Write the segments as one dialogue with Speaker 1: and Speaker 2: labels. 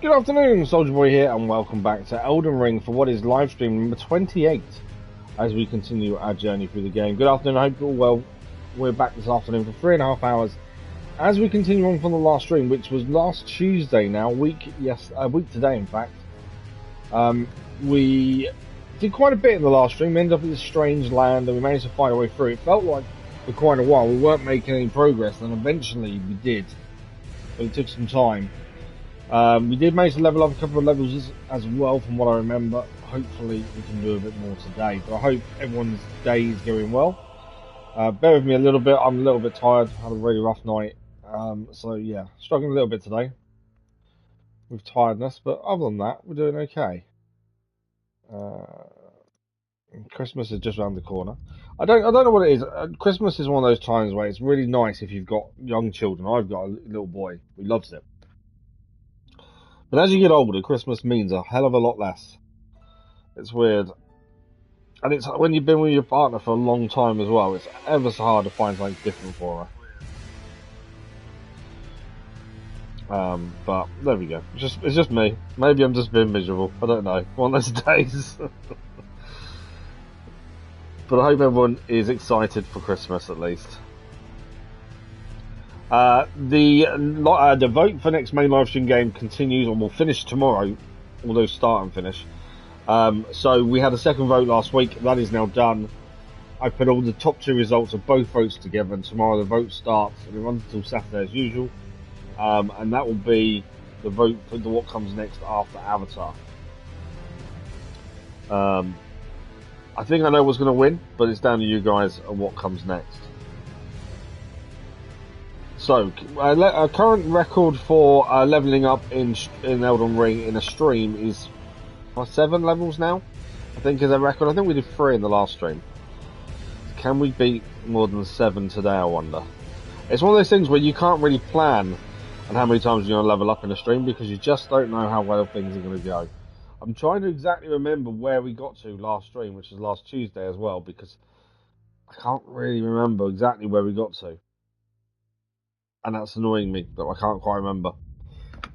Speaker 1: Good afternoon, Soldier Boy here, and welcome back to Elden Ring for what is livestream number 28 as we continue our journey through the game. Good afternoon, I hope you're all well. We're back this afternoon for 3.5 hours as we continue on from the last stream, which was last Tuesday now, a week today in fact. We did quite a bit in the last stream. We ended up in this strange land and we managed to find our way through. It felt like for quite a while we weren't making any progress, and eventually we did, but it took some time. We did manage to level up a couple of levels as well from what I remember. Hopefully we can do a bit more today, but I hope everyone's day is going well. Bear with me a little bit, I'm a little bit tired, had a really rough night, so yeah, struggling a little bit today with tiredness, but other than that we're doing okay. Christmas is just around the corner. I don't know what it is. Christmas is one of those times where it's really nice if you've got young children. I've got a little boy who loves it. But as you get older, Christmas means a hell of a lot less. It's weird. And it's when you've been with your partner for a long time as well, it's ever so hard to find something different for her. But there we go. It's just me. Maybe I'm just being miserable. I don't know. One of those days. But I hope everyone is excited for Christmas at least. The vote for next main livestream game continues, or will finish tomorrow, although start and finish. So we had a second vote last week, that is now done. I put all the top 2 results of both votes together, and tomorrow the vote starts, and it runs until Saturday as usual. And that will be the vote for what comes next after Avatar. I think I know what's going to win, but it's down to you guys and what comes next. So, our current record for leveling up in Elden Ring in a stream is 7 levels now, I think is a record. I think we did 3 in the last stream. Can we beat more than 7 today, I wonder? It's one of those things where you can't really plan on how many times you're going to level up in a stream because you just don't know how well things are going to go. I'm trying to exactly remember where we got to last stream, which is last Tuesday as well, because I can't really remember exactly where we got to. And that's annoying me, but I can't quite remember.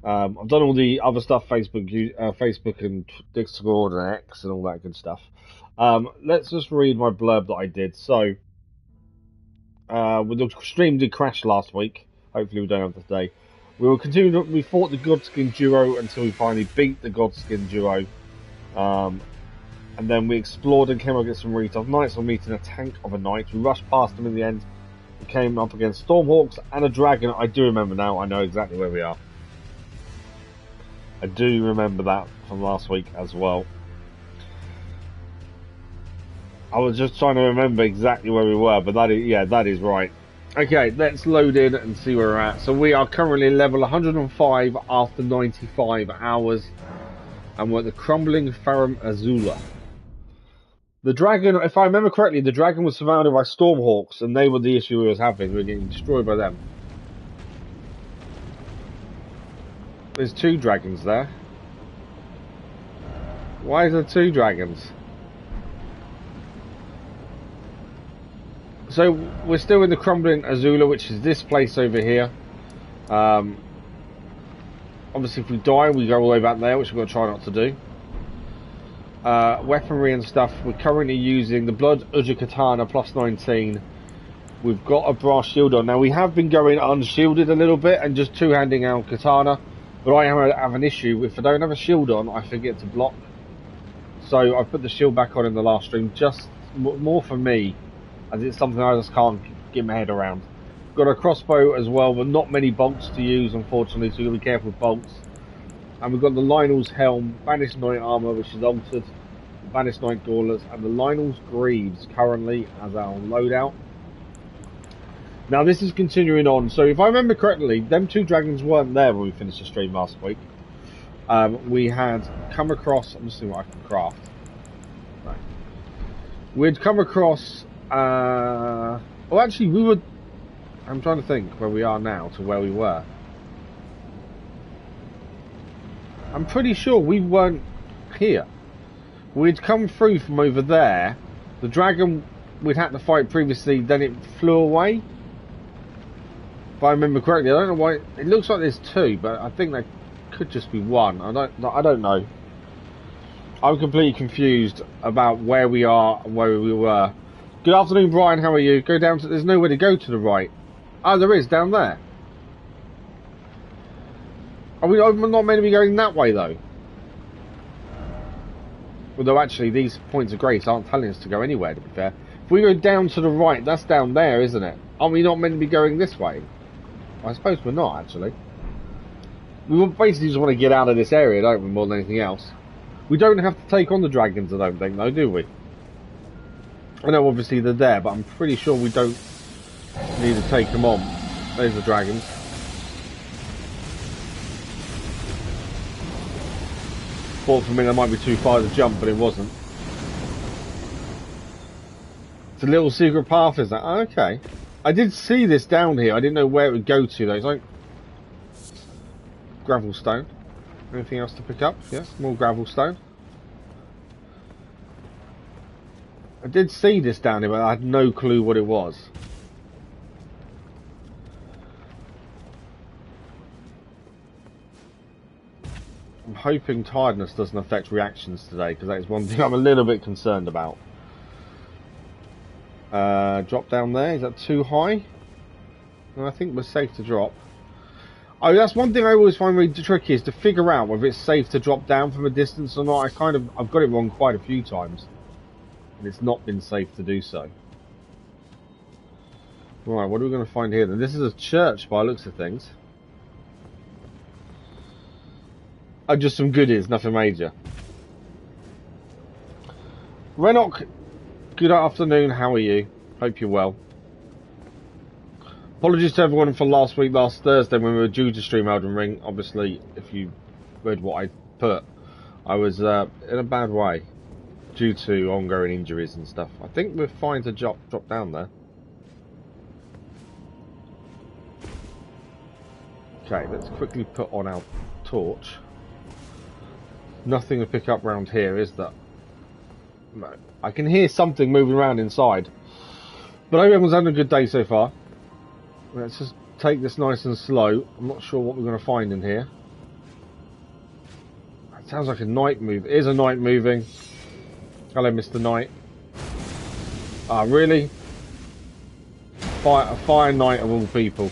Speaker 1: I've done all the other stuff, Facebook and Discord and X and all that good stuff. Let's just read my blurb that I did. So, the stream did crash last week. Hopefully we don't have that today. We fought the Godskin duo until we finally beat the Godskin duo. And then we explored and came up against some really tough knights. We're meeting a tank of a knight. We rushed past them in the end. We came up against Stormhawks and a dragon. I do remember now. I know exactly where we are. I do remember that from last week as well. I was just trying to remember exactly where we were, but that is right. Okay, let's load in and see where we're at. So we are currently level 105 after 95 hours, and we're at the crumbling Farum Azula. The dragon, if I remember correctly, the dragon was surrounded by Stormhawks, and they were the issue we was having. We were getting destroyed by them. There's 2 dragons there. Why is there 2 dragons? So we're still in the crumbling Azula, which is this place over here. Obviously if we die we go all the way back there, which we've got to try not to do. Weaponry and stuff, we're currently using the Blood Uja Katana plus 19. We've got a brass shield on. Now we have been going unshielded a little bit and just two-handing our katana, but I have an issue. If I don't have a shield on, I forget to block. So I put the shield back on in the last stream, just more for me, as it's something I just can't get my head around. Got a crossbow as well, but not many bolts to use, unfortunately, so you've got to be careful with bolts. And we've got the Lionel's Helm, Banished Knight Armour, which is altered, Banished Knight Gauntlets, and the Lionel's Greaves currently as our loadout. Now this is continuing on, so if I remember correctly, them 2 dragons weren't there when we finished the stream last week. We had come across, I'm just seeing what I can craft. Right. We'd come across, well actually we would, I'm trying to think where we are now to where we were. I'm pretty sure we weren't here. We'd come through from over there. The dragon we'd had to fight previously, then it flew away. If I remember correctly, I don't know why. It looks like there's 2, but I think they could just be one. I don't know. I'm completely confused about where we are and where we were. Good afternoon, Brian. How are you? Go down to... There's nowhere to go to the right. Oh, there is, down there. Are we not meant to be going that way, though? Although, actually, these points of grace aren't telling us to go anywhere, to be fair. If we go down to the right, that's down there, isn't it? Are we not meant to be going this way? I suppose we're not, actually. We basically just want to get out of this area, don't we, more than anything else? We don't have to take on the dragons, I don't think, though, do we? I know, obviously, they're there, but I'm pretty sure we don't need to take them on. There's the dragons. Thought for a minute that might be too far to jump, but it wasn't. It's a little secret path, is that? Oh, okay. I did see this down here. I didn't know where it would go to, though. It's like... gravel stone. Anything else to pick up? Yes, more gravel stone. I did see this down here, but I had no clue what it was. I'm hoping tiredness doesn't affect reactions today, because that is one thing I'm a little bit concerned about. Drop down there. Is that too high? No, I think we're safe to drop. Oh, that's one thing I always find really tricky, is to figure out whether it's safe to drop down from a distance or not. I've got it wrong quite a few times, and it's not been safe to do so. Right, what are we going to find here then? This is a church by the looks of things. Oh, just some goodies, nothing major. Renok, good afternoon, how are you? Hope you're well. Apologies to everyone for last Thursday, when we were due to stream Elden Ring. Obviously, if you read what I put, I was in a bad way due to ongoing injuries and stuff. I think we're fine to drop down there. Okay, let's quickly put on our torch. Nothing to pick up around here, is there? No. I can hear something moving around inside. But I hope everyone's having a good day so far. Let's just take this nice and slow. I'm not sure what we're going to find in here. It sounds like a knight move. It is a knight moving. Hello, Mr. Knight. Ah, really? A fire knight of all people.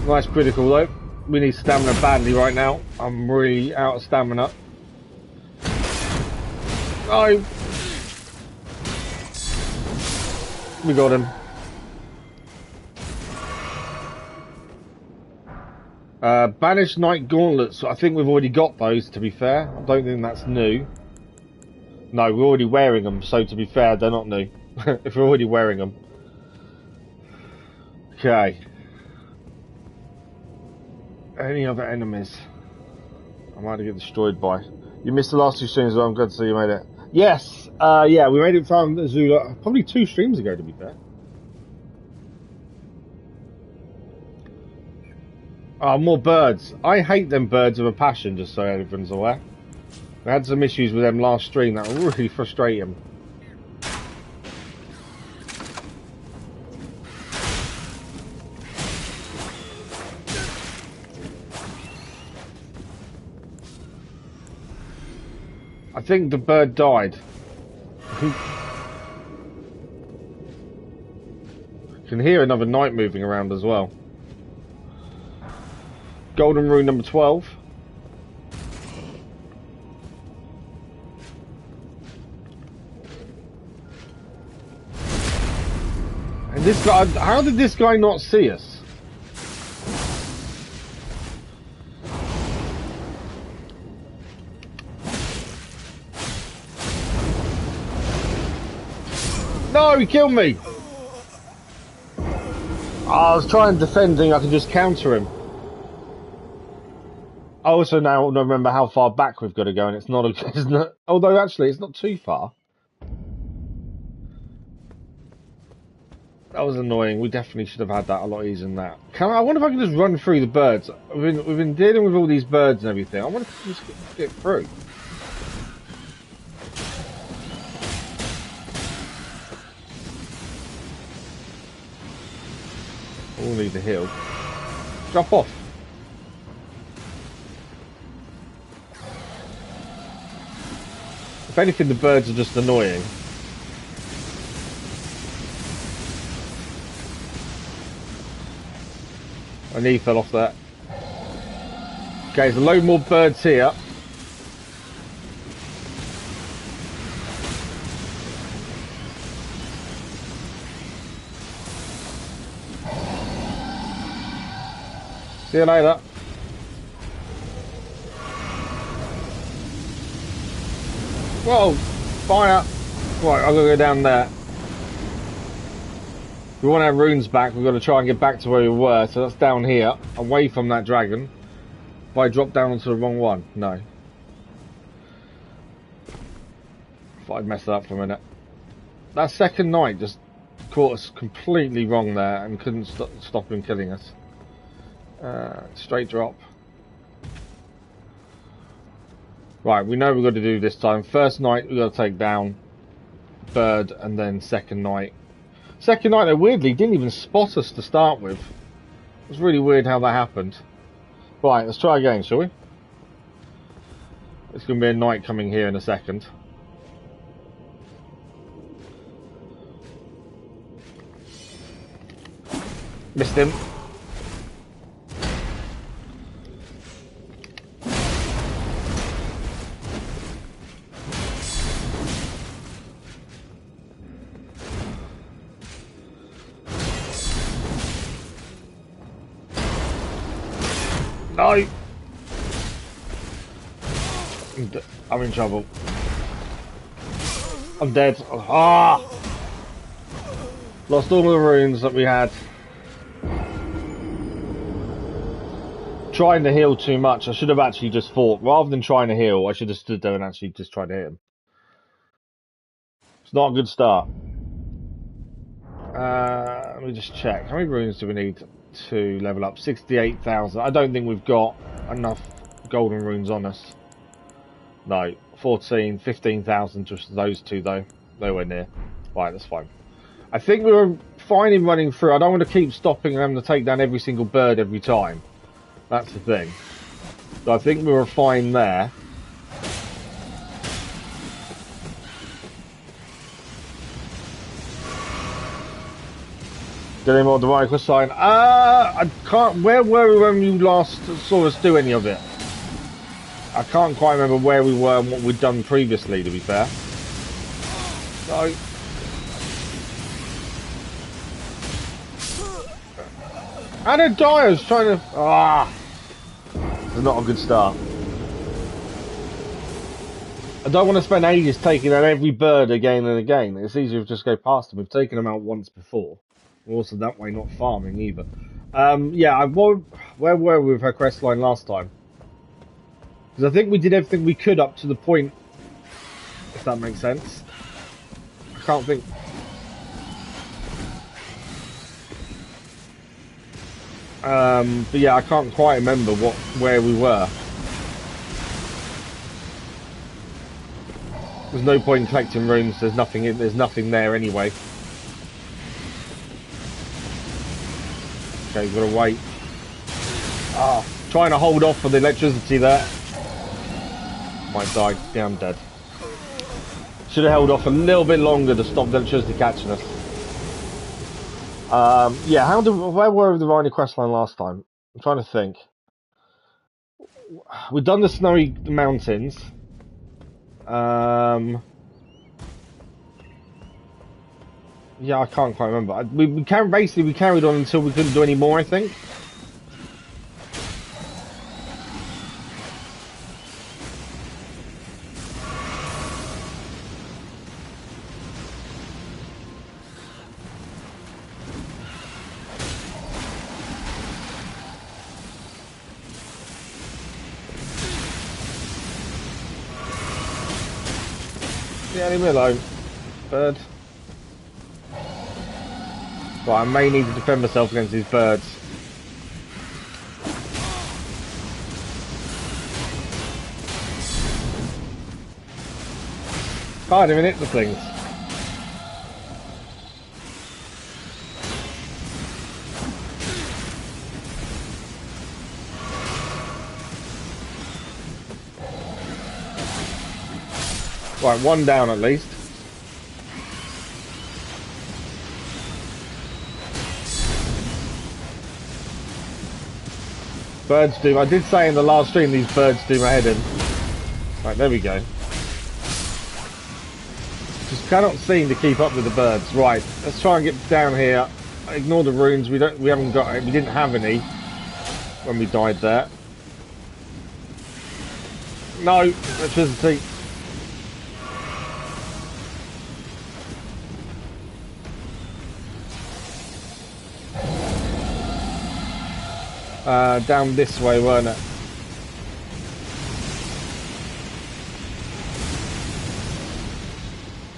Speaker 1: Nice critical though. We need stamina badly right now. I'm really out of stamina. No! We got him. Banished Knight Gauntlets. I think we've already got those, to be fair. I don't think that's new. No, we're already wearing them, so to be fair, they're not new. If we're already wearing them. Okay. Any other enemies I might get destroyed by? You missed the last two streams, but I'm glad to see you made it. Yes, yeah, we made it from Azula probably 2 streams ago, to be fair. Oh, more birds. I hate them birds with a passion, just so everyone's aware. We had some issues with them last stream that were really frustrating. I think the bird died. I can hear another knight moving around as well. Golden rune number 12. And this guy, how did this guy not see us? No, he killed me! I was trying defending, I could just counter him. I also now remember how far back we've got to go, and it's not a... although, actually, it's not too far. That was annoying. We definitely should have had that a lot easier than that. I wonder if I can just run through the birds. We've been dealing with all these birds and everything. I wonder if I can just get through. We'll need to heal. Drop off. If anything, the birds are just annoying. My knee fell off that. Okay, there's a load more birds here. See you later. Whoa! Fire! Right, I'm gonna go down there. We want our runes back, we've got to try and get back to where we were, so that's down here, away from that dragon. If I drop down onto the wrong one? No. Thought I'd mess it up for a minute. That second knight just caught us completely wrong there and couldn't stop him killing us. Straight drop. Right, we know what we've got to do this time. First knight we've got to take down. Bird, and then second knight. Second night, they weirdly didn't even spot us to start with. It was really weird how that happened. Right, let's try again, shall we? It's going to be a knight coming here in a second. Missed him. No! I'm in trouble. I'm dead. Ah! Lost all the runes that we had. Trying to heal too much. I should have actually just fought. Rather than trying to heal, I should have stood there and actually just tried to hit him. It's not a good start. Let me just check. How many runes do we need to level up? 68,000. I don't think we've got enough golden runes on us. No. 14, 15,000 just those two though. Nowhere near. Right, that's fine. I think we were fine in running through. I don't want to keep stopping them to take down every single bird every time. That's the thing. So I think we were fine there. Did any more divine quest sign? I can't. Where were we when you last saw us do any of it? I can't quite remember where we were and what we'd done previously, to be fair. So. I didn't die, I was trying to. Ah! It's not a good start. I don't want to spend ages taking out every bird again and again. It's easier to just go past them. We've taken them out once before. Also, that way, not farming either. Yeah, where were we with our quest line last time? Because I think we did everything we could up to the point, if that makes sense. I can't think. But yeah, I can't quite remember where we were. There's no point in collecting runes. There's nothing there anyway. Okay, we've got to wait. Ah, trying to hold off for the electricity there. Might die. Yeah, I'm dead. Should have held off a little bit longer to stop the electricity catching us. Yeah, where were the Rhino questline last time? I'm trying to think. We've done the snowy mountains. Yeah, I can't quite remember. We carried on until we couldn't do any more, I think. Yeah, leave me alone, bird. Right, I may need to defend myself against these birds. Can't even hit the things. Right, one down at least. Birds do. I did say in the last stream these birds do my head in. Right, there we go. Just cannot seem to keep up with the birds. Right, let's try and get down here. Ignore the runes. We didn't have any when we died there. No, electricity. Down this way, weren't it?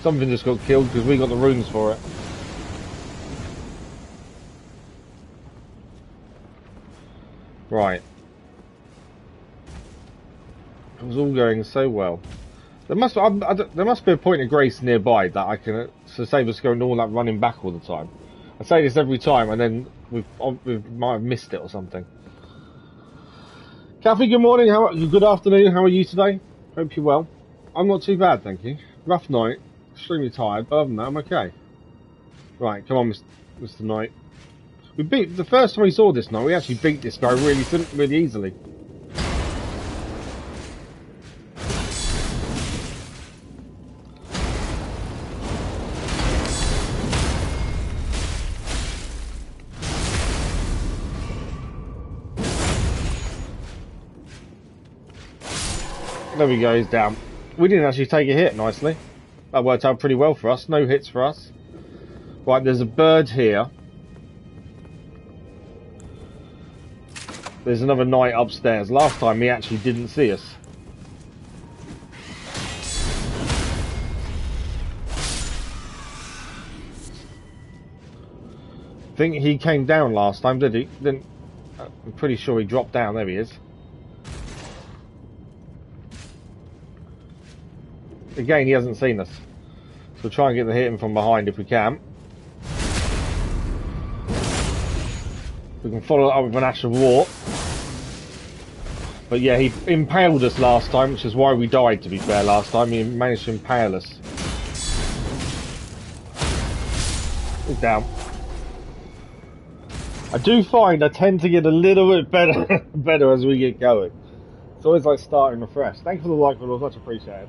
Speaker 1: Something just got killed because we got the runes for it. Right. It was all going so well. There must be a point of grace nearby that I can to save us going all that running back all the time. I say this every time, and then we might have missed it or something. Kathy, good morning. Good afternoon. How are you today? Hope you're well. I'm not too bad, thank you. Rough night, extremely tired, but other than that, I'm okay. Right, come on, Mr. Knight. We beat the first time we saw this knight. We actually beat this guy really easily. There we go, he's down. We didn't actually take a hit, nicely. That worked out pretty well for us. No hits for us. Right, there's a bird here. There's another knight upstairs. Last time he actually didn't see us. I think he came down last time, did he? I'm pretty sure he dropped down. There he is. Again, he hasn't seen us. So we'll try and get the hit him from behind if we can. We can follow it up with an Ash of War. But yeah, he impaled us last time, which is why we died, to be fair, last time. He managed to impale us. He's down. I do find I tend to get a little bit better as we get going. It's always like starting afresh. Thank you for the like, it was much appreciated.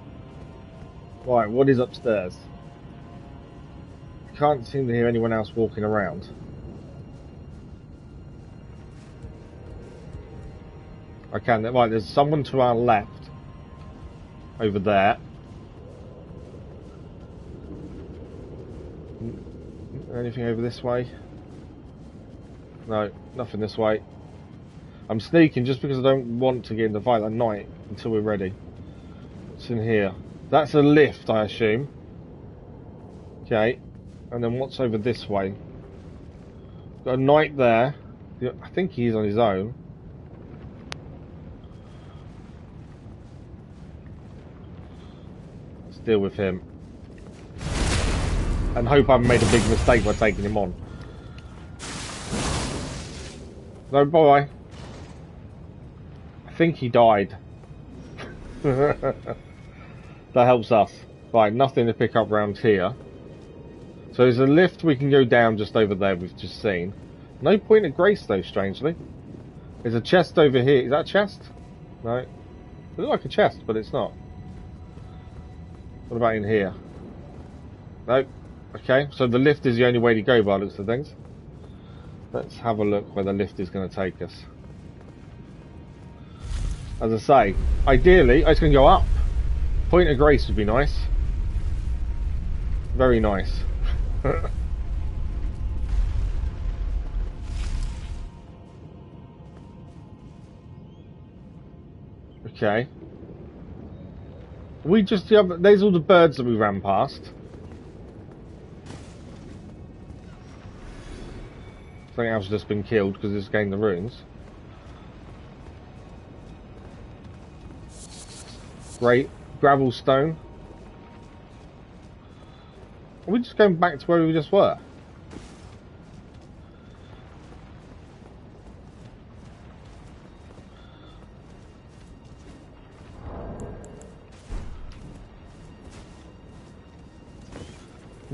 Speaker 1: Right, what is upstairs? Can't seem to hear anyone else walking around. I can. Right, there's someone to our left. Over there. Anything over this way? No, nothing this way. I'm sneaking just because I don't want to get in the fight at night until we're ready. What's in here? That's a lift, I assume. Okay. And then what's over this way? Got a knight there. I think he's on his own. Let's deal with him. And hope I haven't made a big mistake by taking him on. No, bye. I think he died. That helps us. Right, nothing to pick up round here. So there's a lift we can go down just over there we've just seen. No point of grace though, strangely. There's a chest over here. Is that a chest? No. It looks like a chest, but it's not. What about in here? No. Okay, so the lift is the only way to go by the looks of things. Let's have a look where the lift is going to take us. As I say, ideally, it's going to go up. Point of grace would be nice. Very nice. Okay. We just, there's all the birds that we ran past. Something else has just been killed because it's gained the runes. Great. Gravel stone. Are we just going back to where we just were?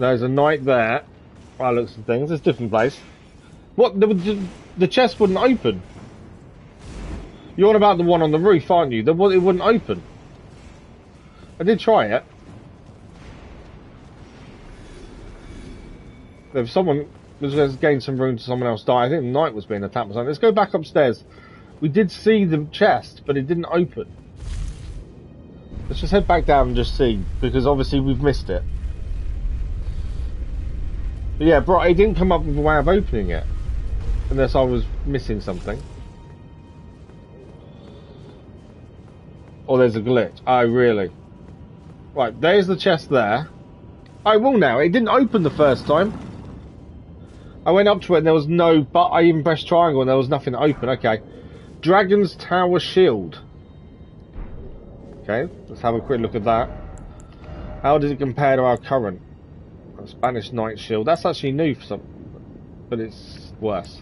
Speaker 1: There's a knight there. By the looks of things, it's a different place. What? The chest wouldn't open. You're on about the one on the roof, aren't you? It wouldn't open. I did try it. If someone was gained some room to someone else die, I think the knight was being attacked or something. Let's go back upstairs. We did see the chest, but it didn't open. Let's just head back down and just see, because obviously we've missed it. But yeah, bro, it didn't come up with a way of opening it. Unless I was missing something. Or there's a glitch. Oh, really? Right, there's the chest there. I will now. It didn't open the first time. I went up to it and there was no... But I even pressed triangle and there was nothing open. Okay. Dragon's Tower Shield. Okay, let's have a quick look at that. How does it compare to our current? Spanish Knight Shield. That's actually new for some... But it's worse.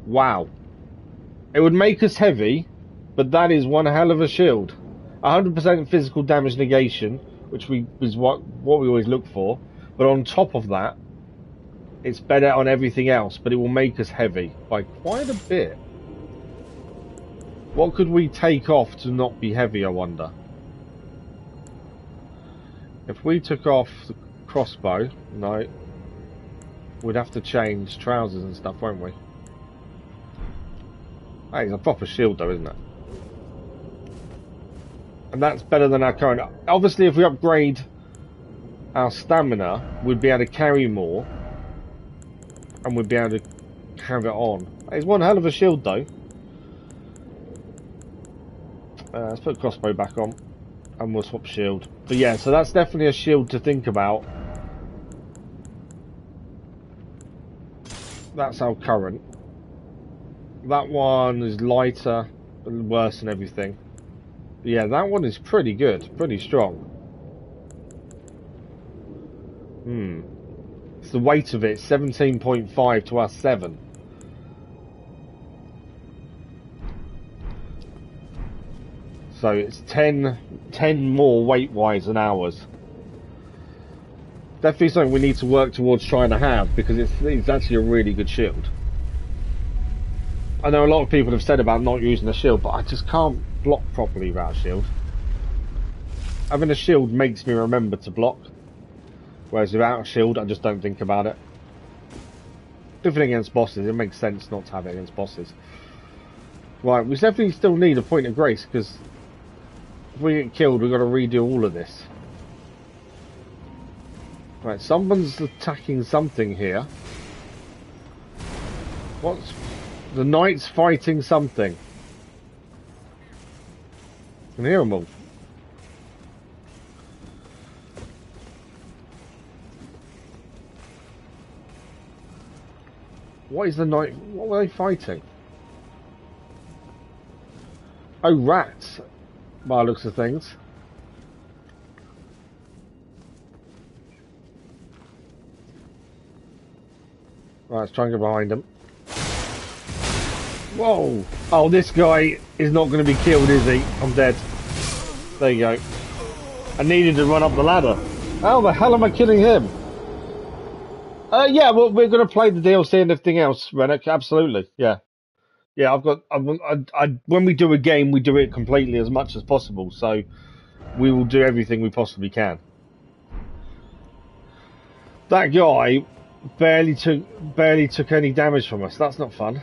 Speaker 1: Wow. It would make us heavy, but that is one hell of a shield. 100% physical damage negation, which is what we always look for. But on top of that, it's better on everything else, but it will make us heavy by quite a bit. What could we take off to not be heavy, I wonder? If we took off the crossbow, no, we'd have to change trousers and stuff, won't we? Hey, it's a proper shield though, isn't it? And that's better than our current. Obviously, if we upgrade our stamina, we'd be able to carry more. And we'd be able to have it on. It's one hell of a shield though. Let's put crossbow back on. And we'll swap shield. But yeah, so that's definitely a shield to think about. That's our current. That one is lighter and worse than everything. But yeah, that one is pretty good. Pretty strong. It's the weight of it. 17.5 to our 7. So it's 10 more weight-wise than ours. Definitely something we need to work towards trying to have, because it's actually a really good shield. I know a lot of people have said about not using a shield, but I just can't block properly without a shield. Having a shield makes me remember to block, whereas without a shield, I just don't think about it. Different against bosses, it makes sense not to have it against bosses. Right, we definitely still need a point of grace, because if we get killed, we've got to redo all of this. Right, someone's attacking something here. What's... The knight's fighting something. I can hear them all. What is the knight... What were they fighting? Oh, rats. By the looks of things. Right, let's try and get behind him. Whoa! Oh, this guy is not going to be killed, is he? I'm dead. There you go. I needed to run up the ladder. How the hell am I killing him? Yeah, well, we're going to play the DLC and everything else, Rennick. Absolutely, yeah. Yeah, I've got... when we do a game, we do it completely as much as possible, so we will do everything we possibly can. That guy barely took any damage from us. That's not fun.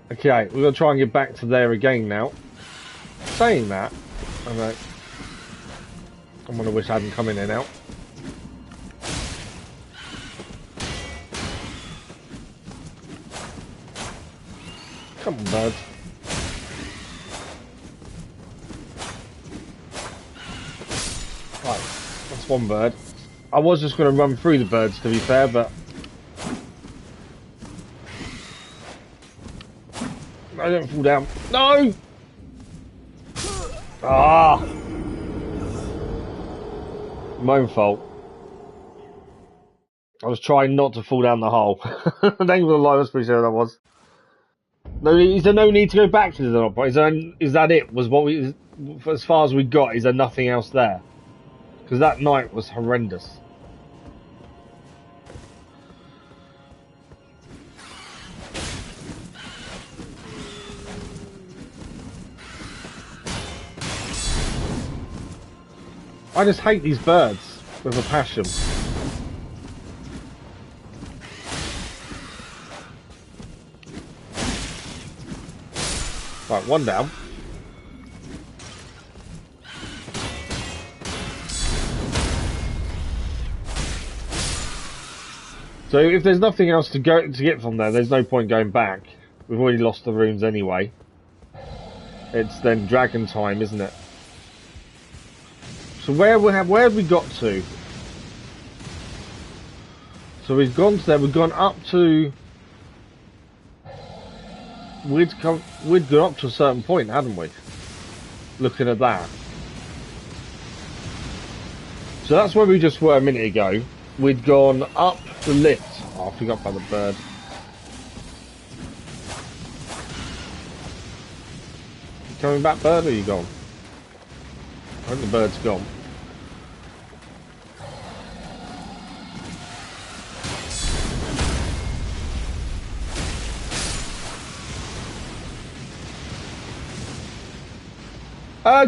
Speaker 1: Okay, we're going to try and get back to there again now. Saying that, I'm going to wish I hadn't come in here now. Come on, birds. Right, that's one bird. I was just going to run through the birds, to be fair, but... I don't fall down. No! Ah! My own fault. I was trying not to fall down the hole. Thank you for the lie, that's pretty sure that was. No, is there no need to go back to the not point? Is that it? Was what we... as far as we got, is there nothing else there? Because that night was horrendous. I just hate these birds with a passion. Right, one down. So if there's nothing else to get from there, there's no point going back. We've already lost the runes anyway. It's then dragon time, isn't it? So where have we got to? So we've gone to there. We've gone up to. We'd gone up to a certain point, hadn't we? Looking at that. So that's where we just were a minute ago. We'd gone up the lift. Oh, I forgot about the bird. You coming back, bird, or are you gone? I think the bird's gone.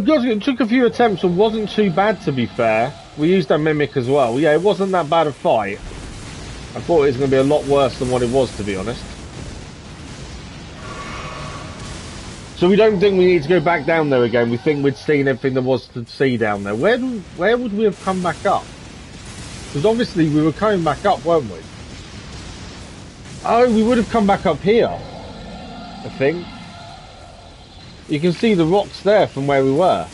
Speaker 1: It took a few attempts and wasn't too bad, to be fair. We used our mimic as well. Yeah, it wasn't that bad a fight. I thought it was going to be a lot worse than what it was, to be honest. So we don't think we need to go back down there again. We think we'd seen everything there was to see down there. Where would we have come back up? Because obviously we were coming back up, weren't we? Oh, we would have come back up here, I think. You can see the rocks there from where we were.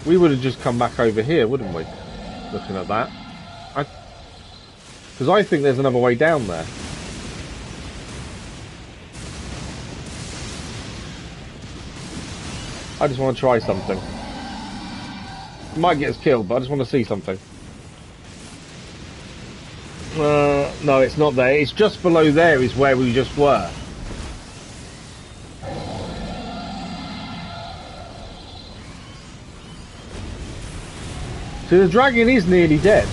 Speaker 1: We would have just come back over here, wouldn't we? Looking at that. Because I think there's another way down there. I just want to try something. It might get us killed, but I just want to see something. No, it's not there. It's just below there is where we just were. So the dragon is nearly dead.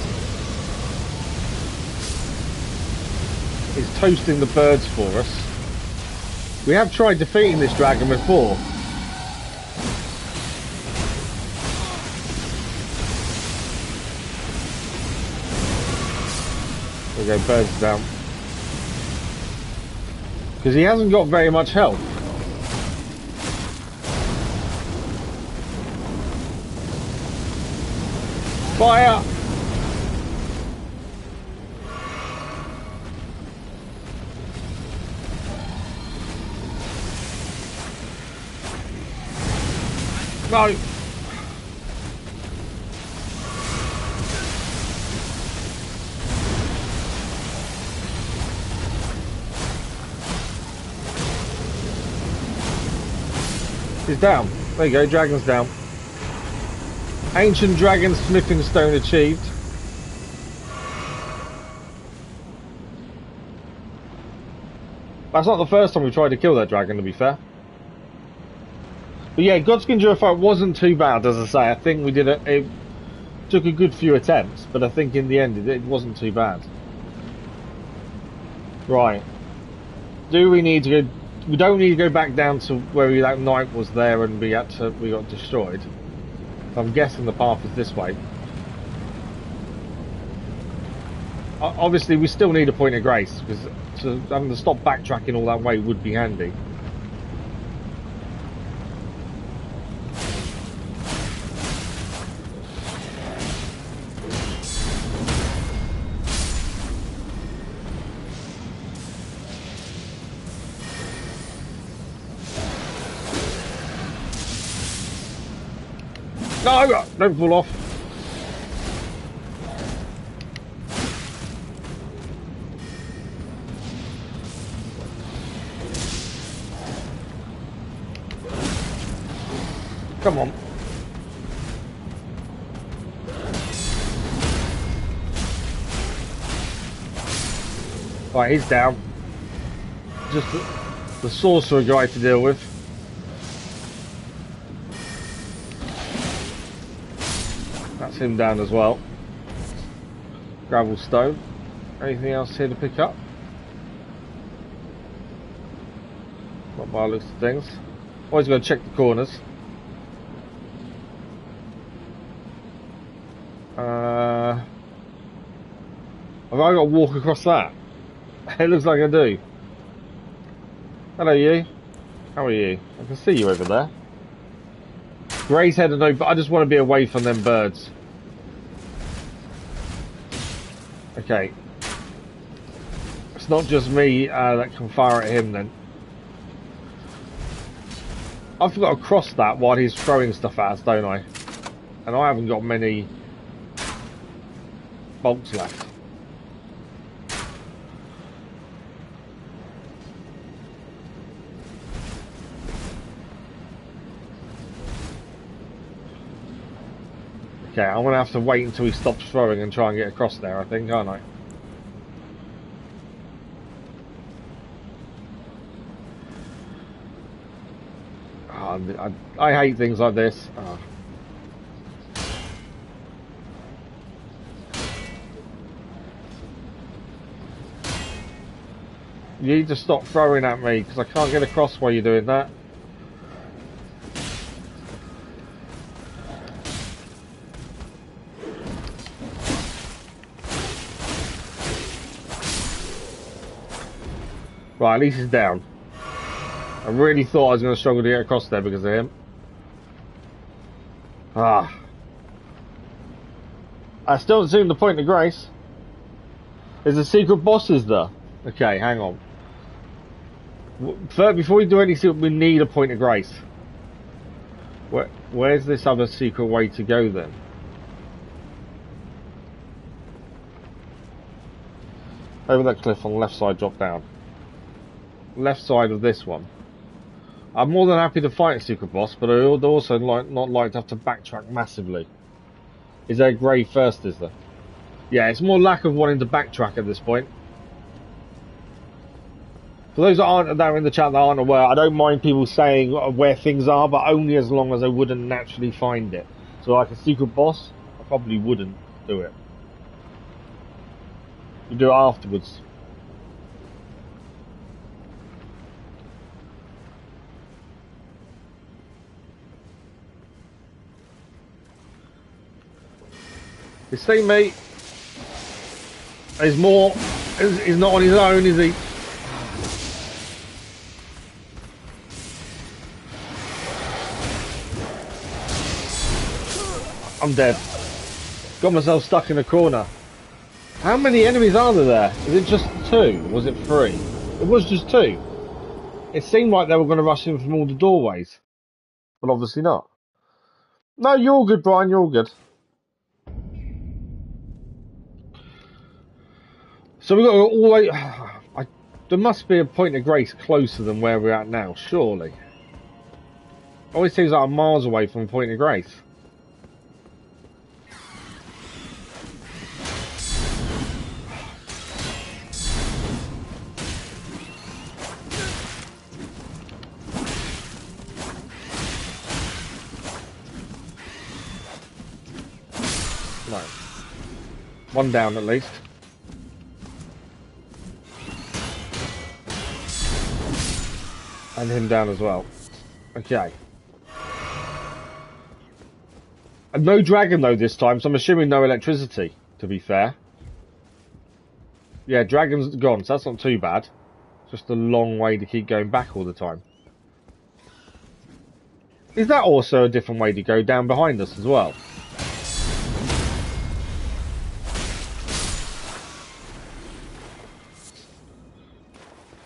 Speaker 1: It's toasting the birds for us. We have tried defeating this dragon before. There we go, birds down. Because he hasn't got very much health. Fire! No! He's down. There you go, dragon's down. Ancient dragon smithing stone achieved. That's not the first time we've tried to kill that dragon, to be fair. But yeah, Godskin Jura fight wasn't too bad, as I say. I think we did it took a good few attempts, but I think in the end it wasn't too bad. Right. Do we need to go? We don't need to go back down to where that knight was there and we got destroyed. So I'm guessing the path is this way. Obviously, we still need a point of grace, because having to stop backtracking all that way would be handy. No, don't fall off. Come on. Right, he's down. Just the sorcerer guy to deal with. That's him down as well. Gravel stone. Anything else here to pick up? Not by the looks of things. Always got to check the corners. Have I got to walk across that? It looks like I do. Hello, you. How are you? I can see you over there. Grey's head and no, but I just want to be away from them birds. Okay. It's not just me that can fire at him then. I've got to cross that while he's throwing stuff at us, don't I? And I haven't got many bolts left. Okay, I'm going to have to wait until he stops throwing and try and get across there, I think, aren't I? Oh, I hate things like this. Oh. You need to stop throwing at me, because I can't get across while you're doing that. Right, at least he's down. I really thought I was going to struggle to get across there because of him. Ah. I still haven't seen the point of grace. There's a secret boss, is there? Okay, hang on. First, before we do anything, we need a point of grace. Where's this other secret way to go then? Over that cliff on the left side, drop down. Left side of this one. I'm more than happy to fight a secret boss, but I would also not like to have to backtrack massively. Is there a grey first, is there? Yeah, it's more lack of wanting to backtrack at this point. For those that are in the chat that aren't aware, I don't mind people saying where things are, but only as long as I wouldn't naturally find it. So like a secret boss, I probably wouldn't do it. You do it afterwards. His teammate is more. He's not on his own, is he? I'm dead. Got myself stuck in a corner. How many enemies are there? Is it just 2? Was it 3? It was just 2. It seemed like they were going to rush in from all the doorways, but obviously not. No, you're all good, Brian. You're all good. So we've got to go all the way. There must be a point of grace closer than where we're at now, surely. Always seems like I'm miles away from a point of grace. No. One down at least. And him down as well. Okay. And no dragon though this time, so I'm assuming no electricity, to be fair. Yeah, dragon's gone, so that's not too bad. Just a long way to keep going back all the time. Is that also a different way to go down behind us as well?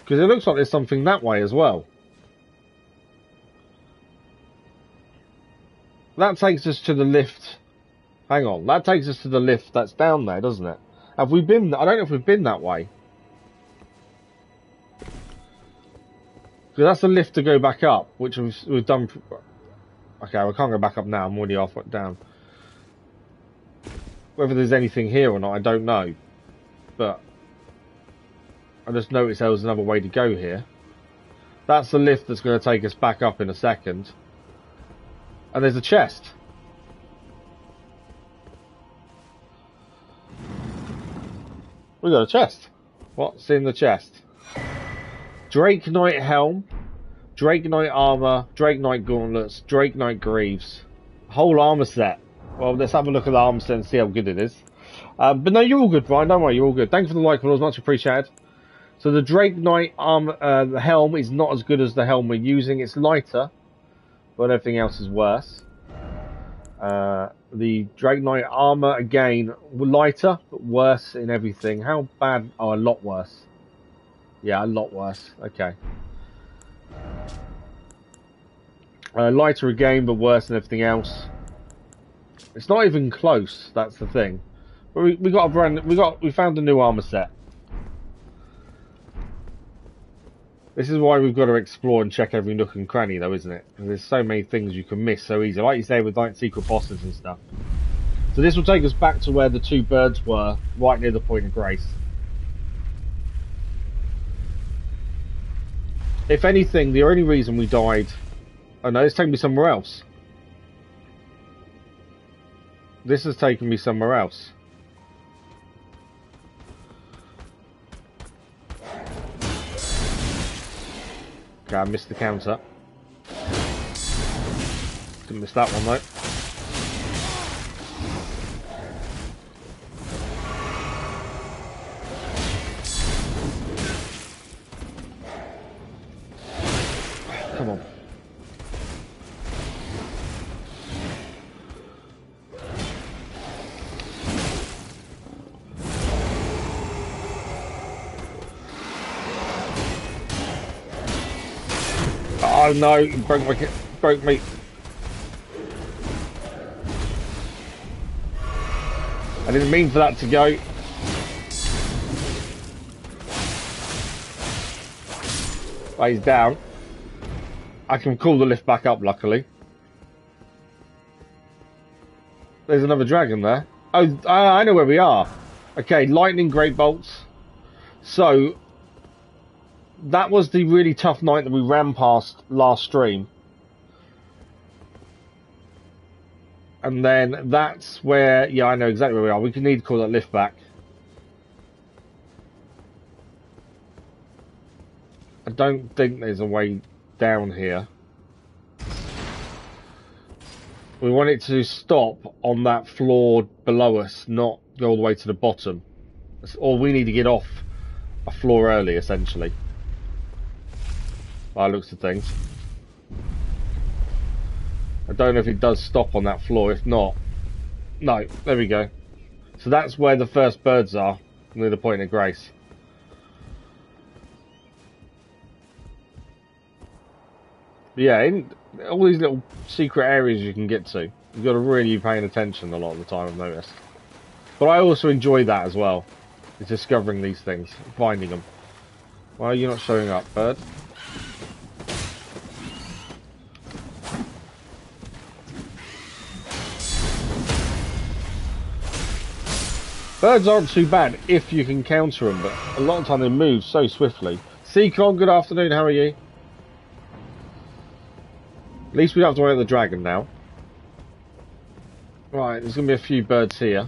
Speaker 1: Because it looks like there's something that way as well. That takes us to the lift. Hang on, that takes us to the lift that's down there, doesn't it? Have we been? I don't know if we've been that way. Because that's the lift to go back up, which we've done. Okay, we can't go back up now. I'm already halfway down. Whether there's anything here or not, I don't know. But I just noticed there was another way to go here. That's the lift that's going to take us back up in a second. And there's a chest. We got a chest. What's in the chest? Drake Knight Helm, Drake Knight Armor, Drake Knight Gauntlets, Drake Knight Greaves. Whole armor set. Well, let's have a look at the armor set and see how good it is. But no, you're all good, Brian. Don't worry, you're all good. Thank you for the like, it was much appreciated. So the Drake Knight the helm is not as good as the helm we're using. It's lighter, but everything else is worse. The Drake Knight armor, again, lighter, but worse in everything. How bad? Oh, a lot worse. Yeah, a lot worse. Okay. Lighter again, but worse than everything else. It's not even close. That's the thing. But we found a new armor set. This is why we've got to explore and check every nook and cranny, though, isn't it? And there's so many things you can miss so easy, like you say, with like secret bosses and stuff. So this will take us back to where the two birds were, right near the Point of Grace. If anything, the only reason we died... Oh no, it's taken me somewhere else. This has taken me somewhere else. Okay, I missed the counter. Didn't miss that one though. Come on. Oh no, you broke me. I didn't mean for that to go. Right, he's down. I can call the lift back up, luckily. There's another dragon there. Oh, I know where we are. Okay, lightning great bolts. So, that was the really tough night that we ran past last stream. And then that's where, yeah, I know exactly where we are. We can need to call that lift back. I don't think there's a way down here. We want it to stop on that floor below us, not go all the way to the bottom. Or we need to get off a floor early, essentially. By the looks of things. I don't know if it does stop on that floor. If not, no, there we go. So that's where the first birds are, near the Point of Grace. But yeah, in all these little secret areas you can get to, you've got to really be paying attention a lot of the time, I've noticed. But I also enjoy that as well, is discovering these things, finding them. Why are you not showing up, bird? Birds aren't too bad if you can counter them, but a lot of the time they move so swiftly. Seacon, good afternoon, how are you? At least we don't have to worry about the dragon now. Right, there's going to be a few birds here.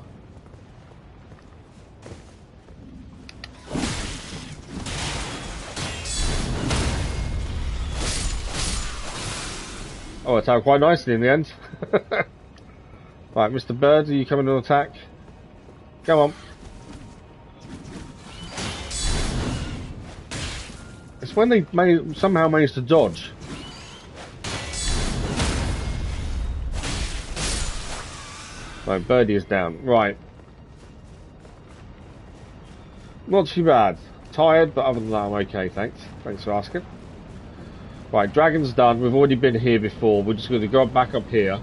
Speaker 1: Oh, it's out quite nicely in the end. Right, Mr. Bird, are you coming to attack? Come on. It's when they somehow manage to dodge. Right, Birdie is down. Right. Not too bad. Tired, but other than that, I'm okay, thanks. Thanks for asking. Right, dragon's done. We've already been here before. We're just going to go back up here.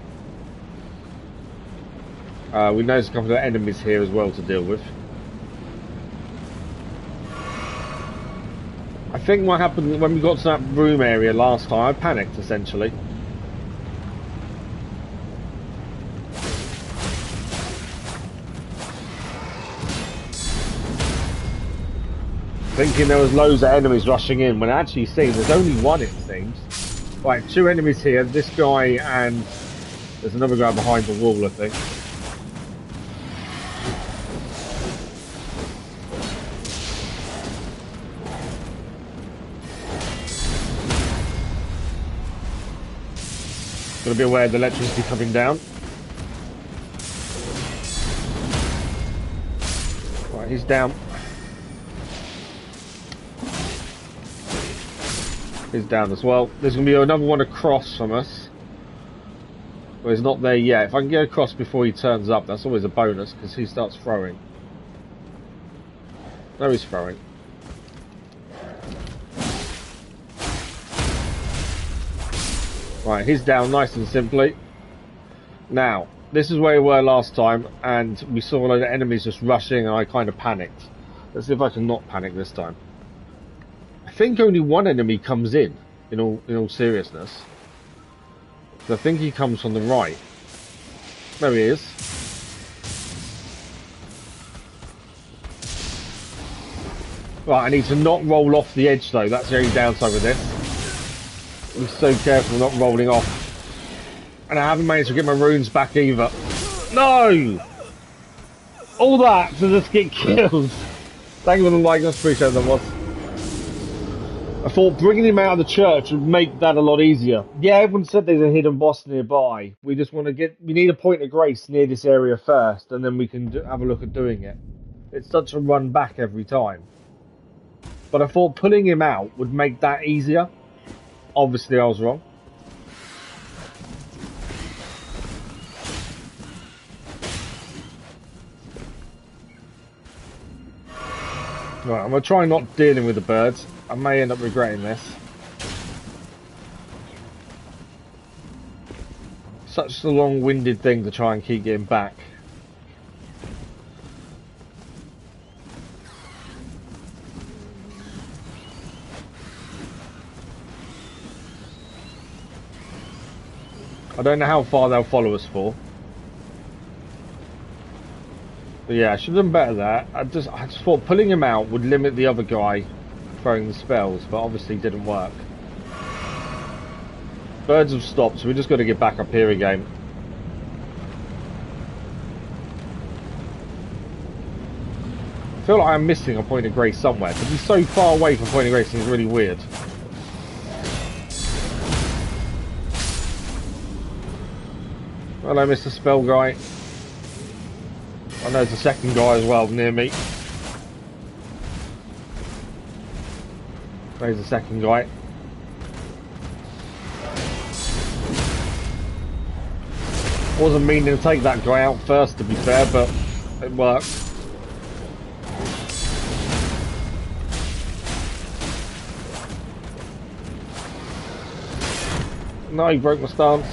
Speaker 1: We know there's a couple of enemies here as well to deal with. I think what happened when we got to that room area last time, I panicked, essentially. Thinking there was loads of enemies rushing in, when I actually see there's only one, it seems. Right, 2 enemies here, this guy and there's another guy behind the wall, I think. Gotta be aware of the electricity coming down. Right, he's down. He's down as well. There's going to be another one across from us. But he's not there yet. If I can get across before he turns up, that's always a bonus, because he starts throwing. No, he's throwing. Right, he's down nice and simply. Now, this is where we were last time, and we saw a load of enemies just rushing, and I kind of panicked. Let's see if I can not panic this time. I think only one enemy comes in all seriousness. I think he comes from the right. There he is. Right, I need to not roll off the edge though, that's the only downside with this. I'm so careful not rolling off. And I haven't managed to get my runes back either. No! All that to just get killed. Thank you for the like, that's appreciated that was. I thought bringing him out of the church would make that a lot easier. Yeah, everyone said there's a hidden boss nearby. We just want to we need a point of grace near this area first, and then we can have a look at doing it. It's such a run back every time. But I thought pulling him out would make that easier. Obviously I was wrong. Right, I'm going to try not dealing with the birds. I may end up regretting this. Such a long-winded thing to try and keep getting back. I don't know how far they'll follow us for. But yeah, I should have done better there. I just thought pulling him out would limit the other guy throwing the spells, but obviously didn't work. Birds have stopped, so we just got to get back up here again. I feel like I'm missing a point of grace somewhere. To be so far away from point of grace is really weird. Hello, Mr. Spell Guy. I know there's a second guy as well near me. There's the second guy. Wasn't meaning to take that guy out first, to be fair, but it worked. No, he broke my stance.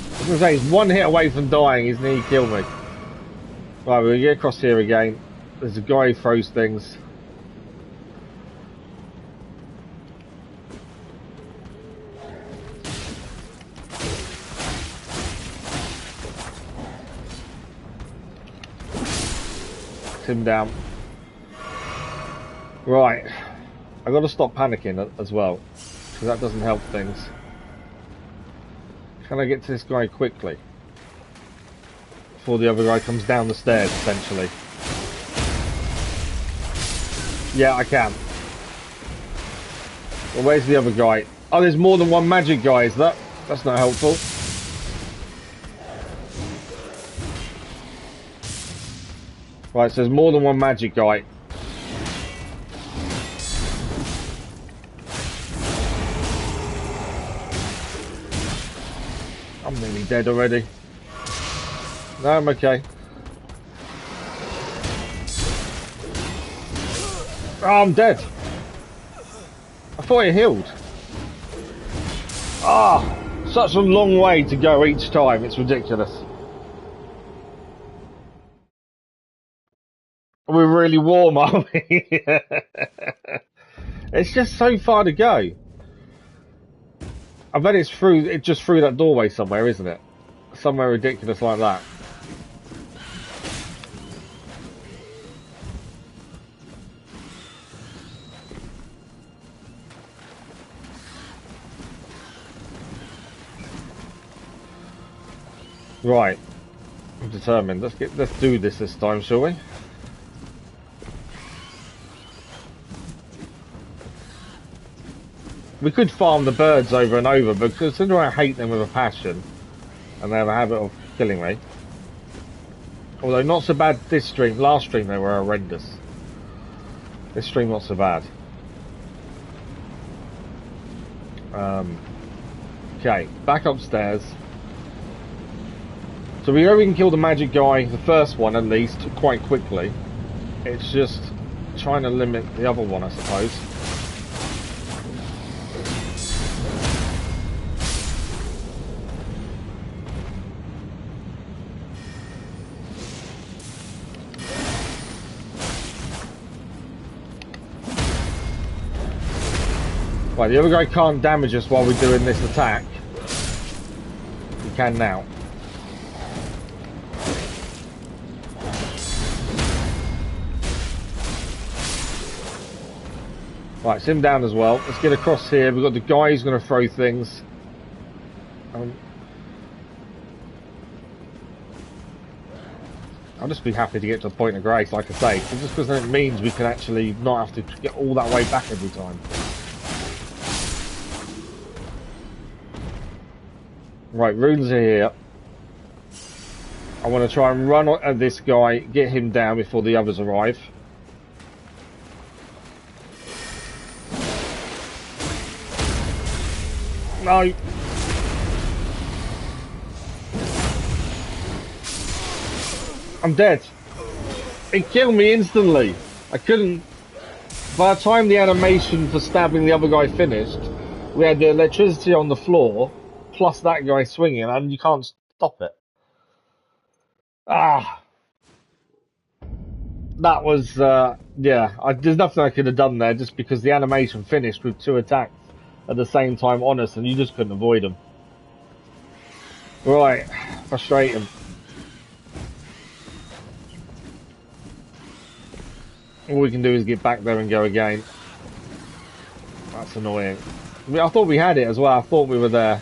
Speaker 1: I was going to say, he's one hit away from dying, he's nearly killed me. Right, we'll get across here again. There's a guy who throws things. Him down. Right, I've got to stop panicking as well, because that doesn't help things. Can I get to this guy quickly before the other guy comes down the stairs, essentially? Yeah, I can. Well, where's the other guy? Oh, there's more than one magic guy, is that? That's not helpful. Right, so there's more than one magic guy. I'm nearly dead already. No, I'm okay. Oh, I'm dead. I thought he healed. Ah, such a long way to go each time. It's ridiculous. We're really warm, aren't we? It's just so far to go. I bet it's just through that doorway somewhere, isn't it? Somewhere ridiculous like that. Right. I'm determined. Let's do this time, shall we? We could farm the birds over and over, but considering I hate them with a passion, and they have a habit of killing me. Although not so bad this stream. Last stream they were horrendous. This stream not so bad. Okay, back upstairs. So we know we can kill the magic guy, the first one at least, quite quickly. It's just trying to limit the other one, I suppose. Right, the other guy can't damage us while we're doing this attack. He can now. Right, it's him down as well. Let's get across here. We've got the guy who's going to throw things. I'll just be happy to get to the point of grace, like I say. Just because then it means we can actually not have to get all that way back every time. Right, runes are here. I want to try and run at this guy, get him down before the others arrive. No! I'm dead. It killed me instantly. I couldn't... By the time the animation for stabbing the other guy finished, we had the electricity on the floor, plus that guy swinging, and you can't stop it. Ah! That was, yeah, there's nothing I could have done there just because the animation finished with 2 attacks at the same time on us and you just couldn't avoid them. Right, frustrating. All we can do is get back there and go again. That's annoying. I mean, I thought we had it as well, I thought we were there.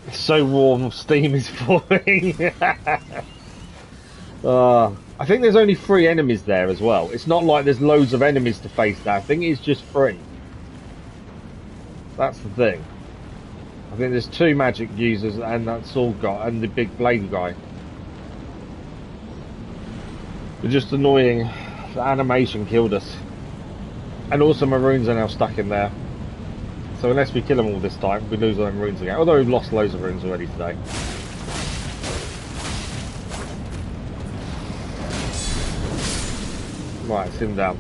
Speaker 1: It's so warm, steam is falling. I think there's only 3 enemies there as well. It's not like there's loads of enemies to face there. I think it's just 3. That's the thing. I think there's 2 magic users and that sword guy and the big blade guy. They're just annoying. The animation killed us. And also my runes are now stuck in there. So unless we kill them all this time, we lose all them runes again. Although we've lost loads of runes already today. Right, it's him down.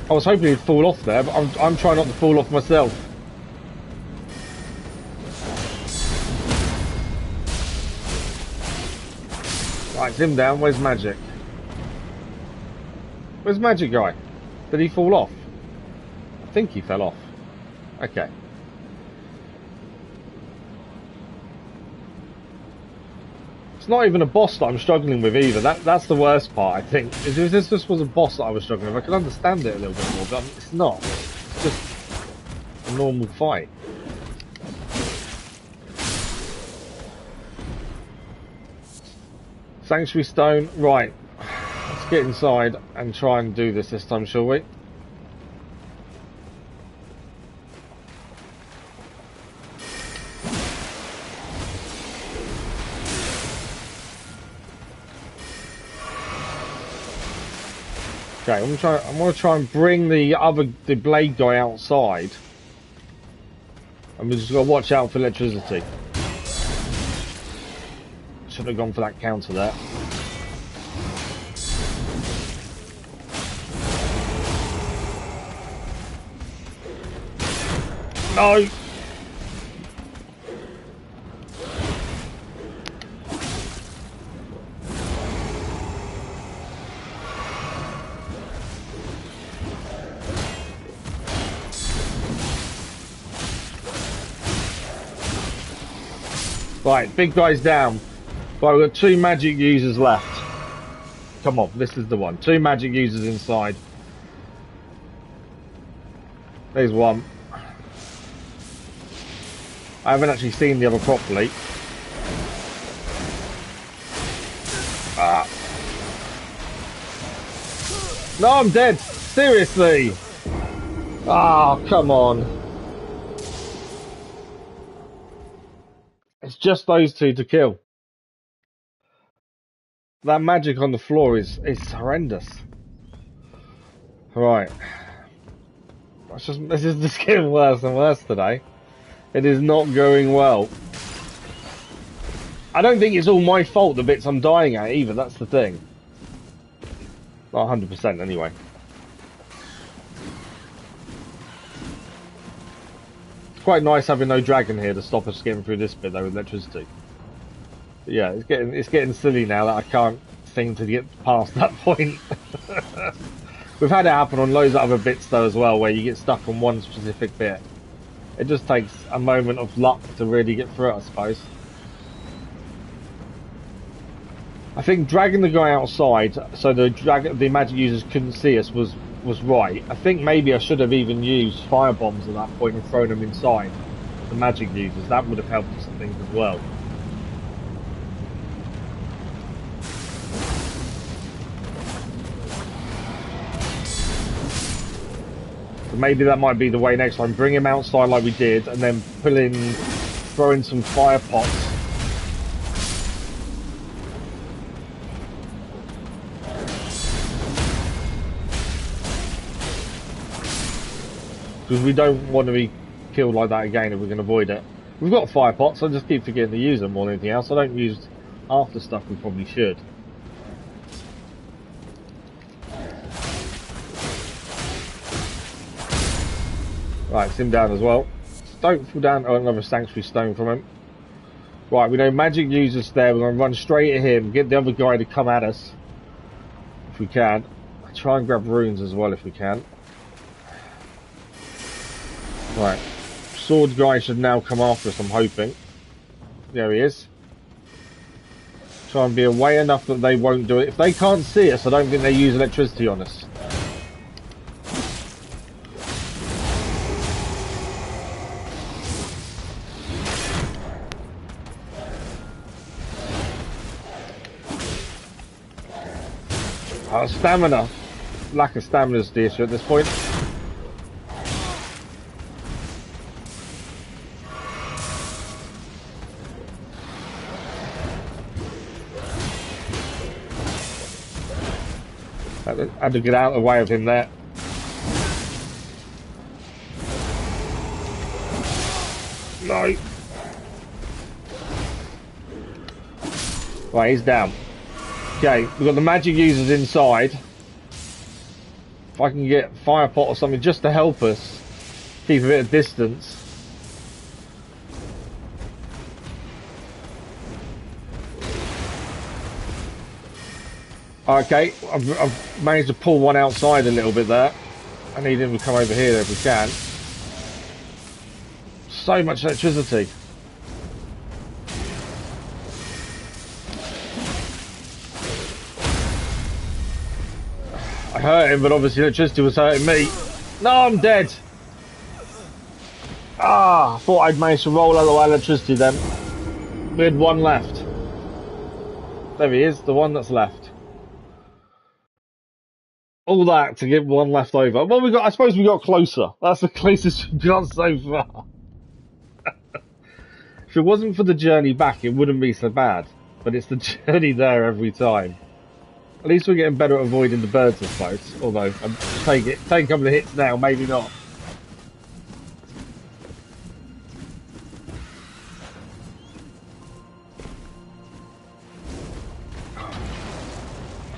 Speaker 1: I was hoping he'd fall off there, but I'm trying not to fall off myself. Right, it's him down. Where's Magic? Where's Magic guy? Did he fall off? I think he fell off. Okay. It's not even a boss that I'm struggling with either. That's the worst part, I think. If this just was a boss that I was struggling with, I could understand it a little bit more, but it's not. It's just a normal fight. Sanctuary Stone. Right. Let's get inside and try and do this time, shall we? Okay, I'm gonna try and bring the blade guy outside. And we just gotta watch out for electricity. Should have gone for that counter there. No! Right, big guy's down. Right, we've got 2 magic users left. Come on, this is the one. 2 magic users inside. There's one. I haven't actually seen the other properly. Ah. No, I'm dead. Seriously. Oh, come on. It's just those 2 to kill. That magic on the floor is horrendous. Right. This is just getting worse and worse today. It is not going well. I don't think it's all my fault, the bits I'm dying at either, that's the thing. Not 100% anyway. It's quite nice having no dragon here to stop us getting through this bit though with electricity. But yeah, it's getting silly now that I can't seem to get past that point. We've had it happen on loads of other bits though as well, where you get stuck on one specific bit. It just takes a moment of luck to really get through it, I suppose. I think dragging the guy outside so the magic users couldn't see us was right. I think maybe I should have even used fire bombs at that point and thrown them inside the magic users. That would have helped us, I think, as well. So maybe that might be the way next time. Bring him outside like we did, and then throw in some fire pots. Because we don't want to be killed like that again if we can avoid it. We've got fire pots, I just keep forgetting to use them more than anything else. I don't use half the stuff we probably should. Right, it's him down as well. Don't fall down. Oh, another sanctuary stone from him. Right, we know magic users there. We're going to run straight at him, get the other guy to come at us. If we can. Try and grab runes as well if we can. Right. Sword guy should now come after us, I'm hoping. There he is. Try and be away enough that they won't do it. If they can't see us, I don't think they use electricity on us. Stamina. Lack of stamina is the issue at this point. Had to get out of the way of him there. No. Right, he's down. Okay, we've got the magic users inside. If I can get fire pot or something just to help us keep a bit of distance. Okay, I've managed to pull one outside a little bit there. I need him to come over here if we can. So much electricity. I hurt him, but obviously electricity was hurting me. No, I'm dead. Ah, I thought I'd managed to roll out of electricity then. We had one left. There he is, the one that's left. All that to get one left over. Well, I suppose we got closer. That's the closest we've got so far. If it wasn't for the journey back, it wouldn't be so bad. But it's the journey there every time. At least we're getting better at avoiding the birds, I suppose. Although, take a couple of hits now, maybe not.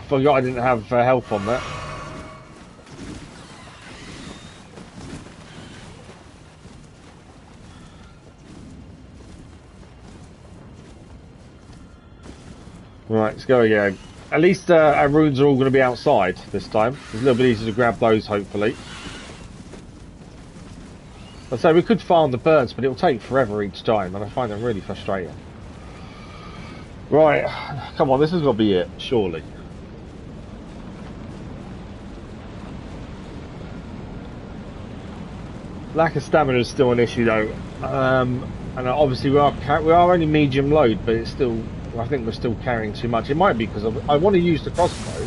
Speaker 1: Forgot I didn't have health on that. Right, let's go again. At least our runes are all going to be outside this time. It's a little bit easier to grab those, hopefully. I'd say we could farm the birds, but it'll take forever each time, and I find them really frustrating. Right, come on, this has got to be it, surely. Lack of stamina is still an issue though, and obviously we are only medium load, but it's still, I think we're still carrying too much. It might be because I want to use the crossbow.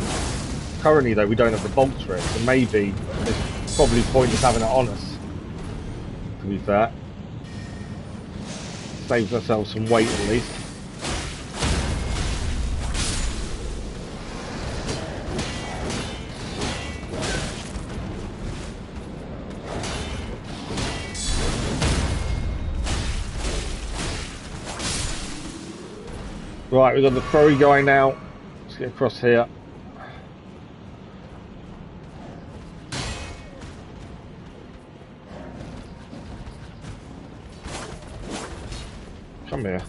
Speaker 1: Currently though, we don't have the bolts for it, so maybe it's probably pointless having it on us. To be fair, saves ourselves some weight at least. Right, we've got the ferry going now. Let's get across here. Come here.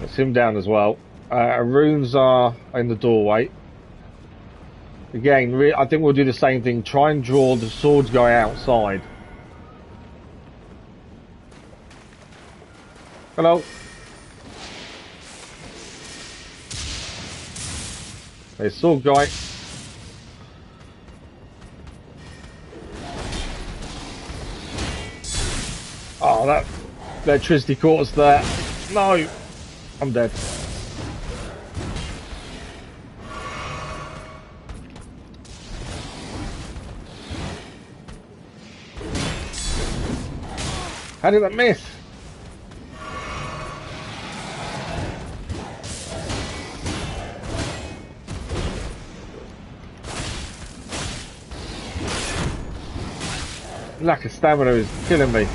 Speaker 1: Let's him down as well. Runes are in the doorway. Again, I think we'll do the same thing. Try and draw the swords guy outside. Hello. There's sword guy. Oh, that electricity caught us there. No, I'm dead. How did that miss? Lack of stamina is killing me.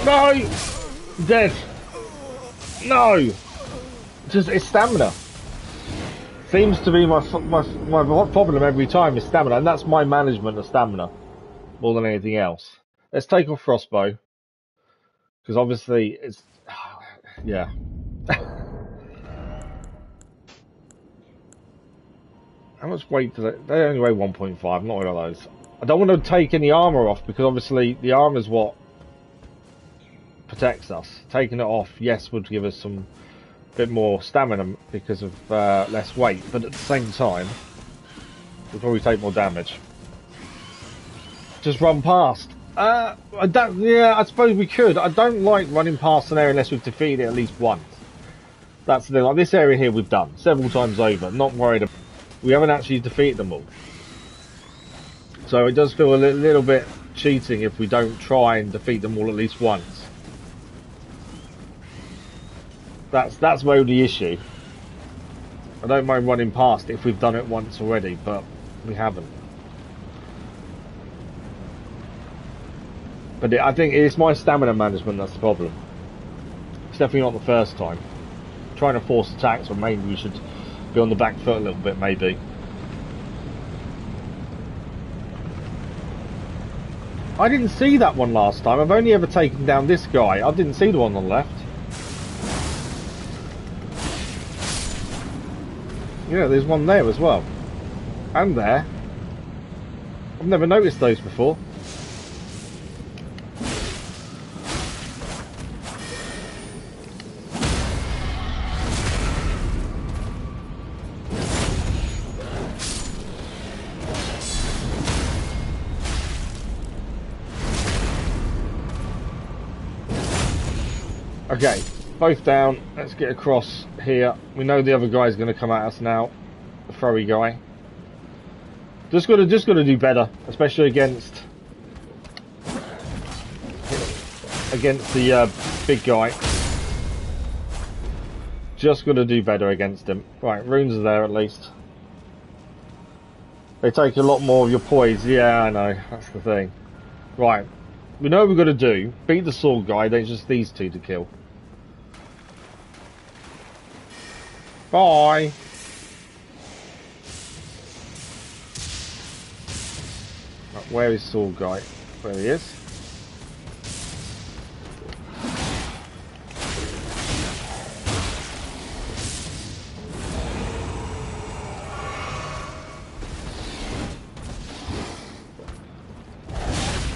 Speaker 1: No! Dead! No! Just, it's stamina. Seems to be my problem every time is stamina, and that's my management of stamina more than anything else. Let's take off Frostbow, because obviously it's... yeah. How much weight do they only weigh 1.5, not one of those. I don't want to take any armour off, because obviously the armour is what protects us. Taking it off, yes, would give us some bit more stamina because of less weight, but at the same time we'll probably take more damage. Just run past. Yeah, I suppose we could. I don't like running past an area unless we've defeated it at least once. That's the thing. Like this area here we've done several times over. Not worried about. We haven't actually defeated them all, so it does feel a little bit cheating if we don't try and defeat them all at least once. That's where the issue. I don't mind running past if we've done it once already, but we haven't. But I think it's my stamina management that's the problem. It's definitely not the first time. Trying to force attacks, or maybe we should be on the back foot a little bit, maybe. I didn't see that one last time. I've only ever taken down this guy. I didn't see the one on the left. Yeah, there's one there as well. And there. I've never noticed those before. Okay, both down. Let's get across here. We know the other guy's going to come at us now, the furry guy. Just got to do better, especially against the big guy. Just got to do better against him. Right, runes are there at least. They take a lot more of your poise. Yeah, I know. That's the thing. Right, we know what we've got to do. Beat the sword guy. There's just these two to kill. Bye. Right, where is Sword Guy? There he is.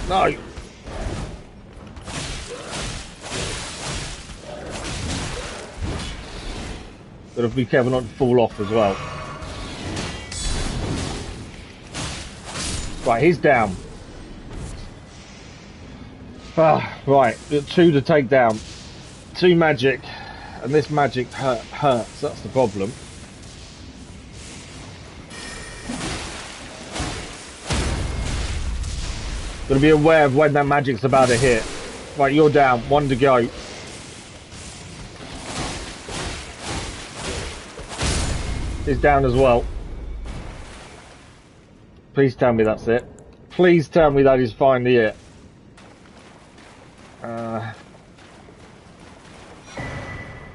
Speaker 1: No. Gotta be careful not to fall off as well. Right, he's down. Right, 2 to take down. 2 magic, and this magic hurts. That's the problem. Gotta be aware of when that magic's about to hit. Right, you're down. 1 to go. He's down as well. Please tell me that's it. Please tell me that is finally it.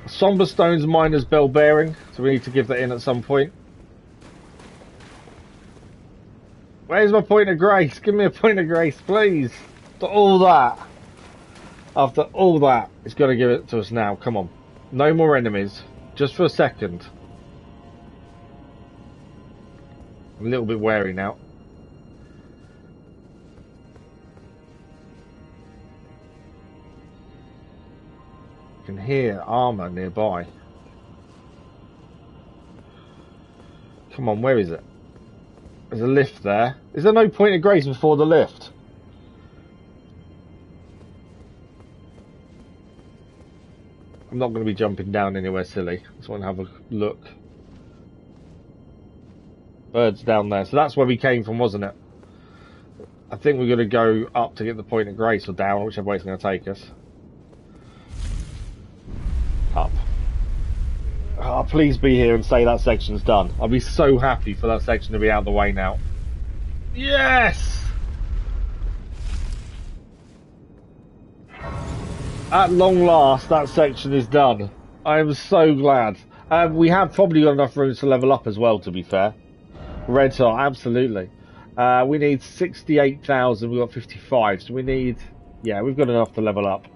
Speaker 1: Somber Stone's Miner's Bell Bearing, so we need to give that in at some point. Where's my point of grace? Give me a point of grace, please. After all that, it's got to give it to us now. Come on. No more enemies. Just for a second. I'm a little bit wary now. I can hear armour nearby. Come on, where is it? There's a lift there. Is there no point of grace before the lift? I'm not going to be jumping down anywhere silly. Just want to have a look. Birds down there. So that's where we came from, wasn't it? I think we're going to go up to get the point of grace, or down, whichever way it's going to take us. Up. Oh, please be here and say that section's done. I'll be so happy for that section to be out of the way now. Yes! At long last, that section is done. I am so glad. We have probably got enough room to level up as well, to be fair. Red Star, absolutely. We need 68,000, we've got 55, so we need... Yeah, we've got enough to level up.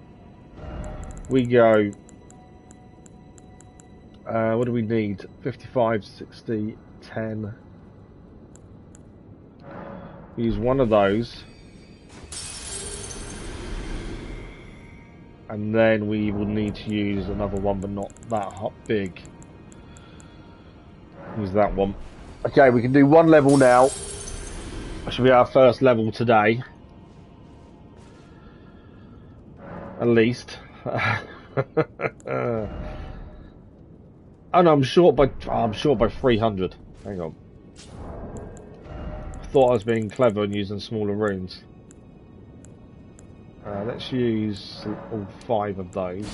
Speaker 1: We go... what do we need? 55, 60, 10. Use one of those. And then we will need to use another one, but not that big. Use that one. Okay, we can do 1 level now. That should be our first level today. At least. Oh no, I'm short by 300. Hang on. I thought I was being clever and using smaller runes. Let's use all 5 of those.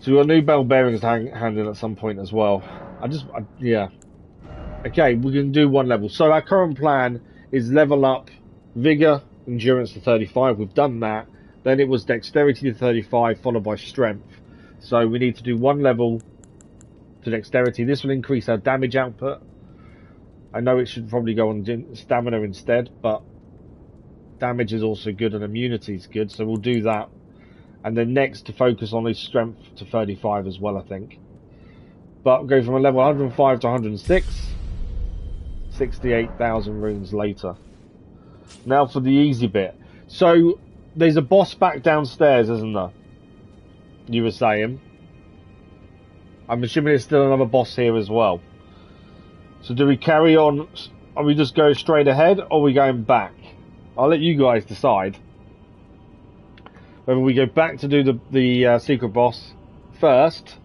Speaker 1: So we've got new bell bearings handed at some point as well. Yeah. Okay, we can do 1 level. So our current plan is level up Vigor, Endurance to 35. We've done that. Then it was Dexterity to 35, followed by Strength. So we need to do 1 level to Dexterity. This will increase our damage output. I know it should probably go on Stamina instead, but damage is also good and immunity is good, so we'll do that. And then next to focus on is Strength to 35 as well, I think. But go from a level 105 to 106. 68,000 runes later. Now for the easy bit. So... There's a boss back downstairs, isn't there? You were saying. I'm assuming there's still another boss here as well. So do we carry on? Are we just going straight ahead, or are we going back? I'll let you guys decide. Whether we go back to do the secret boss first,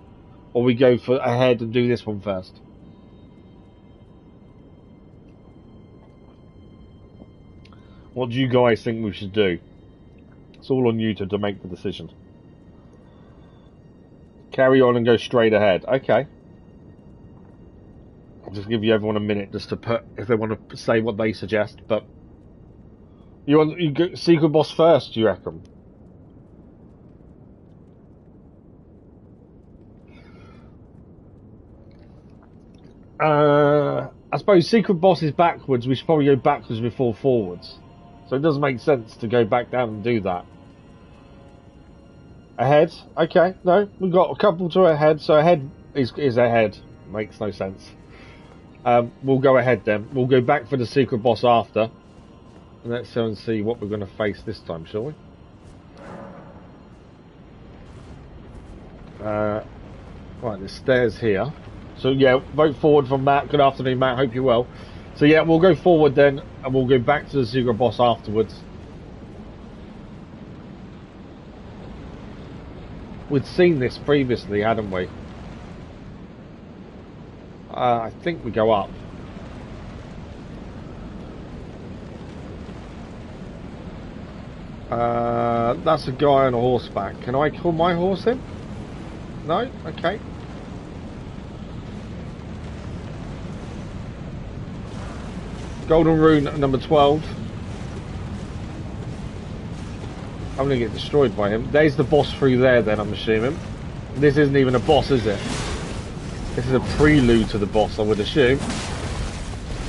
Speaker 1: or we go ahead and do this one first. What do you guys think we should do? It's all on you to make the decision. Carry on and go straight ahead. Okay. I'll just give you everyone a minute just to put, if they want to say what they suggest, but... You go secret boss first, do you reckon? I suppose secret boss is backwards. We should probably go backwards before forwards. So it doesn't make sense to go back down and do that. Ahead? Okay, no, we've got a couple to ahead, so ahead is ahead. Makes no sense. We'll go ahead then. We'll go back for the secret boss after. And let's go and see what we're going to face this time, shall we? Right, there's stairs here. So yeah, vote forward from Matt. Good afternoon, Matt. Hope you're well. So yeah, we'll go forward then, and we'll go back to the secret boss afterwards. We'd seen this previously, hadn't we? I think we go up. That's a guy on a horseback. Can I call my horse in? No? Okay. Golden rune number 12. I'm going to get destroyed by him. There's the boss through there then, I'm assuming. This isn't even a boss, is it? This is a prelude to the boss, I would assume.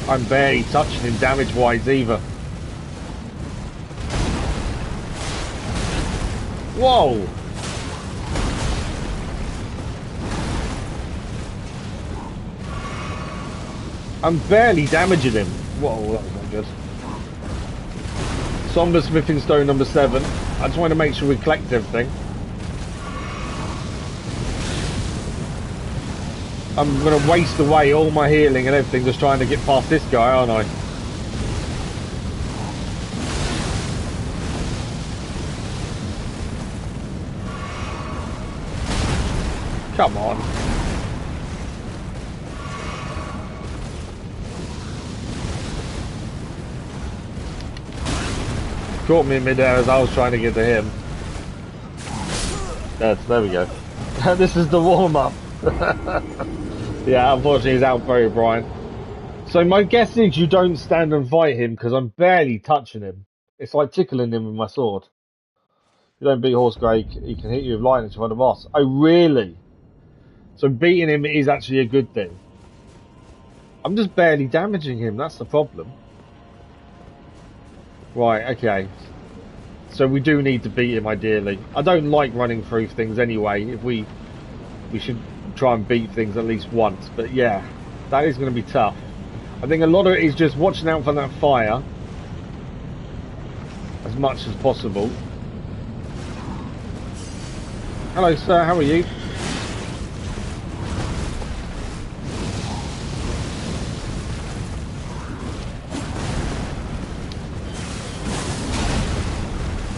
Speaker 1: I'm barely touching him damage-wise either. Whoa! I'm barely damaging him. Whoa, that was not good. Somber Smithing Stone number 7. I just want to make sure we collect everything. I'm going to waste away all my healing and everything just trying to get past this guy, aren't I? Come on. Caught me in midair as I was trying to get to him. There we go. This is the warm-up. Yeah, unfortunately he's out for O'Brien. So my guess is you don't stand and fight him because I'm barely touching him. It's like tickling him with my sword. If you don't beat Horse Grey, he can hit you with lightning to find a boss. Oh, really? So beating him is actually a good thing. I'm just barely damaging him, that's the problem. Right, okay. So we do need to beat him ideally. I don't like running through things anyway. If we should try and beat things at least once. But yeah, that is going to be tough. I think a lot of it is just watching out for that fire as much as possible. Hello sir, how are you?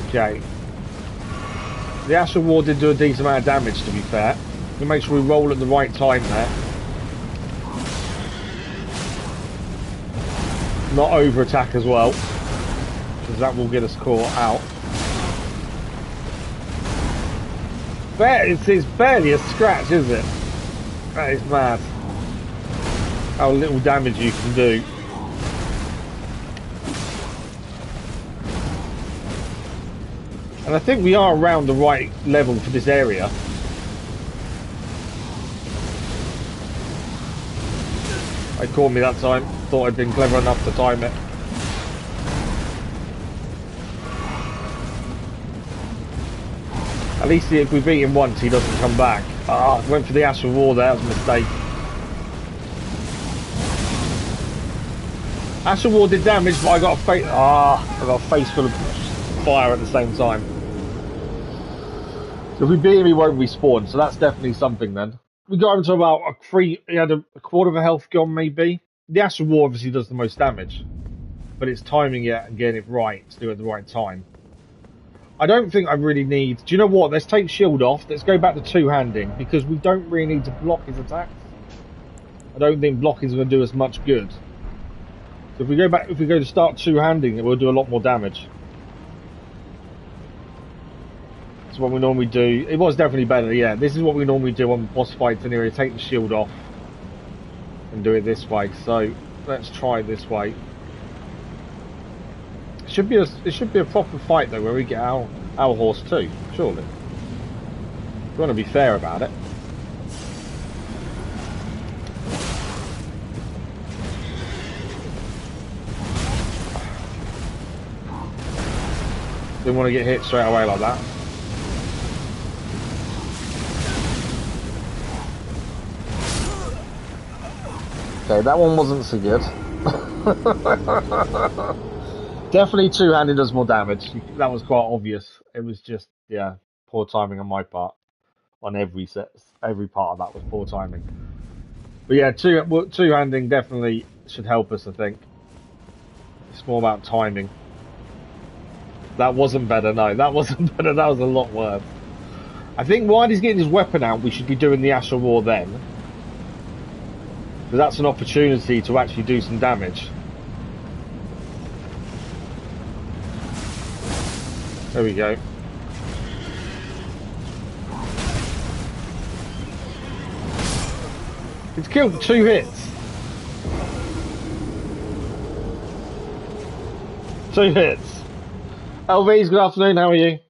Speaker 1: Okay. The Astral War did do a decent amount of damage, to be fair. We'll make sure we roll at the right time there. Not over attack as well, because that will get us caught out. It's barely a scratch, is it? That is mad. How little damage you can do. And I think we are around the right level for this area. They caught me that time. Thought I'd been clever enough to time it. At least if we beat him once, he doesn't come back. Ah, went for the Astral War there. That was a mistake. Astral War did damage, but I got a face full of fire at the same time. So if we beat him, he won't respawn. So that's definitely something then. We got him to about he had a quarter of a health gone maybe. The Astral War obviously does the most damage, but it's timing it and getting it right to do it at the right time. I don't think I really need... Do you know what? Let's take shield off. Let's go back to two-handing because we don't really need to block his attacks. I don't think blocking is going to do us much good. So if we go to start two-handing, it will do a lot more damage. That's what we normally do. It was definitely better, yeah. This is what we normally do on boss fights in here. Take the shield off and do it this way. So let's try this way. It should be a proper fight though, where we get our horse too. Surely. We want to be fair about it. Didn't want to get hit straight away like that. Okay, that one wasn't so good. Definitely two-handed does more damage. That was quite obvious. It was just, yeah, poor timing on my part. On every set, every part of that was poor timing. But yeah, two-handing definitely should help us, I think. It's more about timing. That wasn't better, no. That wasn't better, that was a lot worse. I think while he's getting his weapon out, we should be doing the Astral Roar then. Because that's an opportunity to actually do some damage. There we go. It's killed 2 hits. 2 hits. LVs, good afternoon, how are you?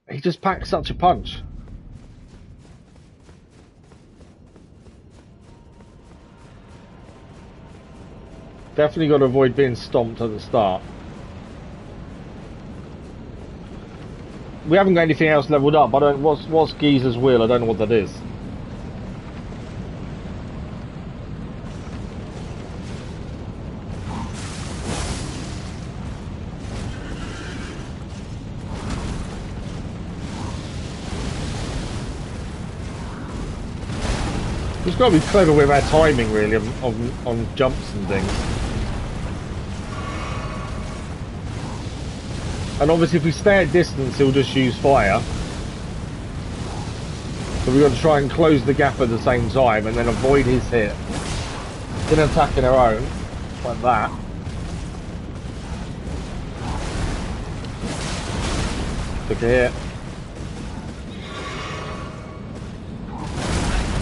Speaker 1: He just packs such a punch. Definitely got to avoid being stomped at the start. We haven't got anything else leveled up. I don't. What's Geezer's Wheel? I don't know what that is. We've got to be clever with our timing, really, on jumps and things. And obviously, if we stay at distance, he'll just use fire. So we've got to try and close the gap at the same time, and then avoid his hit. Then attacking our own, like that. Took a hit.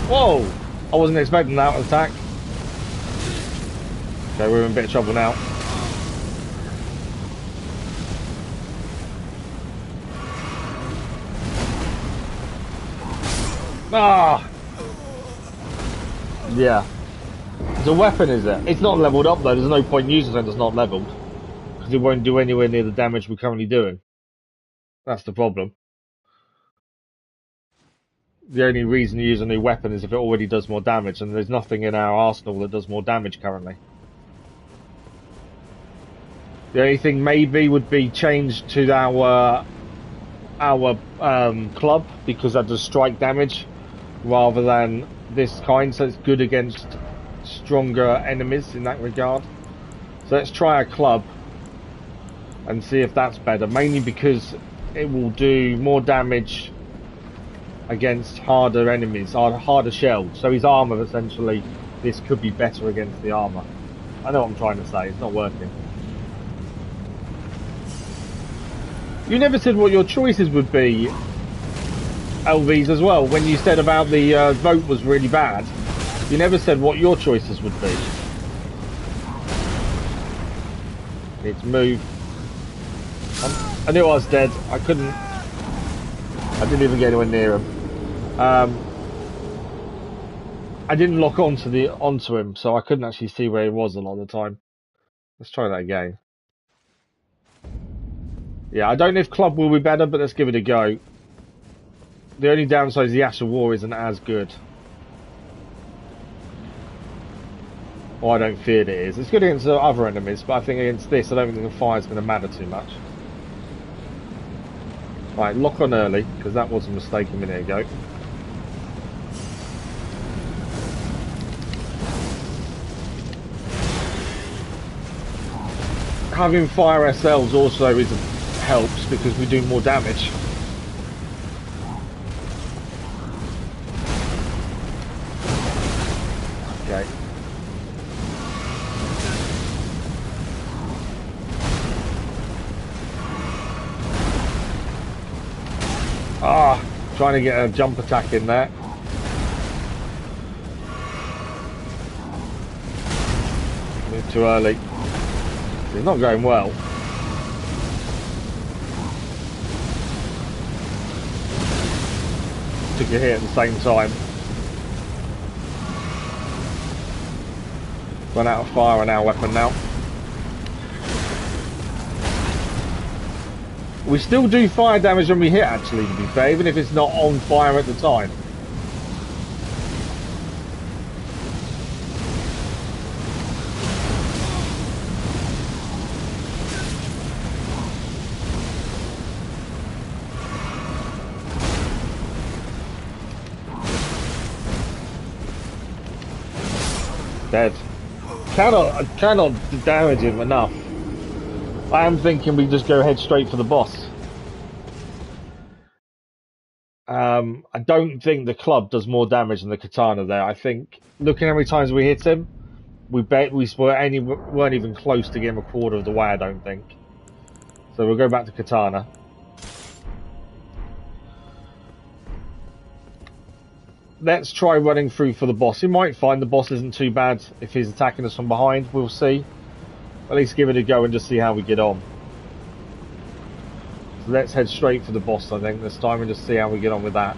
Speaker 1: Whoa! I wasn't expecting that attack. Okay, we're in a bit of trouble now. Ah! Yeah. It's a weapon, is it? It's not leveled up though, there's no point using it that's not leveled. Because it won't do anywhere near the damage we're currently doing. That's the problem. The only reason to use a new weapon is if it already does more damage, and there's nothing in our arsenal that does more damage currently. The only thing maybe would be changed to our club, because that does strike damage rather than this kind, so it's good against stronger enemies in that regard. So let's try our club and see if that's better, mainly because it will do more damage against harder enemies, harder shells. So his armour, essentially, this could be better against the armour. I know what I'm trying to say, it's not working. You never said what your choices would be, LVs, as well, when you said about the vote was really bad. You never said what your choices would be. Need to move. I knew I was dead. I didn't even get anywhere near him. I didn't lock onto him, so I couldn't actually see where he was a lot of the time. Let's try that again. Yeah, I don't know if club will be better, but let's give it a go. The only downside is the Astral Roar isn't as good. Or I don't feel it is. It's good against other enemies, but I think against this, I don't think the fire is going to matter too much. Right, lock on early, because that was a mistake a minute ago. Having fire SLs also helps because we do more damage. Okay. Ah, trying to get a jump attack in there. Moved too early. It's not going well. Took a hit at the same time. Run out of fire on our weapon now. We still do fire damage when we hit, actually, to be fair, even if it's not on fire at the time. Dead. I cannot damage him enough. I am thinking we just go head straight for the boss. I don't think the club does more damage than the katana there. I think, looking how many times we hit him, we weren't even close to getting a quarter of the way, I don't think. So we'll go back to katana. Let's try running through for the boss. You might find the boss isn't too bad if he's attacking us from behind. We'll see. At least give it a go and just see how we get on. So let's head straight for the boss, I think, this time, and just see how we get on with that.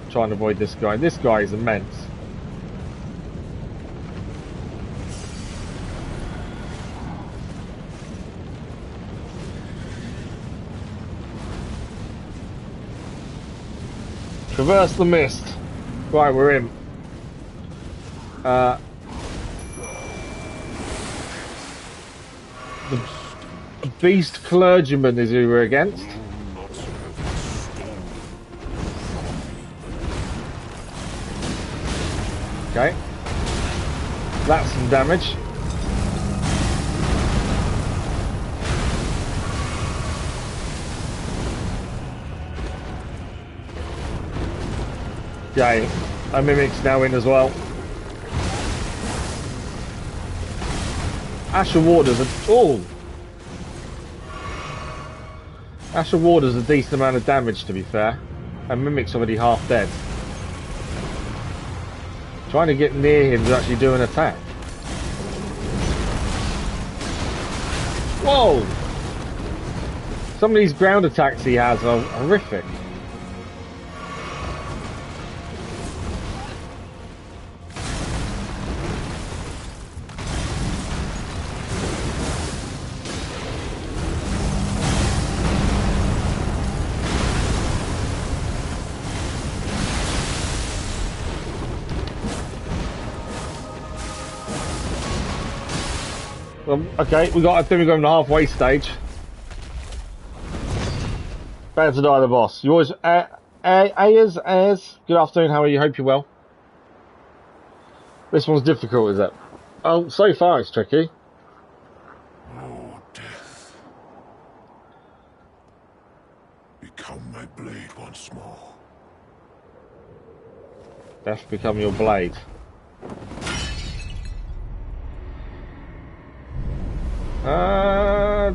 Speaker 1: Try and avoid this guy. This guy is immense. Traverse the mist. Right, we're in. The Beast Clergyman is who we're against. Okay. That's some damage. Okay, our Mimic's now in as well. Asher Warder's Asher Warder's a decent amount of damage, to be fair. And Mimic's already half dead. Trying to get near him to actually do an attack. Whoa! Some of these ground attacks he has are horrific. Okay, I think we're going to the halfway stage. Better to die the boss. Yours, Ayers, good afternoon, how are you? Hope you're well. This one's difficult, is it? Oh, so far it's tricky.
Speaker 2: Oh, death. Become my blade once more.
Speaker 1: Death become your blade.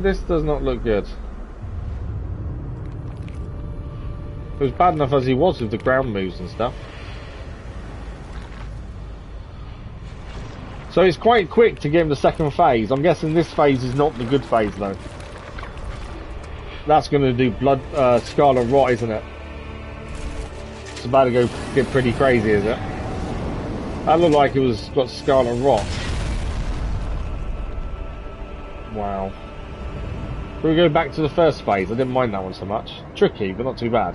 Speaker 1: This does not look good. It was bad enough as he was with the ground moves and stuff. So it's quite quick to get him the second phase. I'm guessing this phase is not the good phase though. That's going to do blood, Scarlet Rot, isn't it? It's about to go get pretty crazy, is it? That looked like it was got Scarlet Rot. Wow. Shall we go back to the first phase? I didn't mind that one so much. Tricky, but not too bad.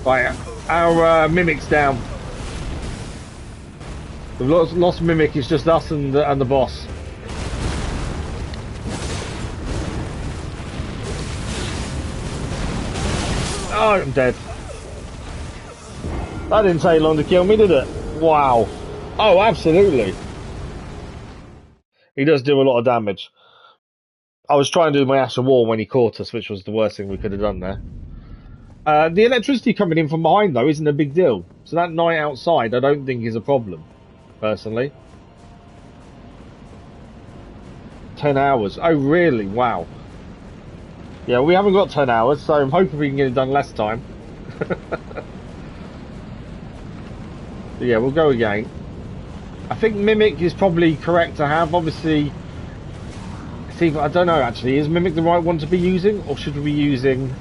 Speaker 1: Right, our Mimic's down. The lost Mimic is just us and the boss. Oh, I'm dead. That didn't take long to kill me, did it? Wow. Oh, absolutely. He does do a lot of damage. I was trying to do my Asher Wall when he caught us, which was the worst thing we could have done there. The electricity coming in from behind, though, isn't a big deal. So that night outside, I don't think is a problem, personally. 10 hours. Oh, really? Wow. Yeah, we haven't got 10 hours, so I'm hoping we can get it done less time. Yeah, we'll go again. I think Mimic is probably correct to have. Obviously, see, I don't know actually. Is Mimic the right one to be using, or should we be using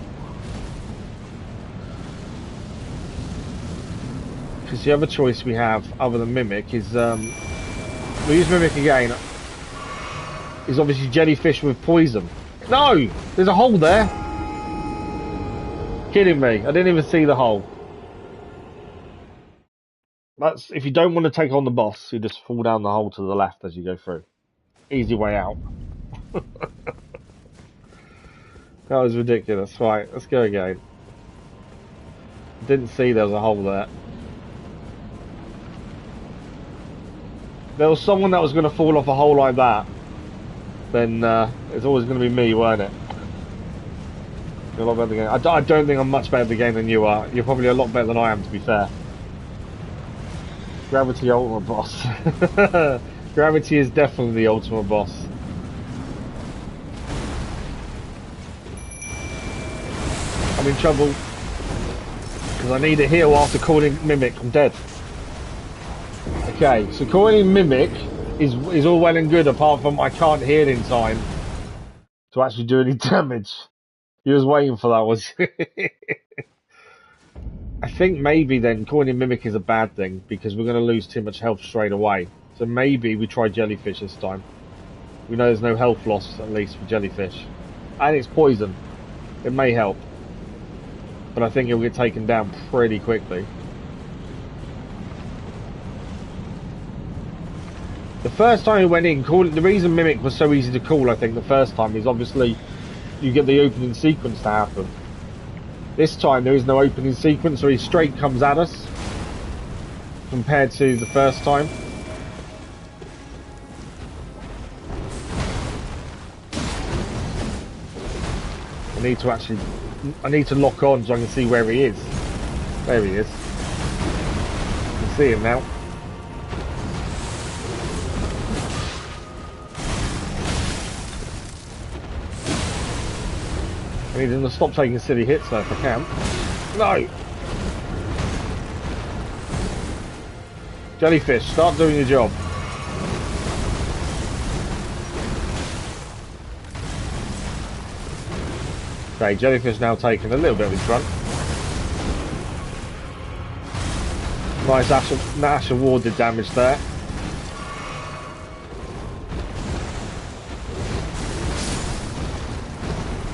Speaker 1: Because the other choice we have, other than Mimic, is we use Mimic again. Is obviously jellyfish with poison. No, there's a hole there. Kidding me? I didn't even see the hole. That's if you don't want to take on the boss, you just fall down the hole to the left as you go through. Easy way out. That was ridiculous. Right, let's go again. Didn't see there was a hole there. There was someone that was going to fall off a hole like that. Then it's always going to be me, weren't it? You're a lot better at the game. I don't think I'm much better at the game than you are. You're probably a lot better than I am, to be fair. Gravity ultimate boss. Gravity is definitely the ultimate boss. I'm in trouble because I need a heal after calling Mimic. I'm dead. Okay, so calling Mimic is all well and good, apart from I can't heal in time to actually do any damage. You was waiting for that, was I think maybe then calling Mimic is a bad thing because we're going to lose too much health straight away. So maybe we try Jellyfish this time. We know there's no health loss, at least for Jellyfish. And it's poison. It may help. But I think it'll get taken down pretty quickly. The first time we went in, the reason Mimic was so easy to call, I think, the first time is obviously you get the opening sequence to happen. This time there is no opening sequence, so he straight comes at us compared to the first time. I need to lock on so I can see where he is. There he is. I can see him now. I need him to stop taking silly hits though if I can. No! Jellyfish, start doing your job. Okay, Jellyfish now taking a little bit of his front. Nice Ash awarded damage there.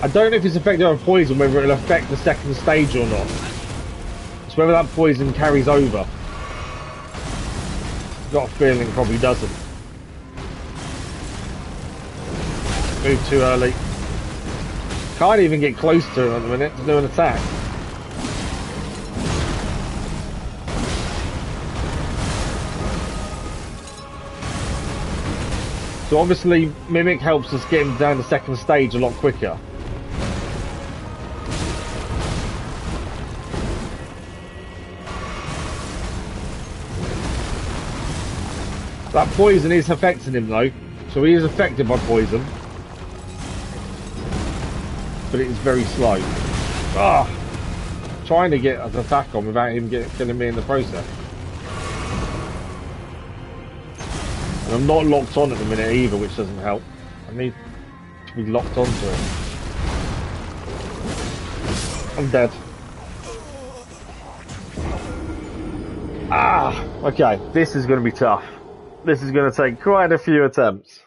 Speaker 1: I don't know if it's effective on poison, whether it'll affect the second stage or not. It's whether that poison carries over. Got a feeling it probably doesn't. Move too early. Can't even get close to him at the minute to do an attack. So obviously Mimic helps us get him down the second stage a lot quicker. That poison is affecting him though, so he is affected by poison. But it is very slow. Ah! Trying to get an attack on without him killing me in the process. And I'm not locked on at the minute either, which doesn't help. I need to be locked onto it. I'm dead. Ah! Okay, this is going to be tough. This is going to take quite a few attempts.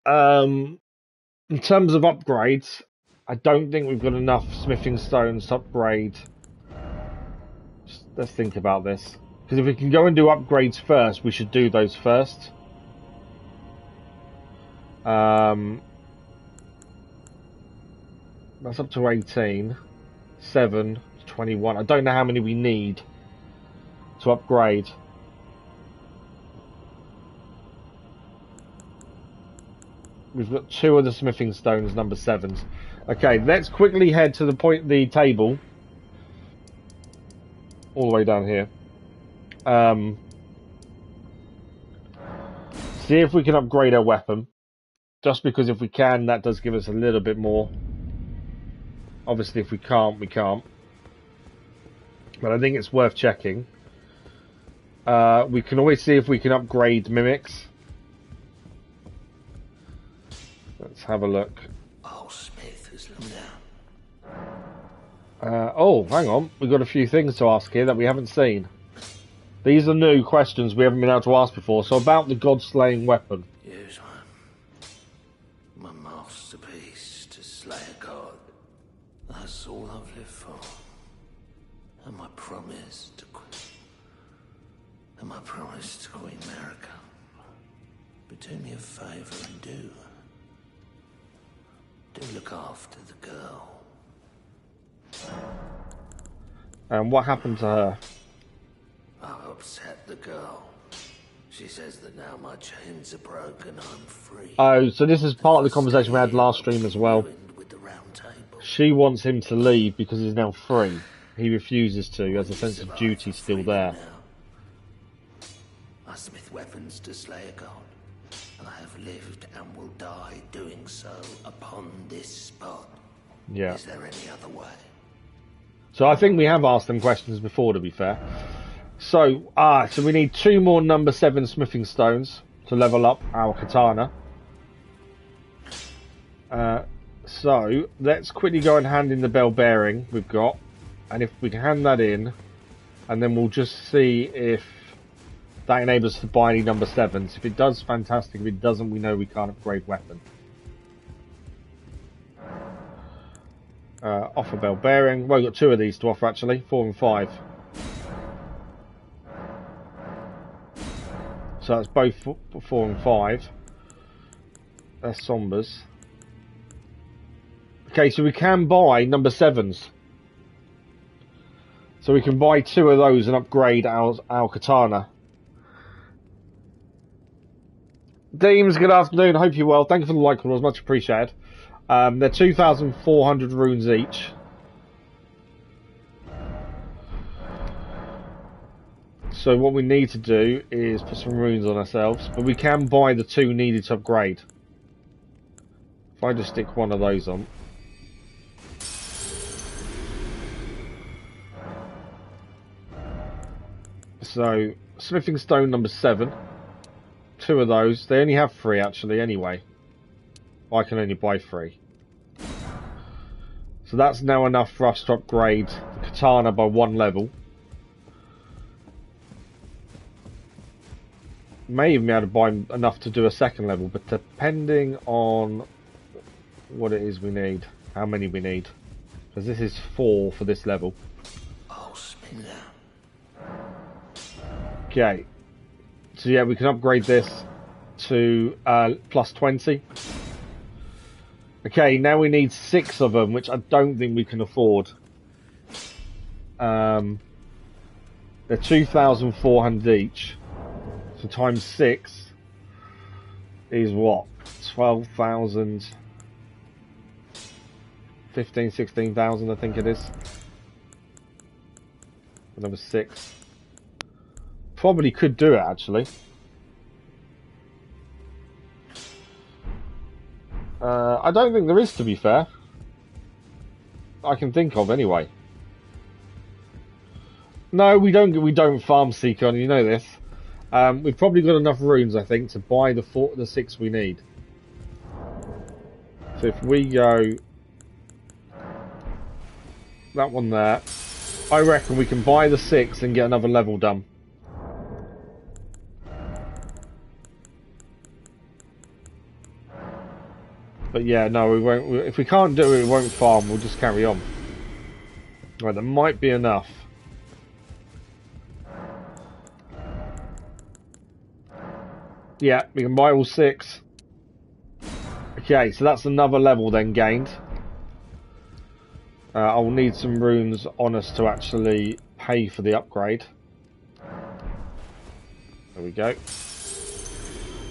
Speaker 1: In terms of upgrades, I don't think we've got enough smithing stones to upgrade. Let's think about this. Because if we can go and do upgrades first, we should do those first. That's up to 18. 7, 21. I don't know how many we need to upgrade. We've got 2 of the smithing stones, number 7s. Okay, let's quickly head to the table. All the way down here. See if we can upgrade our weapon. Just because if we can, that does give us a little bit more. Obviously, if we can't, we can't. But I think it's worth checking. We can always see if we can upgrade mimics. Let's have a look.
Speaker 3: Oh, Smith is
Speaker 1: oh, hang on. We've got a few things to ask here that we haven't seen. These are new questions we haven't been able to ask before. So about the god-slaying weapon.
Speaker 3: Here's one. My masterpiece to slay a god. That's all I've lived for. And my promise to Queen America. But do me a favor and do look after the girl.
Speaker 1: And what happened to her?
Speaker 3: I've upset the girl. She says that now my chains are broken, I'm free.
Speaker 1: Oh, so this is part of the conversation we had last stream as well.
Speaker 3: With the round table.
Speaker 1: She wants him to leave because he's now free. He refuses to, as a sense of duty still there.
Speaker 3: I smith weapons to slay a god. And I have lived and will die doing so upon this spot.
Speaker 1: Yeah.
Speaker 3: Is there any other way?
Speaker 1: So I think we have asked them questions before, to be fair. So we need 2 more number 7 smithing stones to level up our katana. So let's quickly go and hand in the bell bearing we've got, and if we can hand that in, and then we'll just see if that enables us to buy any number 7s. If it does, fantastic. If it doesn't, we know we can't upgrade weapon. Offer bell bearing. Well, we've got 2 of these to offer actually, 4 and 5. So that's both 4 and 5. That's sombers. Okay, so we can buy number 7s. So we can buy 2 of those and upgrade our katana. Deems, good afternoon. Hope you're well. Thank you for the like, it was much appreciated. They're 2,400 runes each. So what we need to do is put some runes on ourselves, but we can buy the 2 needed to upgrade. If I just stick one of those on. So, smithing stone number 7. 2 of those. They only have 3 actually anyway. I can only buy 3. So that's now enough for us to upgrade the katana by 1 level. May even be able to buy enough to do a 2nd level, but depending on what it is we need, how many we need, because this is 4 for this level.
Speaker 3: Oh, spin that.
Speaker 1: Okay, so yeah, we can upgrade this to plus 20. Okay, now we need 6 of them, which I don't think we can afford. They're 2,400 each. So times 6 is what? 12,000, 15, 16,000 I think it is. Number 6. Probably could do it actually. I don't think there is, to be fair. I can think of anyway. No, we don't farm Seeker, you know this. We've probably got enough runes, I think, to buy the 6 we need. So if we go that one there, I reckon we can buy the 6 and get another level done. But yeah, no, we won't. If we can't do it, we won't farm. We'll just carry on. Right, there might be enough. Yeah, we can buy all 6. Okay, so that's another level then gained. I'll need some runes on us to actually pay for the upgrade. There we go.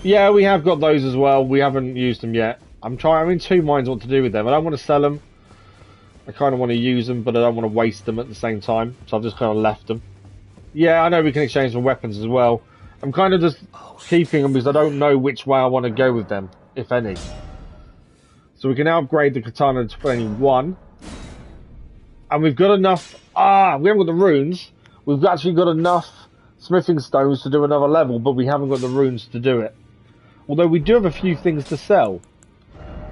Speaker 1: Yeah, we have got those as well. We haven't used them yet. I'm in 2 minds what to do with them. I don't want to sell them. I kind of want to use them, but I don't want to waste them at the same time. So I've just kind of left them. Yeah, I know we can exchange for weapons as well. I'm kind of just keeping them because I don't know which way I want to go with them, if any. So we can now upgrade the katana to 21. And we've got enough... we haven't got the runes. We've actually got enough smithing stones to do another level, but we haven't got the runes to do it. Although we do have a few things to sell.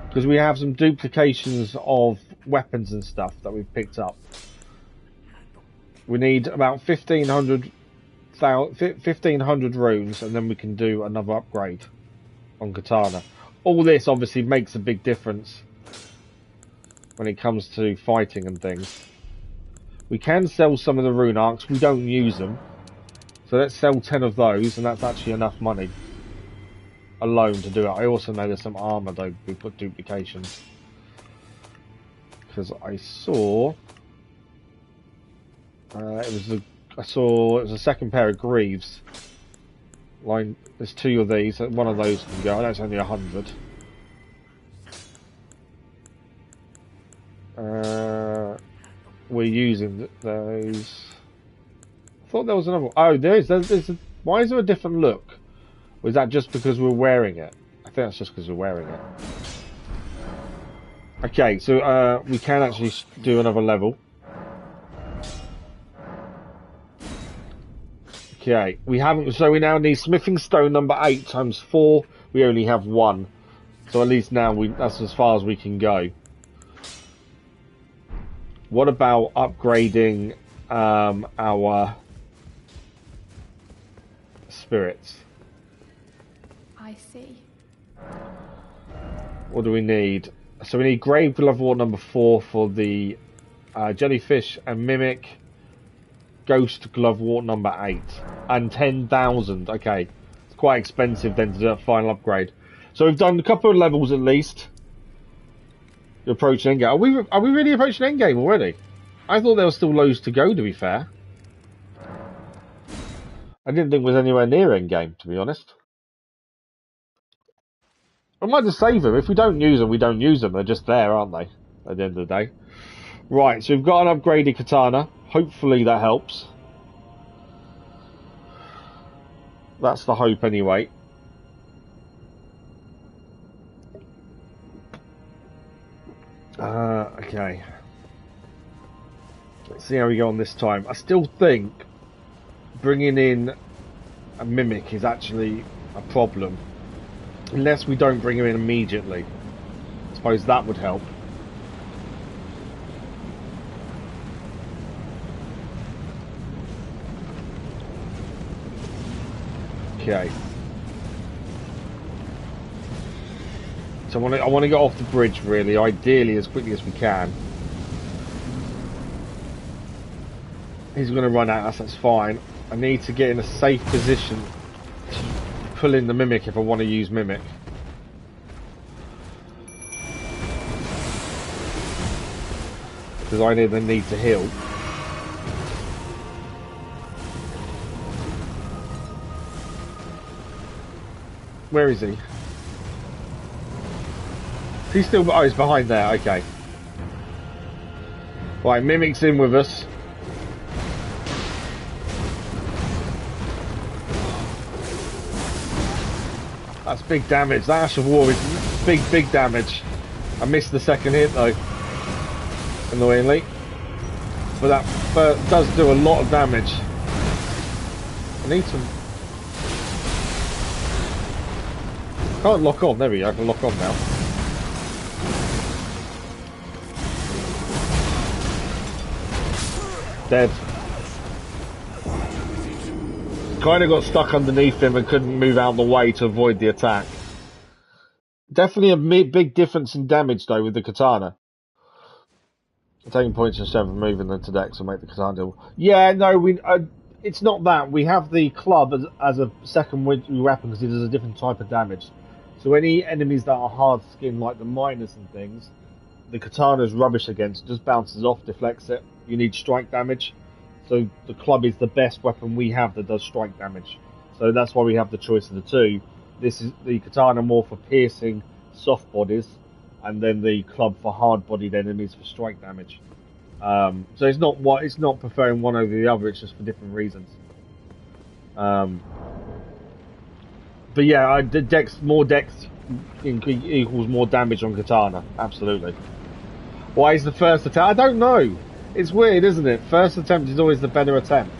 Speaker 1: Because we have some duplications of weapons and stuff that we've picked up. We need about 1,500 1,500 runes, and then we can do another upgrade on katana. All this obviously makes a big difference when it comes to fighting and things. We can sell some of the rune arcs. We don't use them. So let's sell 10 of those, and that's actually enough money alone to do it. I also know there's some armor though. We put duplications. Because I saw... it was a second pair of greaves. There's 2 of these. One of those can go. That's only 100. We're using those. I thought there was another. Oh, there is. Why is there a different look? Was that just because we're wearing it? I think that's just because we're wearing it. Okay, so we can actually do another level. Okay, we haven't. So we now need smithing stone number 8 times 4. We only have 1. So at least now that's as far as we can go. What about upgrading our spirits?
Speaker 4: I see.
Speaker 1: What do we need? So we need grave glovewort number 4 for the jellyfish and mimic. Ghost glovewort number 8 and 10,000. Okay, it's quite expensive then to do that final upgrade. So we've done a couple of levels at least. You're approaching endgame. Are we really approaching endgame already? I thought there was still loads to go, to be fair. I didn't think it was anywhere near endgame, to be honest. I might just save them. If we don't use them, we don't use them. They're just there, aren't they? At the end of the day. Right, so we've got an upgraded katana. Hopefully that helps. That's the hope anyway. Okay. Let's see how we go on this time. I still think bringing in a mimic is actually a problem. Unless we don't bring him in immediately. I suppose that would help. Okay. So I want to get off the bridge really, ideally as quickly as we can. He's going to run at us, that's fine. I need to get in a safe position to pull in the mimic if I want to use mimic. Because I either need to heal. Where is he? He's still... Oh, he's behind there, okay. Right, Mimic's in with us. That's big damage. That Ash of War is big damage. I missed the second hit though. Annoyingly. But that does do a lot of damage. I need some... Can't lock on. There we go. I can lock on now. Dead. Kind of got stuck underneath him and couldn't move out of the way to avoid the attack. Definitely a big difference in damage though with the katana. Taking points instead of moving them to Dex will make the katana deal. Yeah, no, it's not that. We have the club as a second weapon because it does a different type of damage. So any enemies that are hard skinned like the miners and things, the katana is rubbish against. It just bounces off, deflects it. You need strike damage. So the club is the best weapon we have that does strike damage. So that's why we have the choice of the two. This is the katana more for piercing soft bodies, and then the club for hard-bodied enemies for strike damage. So it's not preferring one over the other. It's just for different reasons. But yeah, more dex equals more damage on katana. Absolutely. Why is the first attack? I don't know. It's weird, isn't it? First attempt is always the better attempt.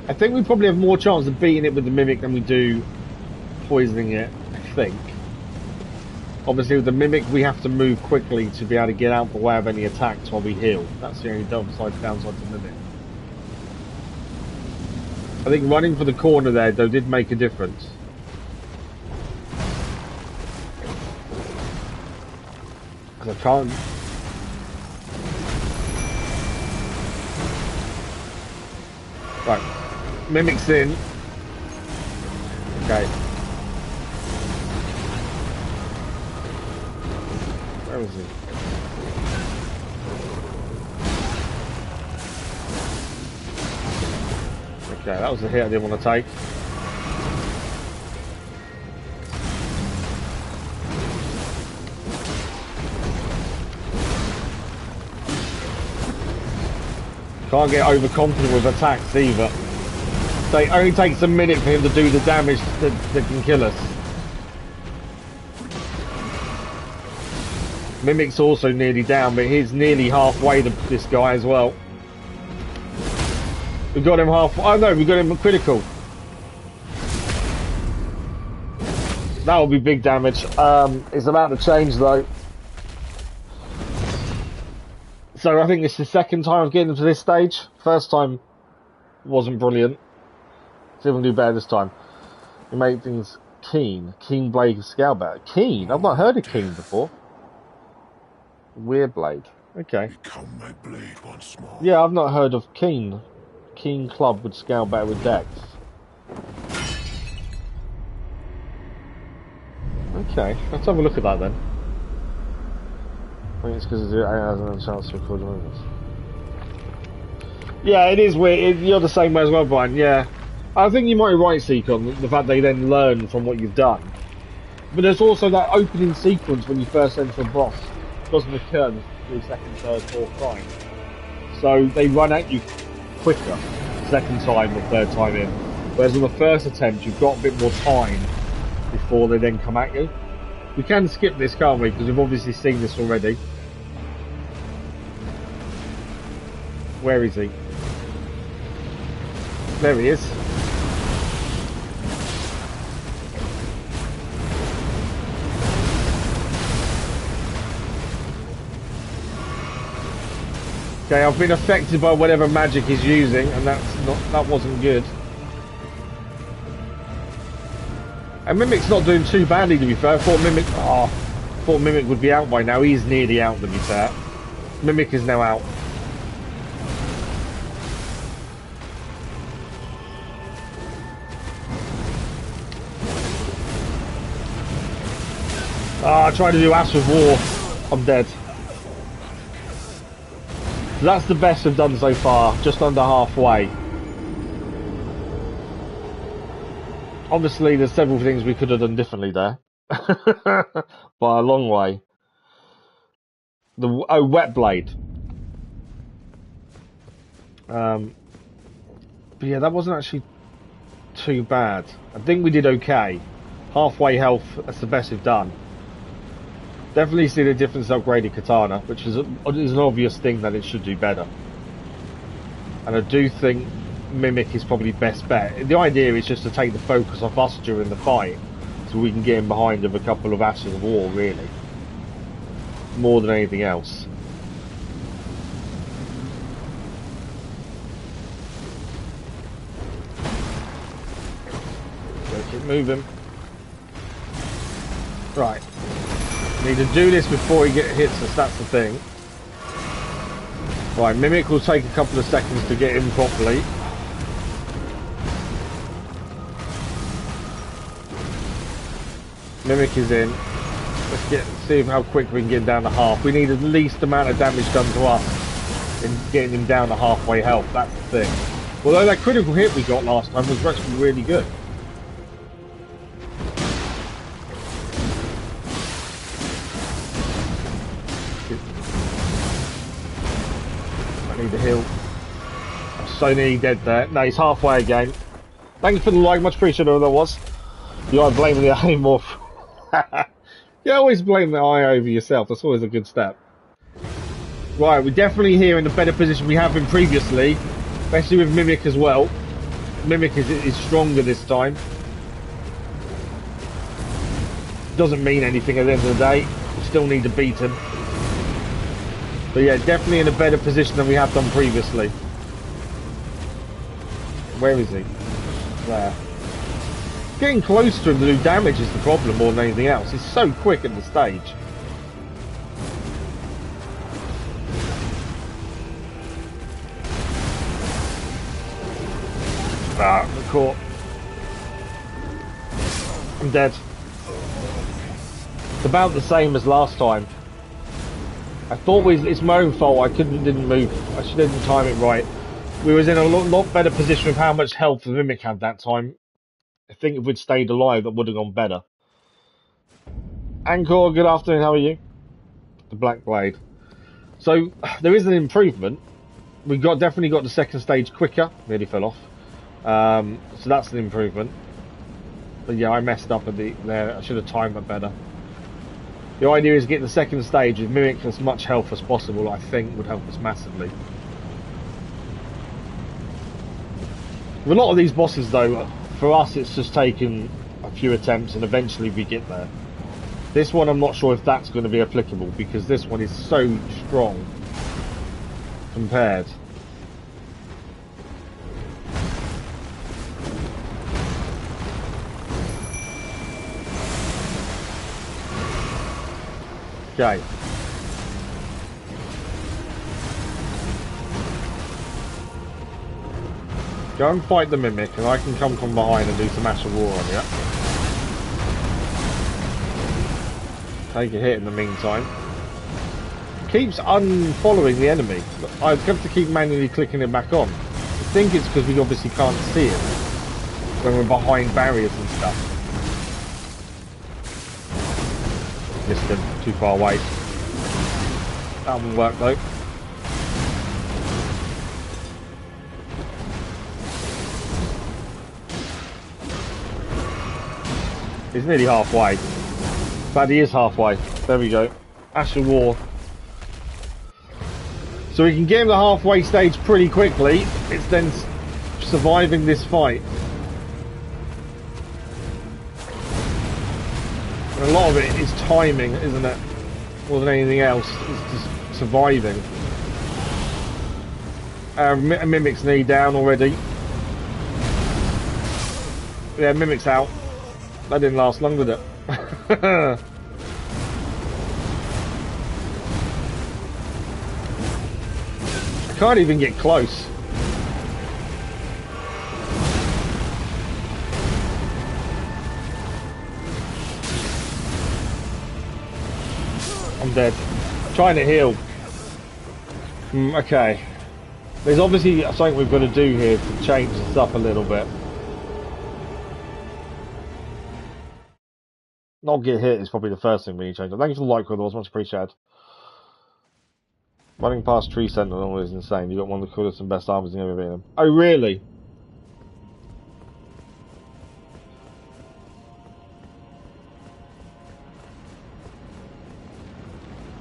Speaker 1: I think we probably have more chance of beating it with the mimic than we do poisoning it, I think. Obviously with the mimic we have to move quickly to be able to get out the way of any attacks while we heal. That's the only downside to mimic. I think running for the corner there, though, did make a difference. Because I can't... Right. Mimic's in. Okay. Where is he? Okay, that was the hit I didn't want to take. Can't get overconfident with attacks either. So it only takes a minute for him to do the damage that can kill us. Mimic's also nearly down, but he's nearly halfway to this guy as well. We got him half. Oh no, we got him critical. That will be big damage. It's about to change though. So I think this is the second time I've getting to this stage. First time wasn't brilliant. See if we can do better this time. We make things keen. Keen blade scale better. Keen? I've not heard of keen before. Weird blade. Okay.
Speaker 2: Become my blade once more.
Speaker 1: Yeah, I've not heard of keen. Keen club would scale better with dex. Okay, let's have a look at that then. I think it's because it hasn't a chance to record movements. Yeah, it is weird. You're the same way as well, Brian. Yeah. I think you might be right, Seacon, the fact they then learn from what you've done. But there's also that opening sequence when you first enter a boss. It doesn't occur the second, third, fourth time. So they run at you quicker second time or third time in. Whereas on the first attempt, you've got a bit more time before they then come at you. We can skip this, can't we? Because we've obviously seen this already. Where is he? There he is. Okay, I've been affected by whatever magic he's using, and that wasn't good. And Mimic's not doing too badly, to be fair. I thought Mimic would be out by now. He's nearly out, to be fair. Mimic is now out. I tried to do Ash of War. I'm dead. That's the best we've done so far, just under halfway. Obviously, there's several things we could have done differently there. By a long way. Wet Blade. But yeah, that wasn't actually too bad. I think we did okay. Halfway health, that's the best we've done. Definitely see the difference in upgraded katana, which is an obvious thing that it should do better. And I do think Mimic is probably best bet. The idea is just to take the focus off us during the fight, so we can get in behind with a couple of Ashes of War, really. More than anything else. So keep moving. Right. Need to do this before he hits us, that's the thing. Right, Mimic will take a couple of seconds to get in properly. Mimic is in. Let's see how quick we can get down to half. We need the least amount of damage done to us in getting him down to halfway health, that's the thing. Although that critical hit we got last time was actually really good. The hill. I'm so nearly dead there. No, he's halfway again. Thank you for the like, much appreciated whoever that was. You are blaming the eye more. You always blame the eye over yourself. That's always a good step. Right, we're definitely here in a better position we have been previously, especially with Mimic as well. Mimic is stronger this time. Doesn't mean anything at the end of the day. We still need to beat him. But yeah, definitely in a better position than we have done previously. Where is he? there. Getting close to him to do damage is the problem more than anything else. He's so quick at the stage. Ah, I'm caught. I'm dead. It's about the same as last time. I thought it's my own fault. I didn't move. I didn't time it right. We was in a lot better position with how much health the Mimic had that time. I think if we'd stayed alive, that would have gone better. Angkor, good afternoon. How are you? The Black Blade. So there is an improvement. We definitely got the second stage quicker. Nearly fell off. So that's an improvement. But yeah, I messed up there. I should have timed it better. The idea is get the second stage with Mimic as much health as possible. I think would help us massively. With a lot of these bosses, though, for us, it's just taken a few attempts, and eventually we get there. This one, I'm not sure if that's going to be applicable because this one is so strong compared. Okay. Go and fight the Mimic, and I can come from behind and do some Ash of War on you. Take a hit in the meantime. Keeps unfollowing the enemy. I have to keep manually clicking it back on. I think it's because we obviously can't see it when we're behind barriers and stuff. Missed him, too far away. That won't work though. He's nearly halfway. In fact, he is halfway. There we go. Ash of War. So we can get him the halfway stage pretty quickly. It's then surviving this fight. And a lot of it is timing, isn't it? More than anything else. It's just surviving. Mimic's knee down already. Yeah, Mimic's out. That didn't last long, did it? I can't even get close. I'm dead. Trying to heal. Okay. There's obviously something we've got to do here to change this up a little bit. Not get hit is probably the first thing we need to change. Thank you for the like, brother. It was much appreciated. Running past Tree Sentinel is insane. You got one of the coolest and best armors in ever been. Oh, really?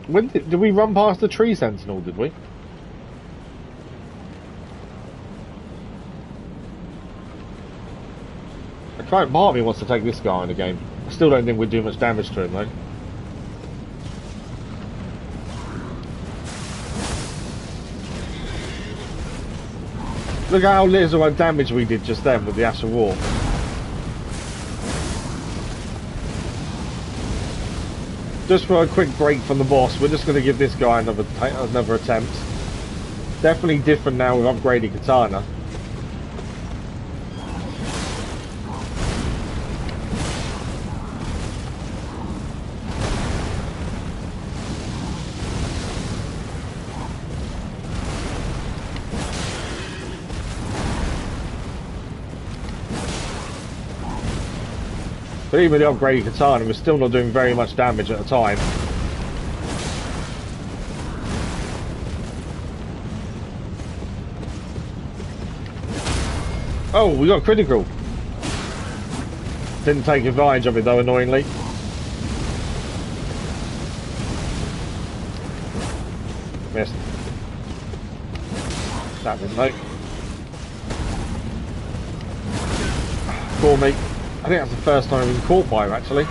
Speaker 1: When did we run past the Tree Sentinel, did we? A client part of me wants to take this guy in the game. I still don't think we'd do much damage to him, though. Look at how little damage we did just then with the Ash of War. Just for a quick break from the boss, we're just going to give this guy another attempt. Definitely different now with upgraded katana. But even with the upgraded katana, we're still not doing very much damage at a time. Oh, we got critical. Didn't take advantage of it though, annoyingly. Missed. That didn't though. Call me. I think that's the first time I've been caught by him, actually.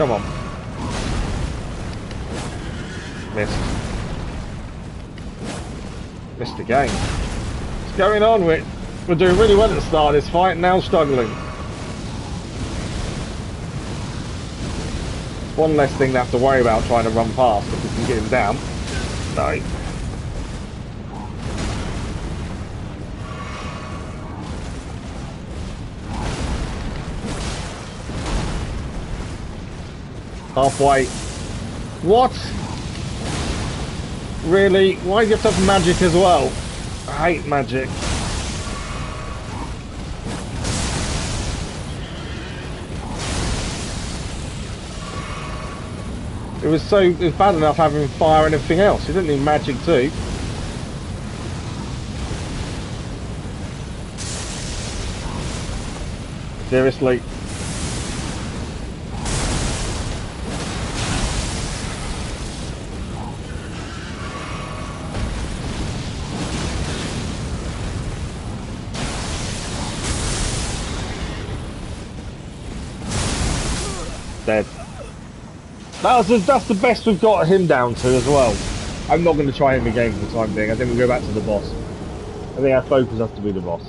Speaker 1: Come on. Missed. Missed again. What's going on? We're doing really well at the start of this fight, and now struggling. One less thing to have to worry about trying to run past if we can get him down. No. Halfway. What? Really? Why do you have to have magic as well? I hate magic. It was bad enough having fire and everything else. You didn't need magic too. Seriously. Dead. That's the best we've got him down to as well. I'm not going to try him again for the time being. I think we'll go back to the boss. I think our focus has to be the boss.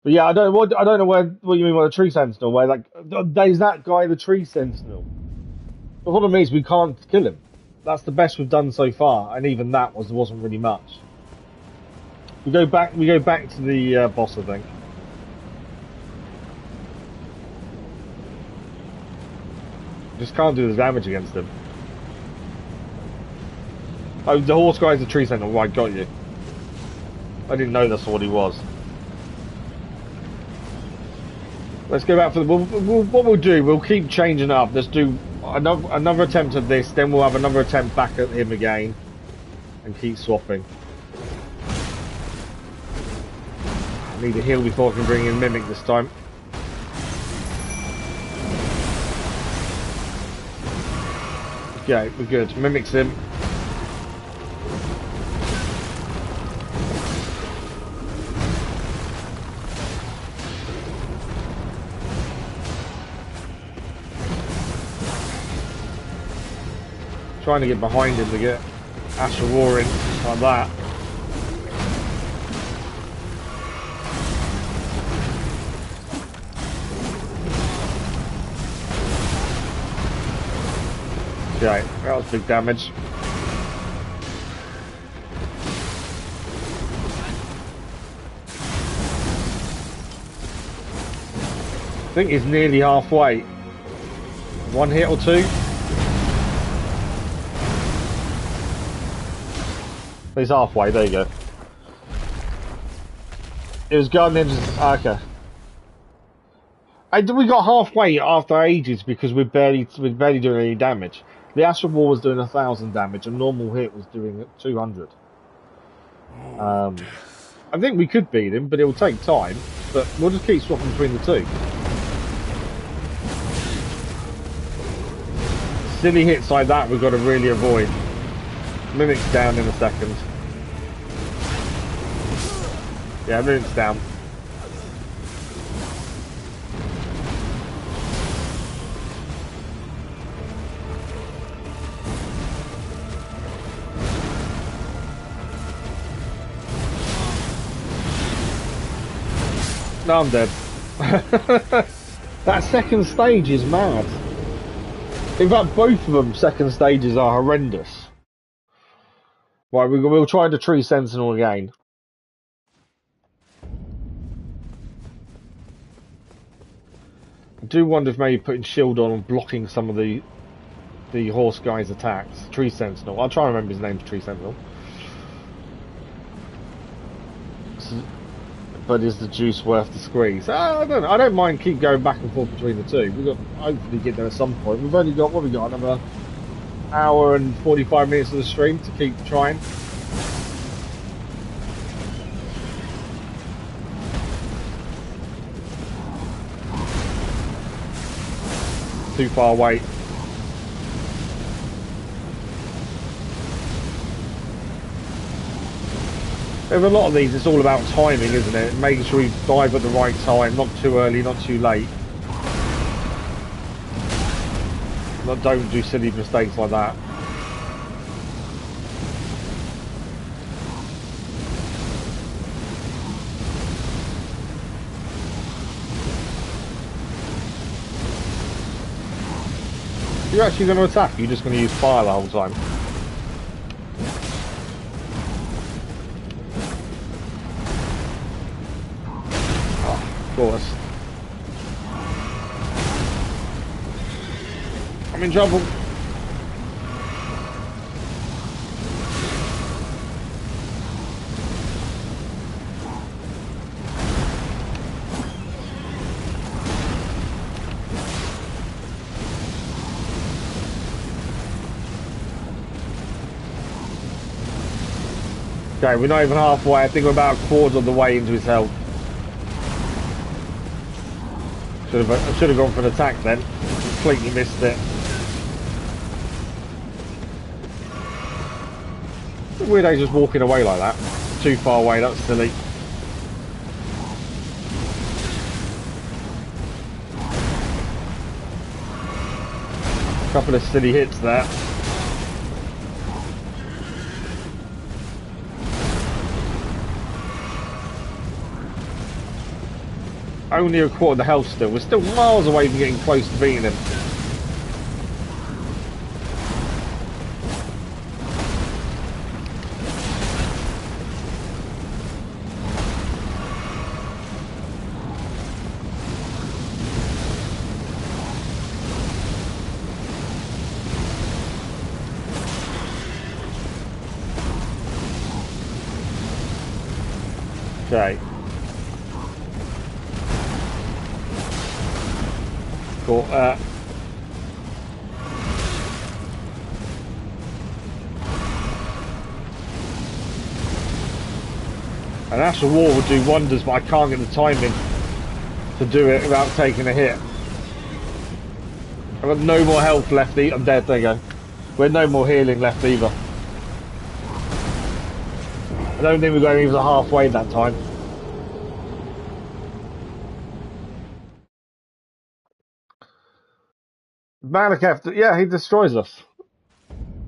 Speaker 1: But yeah, I don't know what you mean by the tree sentinel. Where like there's that guy, the tree sentinel. The problem is we can't kill him. That's the best we've done so far, and even that wasn't really much. We go back to the boss, I think. Just can't do the damage against him. Oh, the horse guy's the tree sentinel. Right, got you. I didn't know that's what he was. Let's go back for the... what we'll do, we'll keep changing up. Let's do another attempt at this, then we'll have another attempt back at him again. And keep swapping. I need a heal before I can bring in Mimic this time. Okay, we're good. Mimic's him. Trying to get behind him to get Asher roaring like that. Okay, that was big damage. I think he's nearly halfway. One hit or two. He's halfway, there you go. It was going into... okay. We got halfway after ages because we're barely doing any damage. The Astral War was doing 1,000 damage, and normal hit was doing 200. I think we could beat him, but it will take time. But we'll just keep swapping between the two. Silly hits like that we've got to really avoid. Mimic's down in a second. Yeah, Mimic's down. No, I'm dead. That second stage is mad. In fact, both of them second stages are horrendous. Right, we'll try the tree sentinel again. I do wonder if maybe putting shield on and blocking some of the horse guy's attacks. Tree sentinel. I'll try and remember his name. Tree sentinel. But is the juice worth the squeeze? I don't know. I don't mind keep going back and forth between the two. We've got to hopefully get there at some point. We've only got, what have we got? Another hour and 45 minutes of the stream to keep trying. Too far away. With a lot of these, it's all about timing, isn't it? Making sure you dive at the right time, not too early, not too late. Don't do silly mistakes like that. You're actually going to attack, you're just going to use fire the whole time. Oh, of course. I'm in trouble. Okay, we're not even halfway. I think we're about a quarter of the way into his health. I should have gone for an attack then. Completely missed it. It's weird how he's just walking away like that. Too far away, that's silly. Couple of silly hits there. Only a quarter of the health still. We're still miles away from getting close to beating him. Okay. Cool. An Ash of War would do wonders, but I can't get the timing to do it without taking a hit. I've got no more health left. I'm dead. There you go. We had no more healing left either. I don't think we're going even halfway that time. Maliketh, yeah, he destroys us.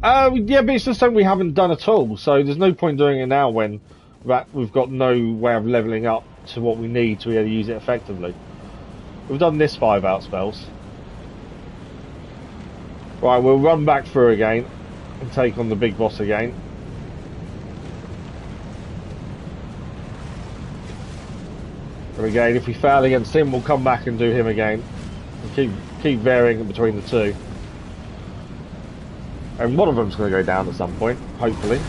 Speaker 1: Yeah, but it's just something we haven't done at all, so there's no point doing it now when we've got no way of levelling up to what we need to be able to use it effectively. We've done this 5 out spells. Right, we'll run back through again and take on the big boss again. And again, if we fail against him, we'll come back and do him again. And keep varying between the two. And one of them's going to go down at some point, hopefully.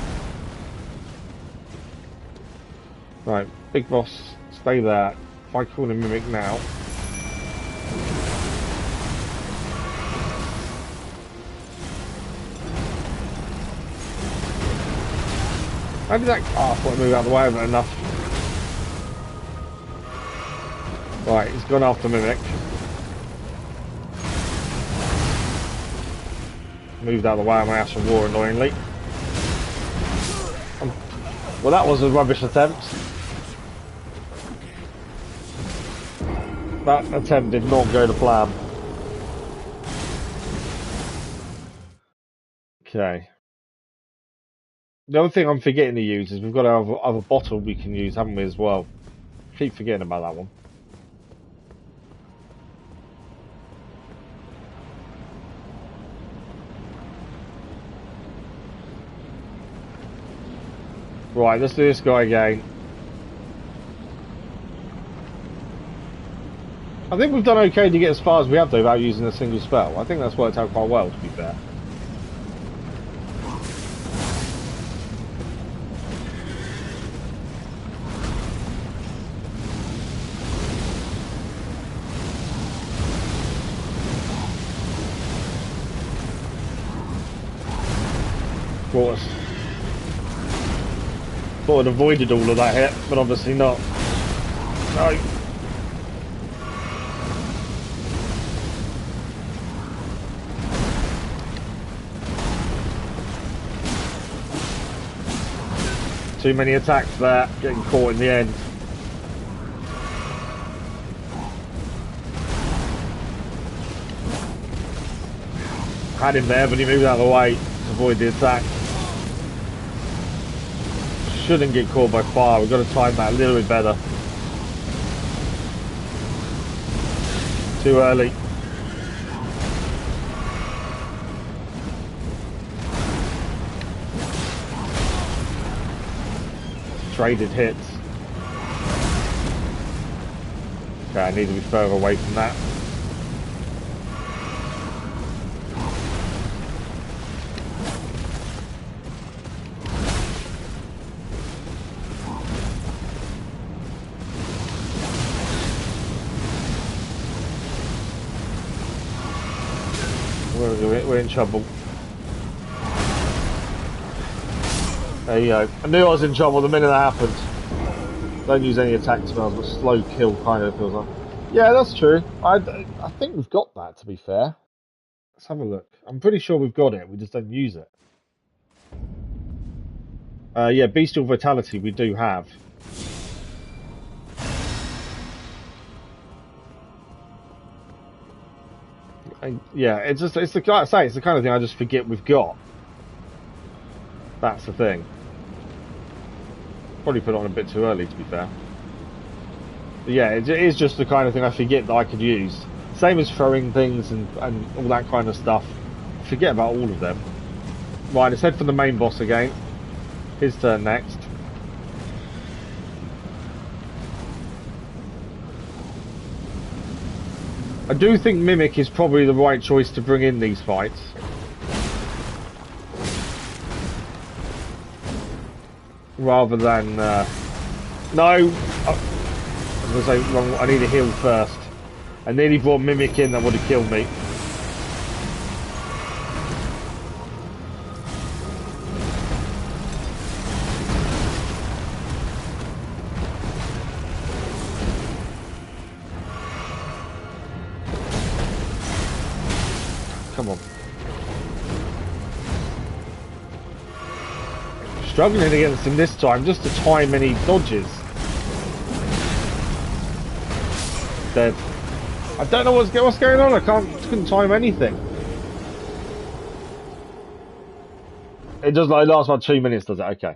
Speaker 1: Right, big boss, stay there. If I call him Mimic now. How did that... Oh, I thought I moved out of the way, but enough. Right, he's gone after Mimic. Moved out of the way of my Ash of War, annoyingly. Well, that was a rubbish attempt. That attempt did not go to plan. Okay. The other thing I'm forgetting to use is we've got our other bottle we can use, haven't we, as well? Keep forgetting about that one. Right, let's do this guy again. I think we've done okay to get as far as we have though without using a single spell. I think that's worked out quite well, to be fair. Of course. Thought I'd avoided all of that hit, but obviously not. No. Too many attacks there, getting caught in the end. Had him there, but he moved out of the way to avoid the attack. Shouldn't get caught by fire. We've got to time that a little bit better. Too early. Traded hits. Okay, I need to be further away from that. We're in trouble. There you go. I knew I was in trouble the minute that happened. Don't use any attack spells, but slow kill kind of feels like. Yeah, that's true. I think we've got that, to be fair. Let's have a look. I'm pretty sure we've got it, we just don't use it. Yeah, Bestial Vitality we do have. And yeah, it's the it's the kind of thing I just forget we've got. That's the thing. Probably put it on a bit too early, to be fair. But yeah, it is just the kind of thing I forget that I could use. Same as throwing things and all that kind of stuff. I forget about all of them. Right, let's head for the main boss again. His turn next. I do think Mimic is probably the right choice to bring in these fights. Rather than... No! I was going to say, wrong, I need a heal first. I nearly brought Mimic in, that would have killed me. Come on. Struggling against him this time, just to time any dodges. Dead. I don't know what's going on. I couldn't time anything. It does like last about 2 minutes, does it? Okay.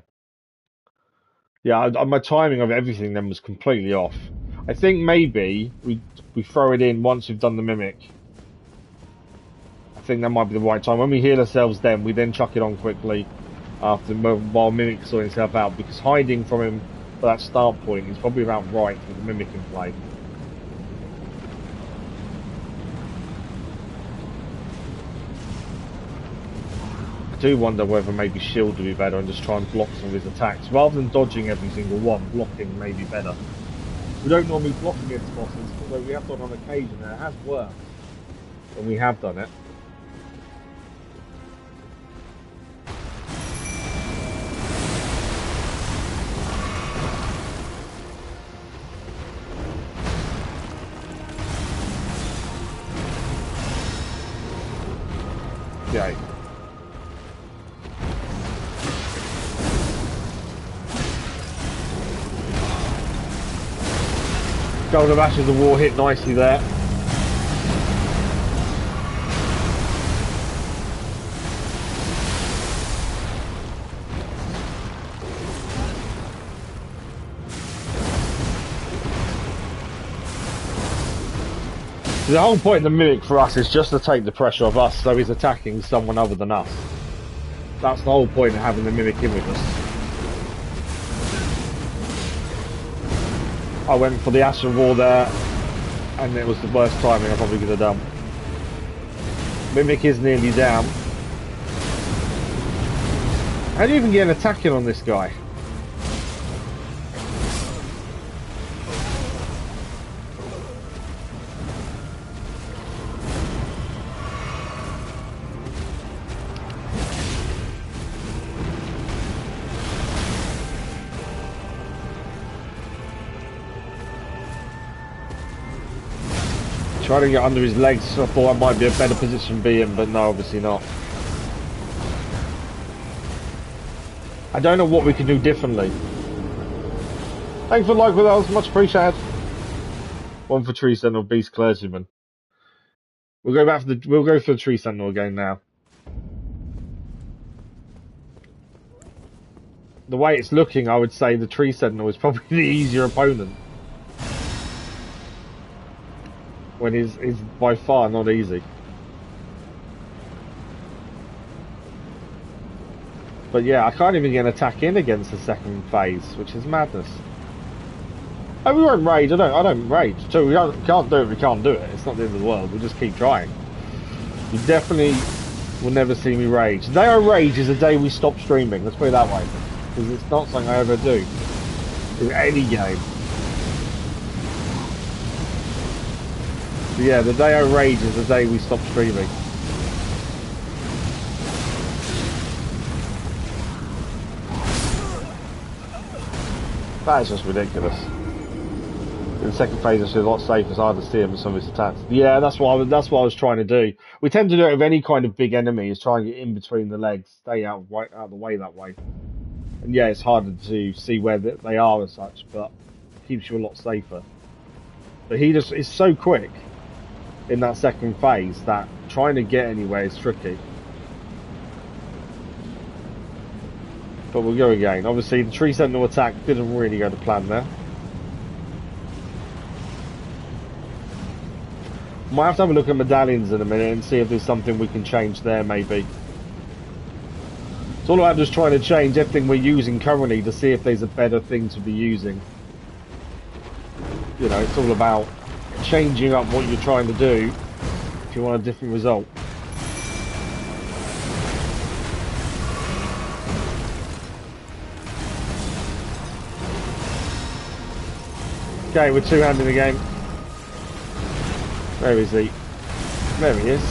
Speaker 1: Yeah, my timing of everything then was completely off. I think maybe we throw it in once we've done the Mimic. I think that might be the right time. When we heal ourselves, then we then chuck it on quickly after while Mimic sorting himself out, because hiding from him for that start point is probably about right with the Mimic in play. I do wonder whether maybe shield would be better and just try and block some of his attacks rather than dodging every single one. Blocking may be better. We don't normally block against bosses, although we have done on occasion, and it has worked when we have done it. Yeah. Golden Ashes of War hit nicely there. The whole point of the Mimic for us is just to take the pressure off us, so he's attacking someone other than us. That's the whole point of having the Mimic in with us. I went for the Ash of War there, and it was the worst timing I probably could have done. Mimic is nearly down. How do you even get an attack in on this guy? Trying to get under his legs, so I thought that might be a better position to be in, but no, obviously not. I don't know what we can do differently. Thanks for the like with us, much appreciated. One for Tree Sentinel, Beast Clergyman. We'll go for the Tree Sentinel again now. the way it's looking, I would say the Tree Sentinel is probably the easier opponent. When he's by far not easy. But yeah, I can't even get an attack in against the second phase, which is madness. Oh, we won't rage. I don't rage. So we can't do it. We can't do it. It's not the end of the world. We'll just keep trying. You definitely will never see me rage. The day I rage is the day we stop streaming. Let's put it that way, because it's not something I ever do in any game. But yeah, the day I rage is the day we stop streaming. That is just ridiculous. In the second phase, it's a lot safer. It's hard to see him with some of his attacks. Yeah, that's what I was trying to do. We tend to do it with any kind of big enemy, is try and get in between the legs, stay out of the way that way. And yeah, it's harder to see where they are as such, but it keeps you a lot safer. But he just is so quick in that second phase that trying to get anywhere is tricky. But we'll go again. Obviously, the Tree Sentinel attack didn't really go to plan there. Might have to have a look at medallions in a minute and see if there's something we can change there, maybe. It's all about just trying to change everything we're using currently to see if there's a better thing to be using. You know, it's all about changing up what you're trying to do if you want a different result. Okay, we're two-handing the game. Where is he? There he is.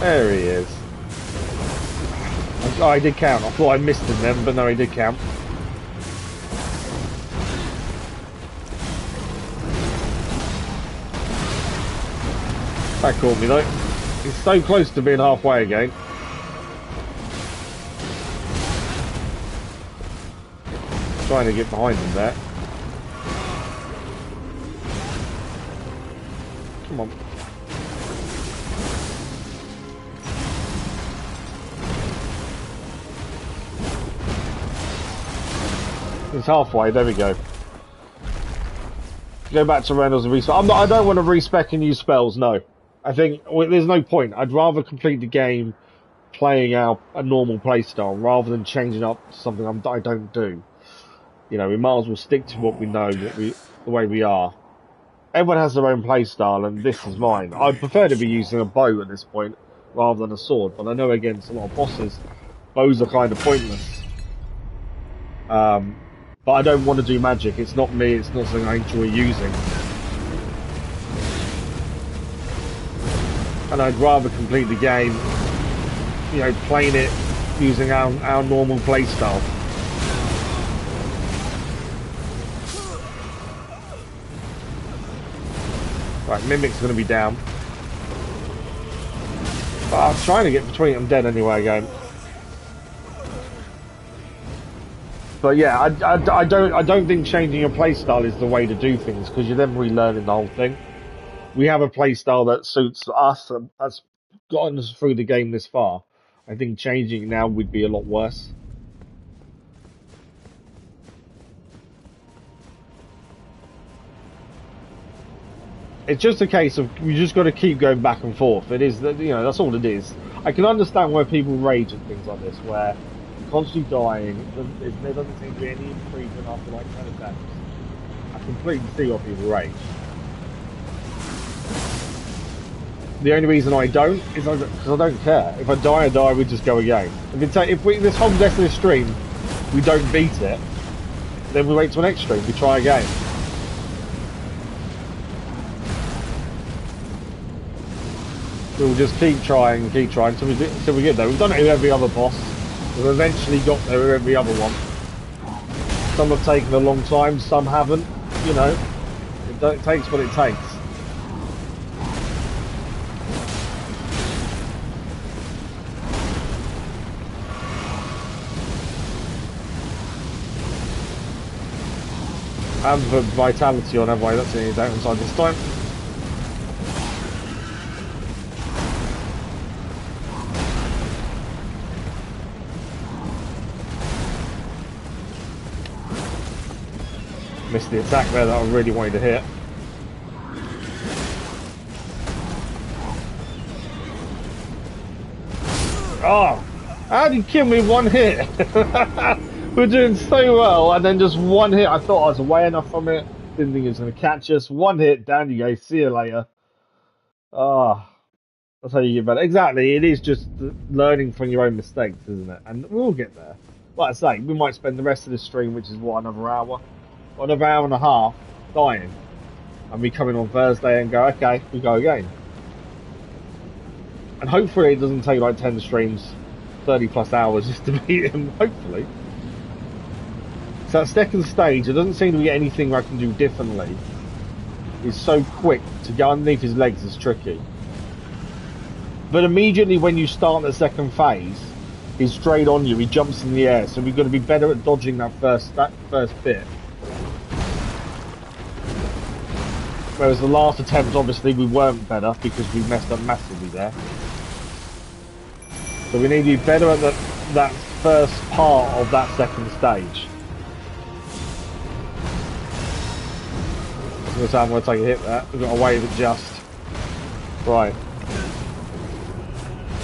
Speaker 1: There he is. Oh, I did count. I thought I missed him then, but no, he did count. That caught me though. He's so close to being halfway again. Trying to get behind him there. Come on. He's halfway, there we go. Go back to Reynolds and respec. I don't want to respec and use spells, no. I think there's no point. I'd rather complete the game playing out a normal playstyle rather than changing up to something I don't do. You know, we might as well stick to what we know, the way we are. Everyone has their own playstyle, and this is mine. I'd prefer to be using a bow at this point rather than a sword, but I know against a lot of bosses, bows are kind of pointless. But I don't want to do magic. It's not me. It's not something I enjoy using. And I'd rather complete the game, you know, playing it using our normal playstyle. Right, Mimic's going to be down. But I was trying to get between them, dead anyway again. But yeah, I don't think changing your playstyle is the way to do things, because you're then relearning the whole thing. We have a playstyle that suits us and has gotten us through the game this far. I think changing it now would be a lot worse. It's just a case of you just got to keep going back and forth. It is, you know, that's all it is. I can understand why people rage at things like this, where you're constantly dying. There doesn't seem to be any improvement after like 10 attempts. I completely see why people rage. The only reason I don't is because I don't care. If I die, we just go again. If this whole rest of this stream, we don't beat it, then we wait till next stream, we try again. We'll just keep trying until we get there. We've done it with every other boss. We've eventually got there with every other one. Some have taken a long time, some haven't. You know, it takes what it takes. I haven't put vitality on, have I? That's the only downside this time. Missed the attack there that I really wanted to hit. Oh! How did you kill me one hit? We're doing so well, and then just one hit. I thought I was away enough from it. Didn't think it was going to catch us. One hit, down you go. See you later. Ah, that's how you get better. Exactly. It is just learning from your own mistakes, isn't it? And we'll get there. Like I say, we might spend the rest of the stream, which is what, another hour, or another hour and a half, dying, and we come in on Thursday and go, okay, we go again. And hopefully it doesn't take like 10 streams, 30 plus hours just to beat him, hopefully. So that second stage, it doesn't seem to be anything I can do differently. He's so quick, to go underneath his legs is tricky. But immediately when you start the second phase, he's straight on you, he jumps in the air, so we've got to be better at dodging that first bit. Whereas the last attempt, obviously, we weren't better because we messed up massively there. So we need to be better at that first part of that second stage. This time I'm going to take a hit there. We've got to wave it just. Right.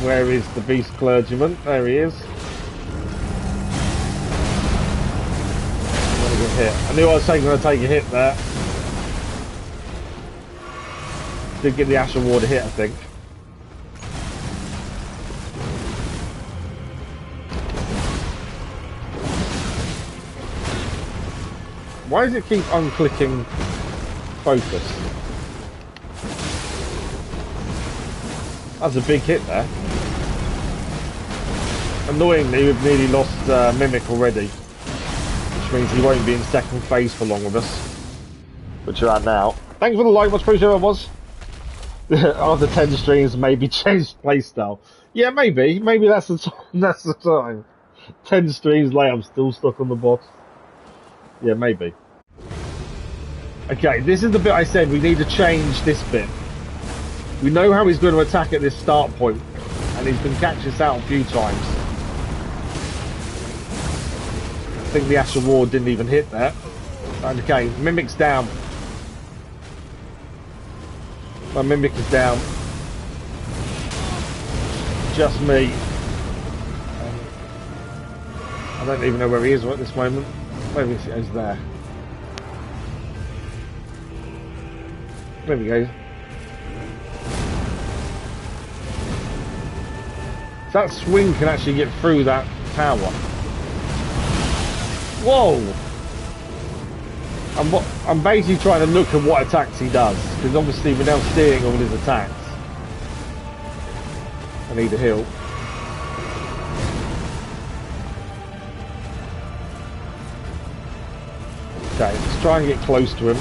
Speaker 1: Where is the Beast Clergyman? There he is. I'm going to get hit. I knew I was going to take a hit there. Did get the Ash Award a hit, I think. Why does it keep unclicking focus? That's a big hit there. Annoyingly, we've nearly lost Mimic already, which means he won't be in second phase for long with us, which you're at now. Thanks for the like, much appreciated. It was. After 10 streams, maybe change playstyle. Yeah, maybe that's the time. That's the time. 10 streams later, I'm still stuck on the boss. Yeah, maybe. Okay, this is the bit I said we need to change this bit. We know how he's going to attack at this start point, and he's been catching us out a few times. I think the Ash Award didn't even hit there. Okay, Mimic's down. My Mimic is down. Just me. I don't even know where he is at this moment. Maybe he's there. There we go. So that swing can actually get through that tower. Whoa! I'm basically trying to look at what attacks he does, because obviously we're now seeing all his attacks. I need a heal. Okay, let's try and get close to him.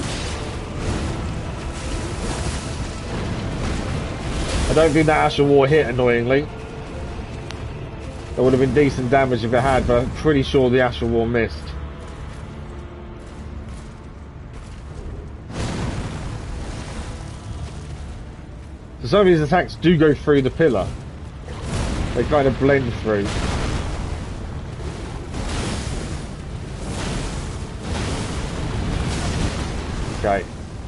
Speaker 1: I don't think that Asher War hit, annoyingly. That would have been decent damage if it had, but I'm pretty sure the Asher War missed. So some of his attacks do go through the pillar. They kind of blend through. Okay,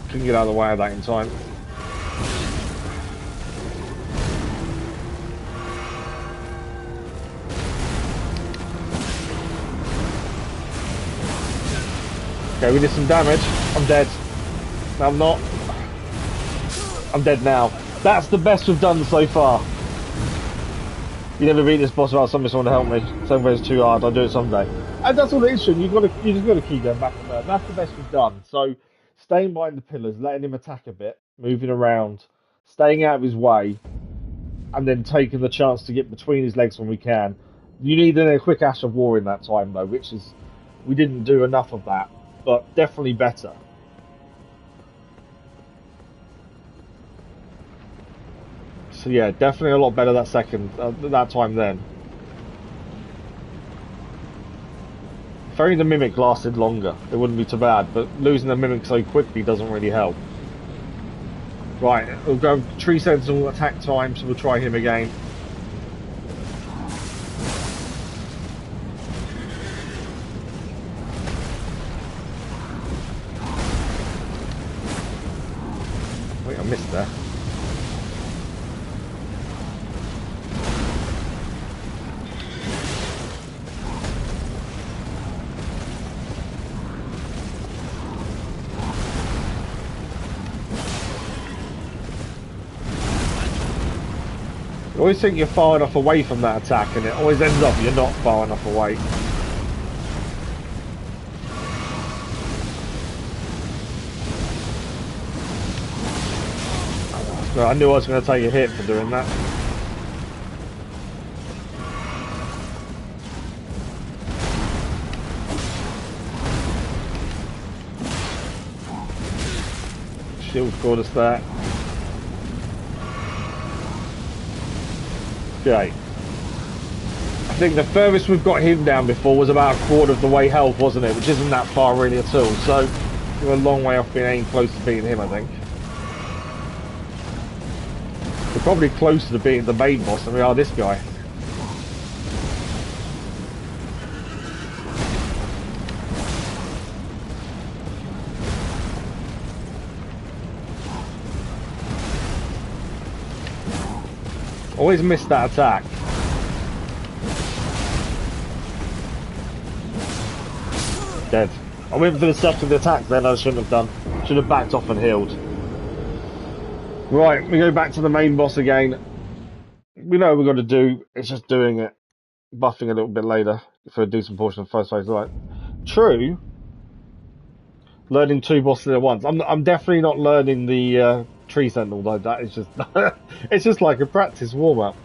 Speaker 1: couldn't get out of the way of that in time. Okay, we did some damage. I'm dead. No, I'm not. I'm dead now. That's the best we've done so far. You never beat this boss without someone to help me. Somewhere's too hard. I'll do it someday. And that's all it is. You just got to keep going back and there. That's the best we've done. So, staying behind the pillars, letting him attack a bit, moving around, staying out of his way, and then taking the chance to get between his legs when we can. You need a quick Ash of War in that time, though, which is we didn't do enough of that, but definitely better. So yeah, definitely a lot better that time then. If only the Mimic lasted longer, it wouldn't be too bad, but losing the Mimic so quickly doesn't really help. Right, we'll go Tree Sentinel attack time, so we'll try him again. Wait, I missed that. You always think you're far enough away from that attack, and it always ends up you're not far enough away. I knew I was going to take a hit for doing that. Shield caught us there. Okay. I think the furthest we've got him down before was about a quarter of the way health, wasn't it? Which isn't that far really at all. So we're a long way off being any close to beating him, I think. We're probably closer to beating the main boss than we are this guy. Always missed that attack. Dead. I went for the second attack then I shouldn't have done. Should have backed off and healed. Right, we go back to the main boss again. We know what we've got to do, it's just doing it. Buffing a little bit later for a decent portion of the first phase. Right. True. Learning two bosses at once. I'm definitely not learning the Tree Sentinel though. That is just it's just like a practice warm-up.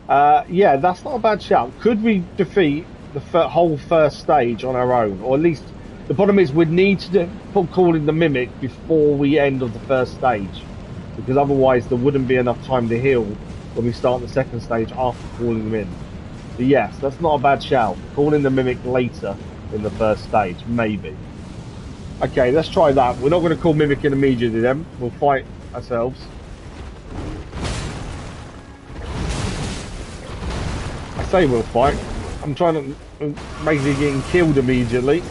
Speaker 1: Yeah, that's not a bad shout. Could we defeat the whole first stage on our own? Or at least, the problem is we'd need to call in the Mimic before we end of the first stage. Because otherwise there wouldn't be enough time to heal when we start the second stage after calling them in. So yes, that's not a bad shout. Call in the Mimic later in the first stage, maybe. Okay, let's try that. We're not going to call Mimic in immediately then. We'll fight ourselves. I say we'll fight. I'm trying to basically getting killed immediately.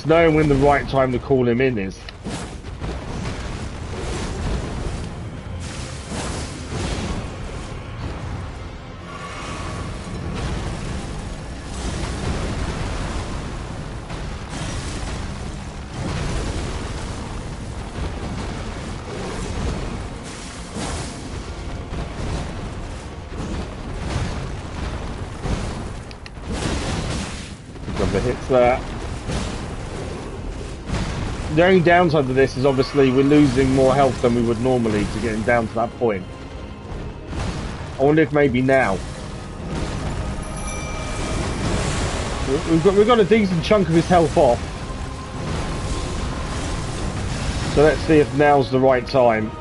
Speaker 1: Knowing when the right time to call him in is. Got the hits there. The only downside to this is obviously we're losing more health than we would normally to getting down to that point. I wonder if maybe now. We've got a decent chunk of his health off. So let's see if now's the right time.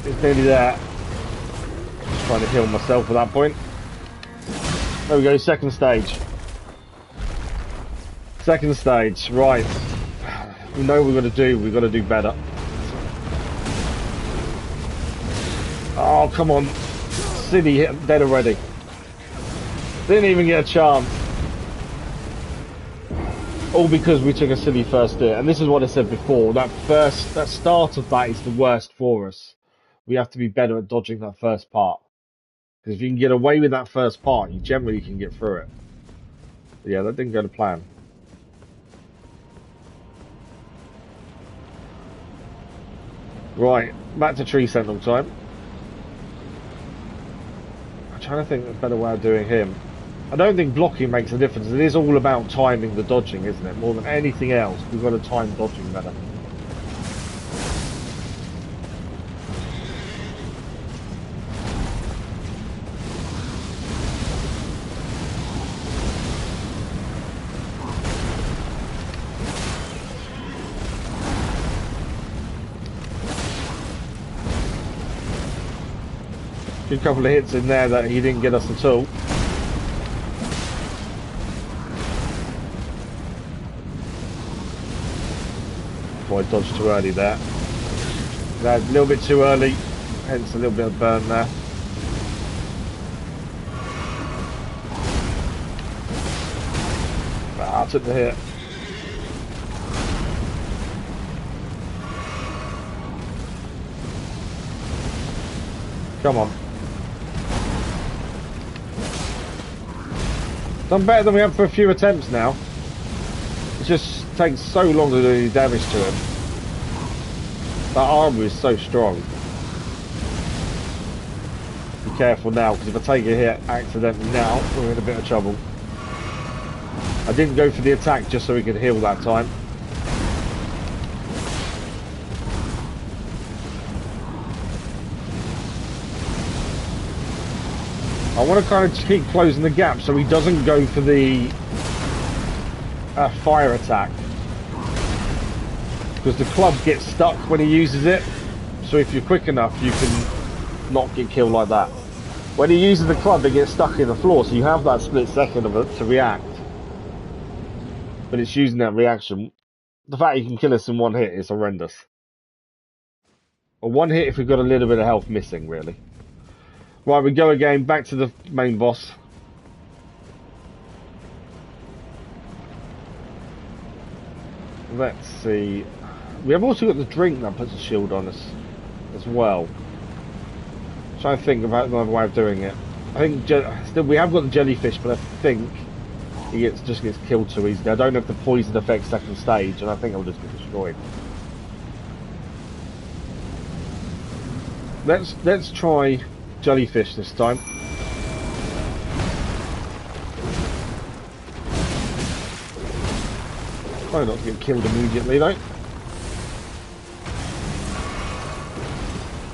Speaker 1: It's nearly there. Just trying to heal myself at that point. There we go, second stage. Second stage, right. We know what we've got to do, we've got to do better. Oh, come on. City hit dead already. Didn't even get a chance. All because we took a silly first hit. And this is what I said before, that start of that is the worst for us. We have to be better at dodging that first part. Because if you can get away with that first part, you generally can get through it. But yeah, that didn't go to plan. Right, back to tree sentinel time. I'm trying to think of a better way of doing him. I don't think blocking makes a difference. It is all about timing the dodging, isn't it? More than anything else, we've got to time dodging better. A couple of hits in there that he didn't get us at all. I dodged too early there. That a little bit too early, hence a little bit of burn there. Ah, I took the hit. Come on. Done better than we have for a few attempts now. It just takes so long to do any damage to him. That armor is so strong. Be careful now, because if I take a hit accidentally now, we're in a bit of trouble. I didn't go for the attack just so he could heal that time. I want to kind of keep closing the gap so he doesn't go for the fire attack. Because the club gets stuck when he uses it. So if you're quick enough, you can not get killed like that. When he uses the club, it gets stuck in the floor, so you have that split second of it to react. But it's using that reaction. The fact he can kill us in one hit is horrendous. Or one hit if we've got a little bit of health missing, really. Right, we go again, back to the main boss. Let's see. We have also got the drink that puts a shield on us as well. Trying to think about another way of doing it. I think still we have got the jellyfish, but I think he just gets killed too easily. I don't know if the poison affects second stage, and I think I'll just get destroyed. Let's try jellyfish this time. Try not to get killed immediately though.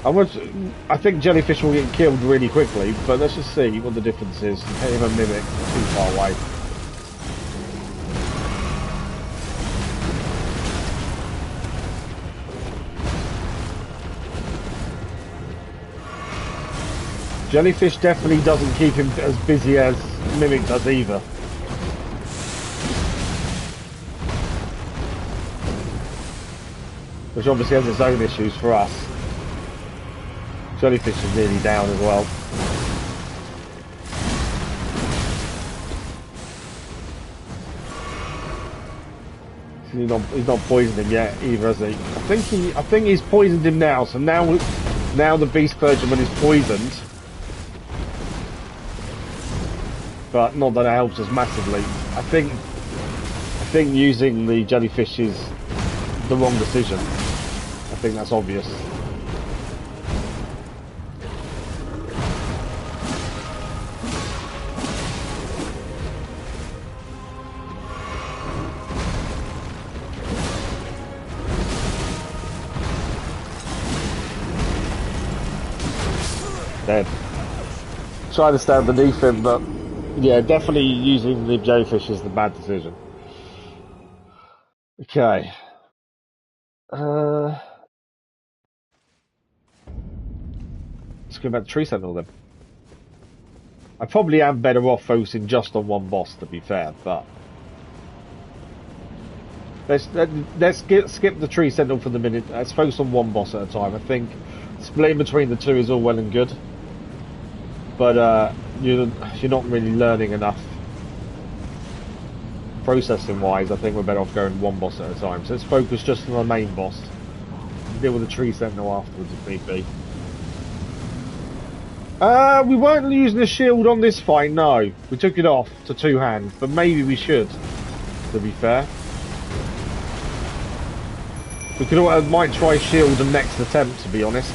Speaker 1: I think jellyfish will get killed really quickly, but let's just see what the difference is. You can't even mimic too far away. Jellyfish definitely doesn't keep him as busy as Mimic does either. Which obviously has its own issues for us. Jellyfish is nearly down as well. He's not poisoned him yet either, has he? I think he's poisoned him now. So now the Beast Clergyman is poisoned. But not that it helps us massively. I think using the jellyfish is the wrong decision. I think that's obvious. Dead. Trying to stand beneath him, but yeah, definitely using the jellyfish is the bad decision. Okay. Let's go back to Tree Sentinel then. I probably am better off focusing just on one boss, to be fair, but let's skip the Tree Sentinel for the minute. Let's focus on one boss at a time. I think splitting between the two is all well and good, but you're not really learning enough processing wise. I think we're better off going one boss at a time. So let's focus just on the main boss. Deal with the Tree Sentinel afterwards if need be. We weren't using the shield on this fight, no. We took it off to two hands, but maybe we should, to be fair. We could might try shield the next attempt, to be honest.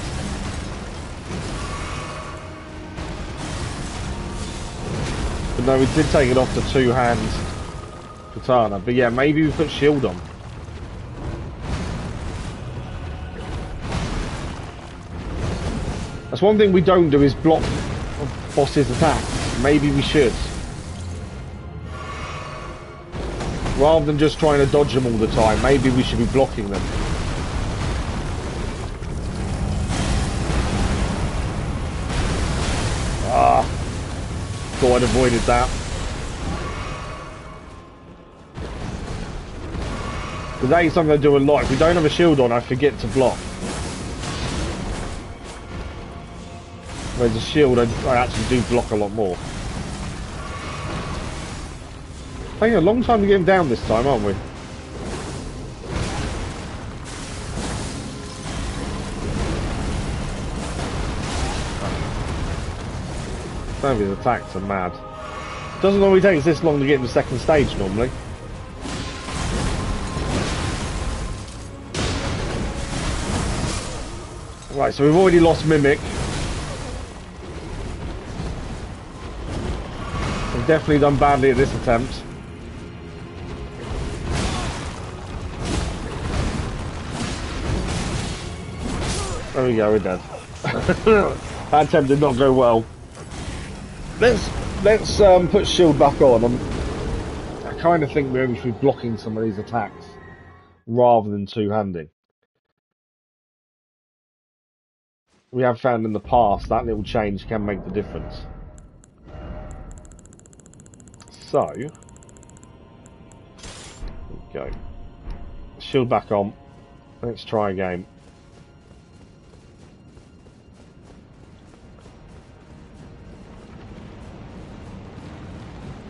Speaker 1: But no, we did take it off to two hands katana. But yeah, maybe we put shield on. That's one thing we don't do is block bosses' attacks. Maybe we should. Rather than just trying to dodge them all the time, maybe we should be blocking them. Ah, thought I'd avoided that. Because that is something I do a lot. If we don't have a shield on, I forget to block. Whereas a shield, I actually do block a lot more. Taking a long time to get him down this time, aren't we? Some of his attacks are mad. Doesn't normally take us this long to get in the second stage normally. Right, so we've already lost Mimic. We've definitely done badly at this attempt. There we go, we're dead. That attempt did not go well. Let's put shield back on. I kind of think maybe we should be blocking some of these attacks rather than two-handing. We have found in the past that little change can make the difference. So, here we go. Shield back on. Let's try again.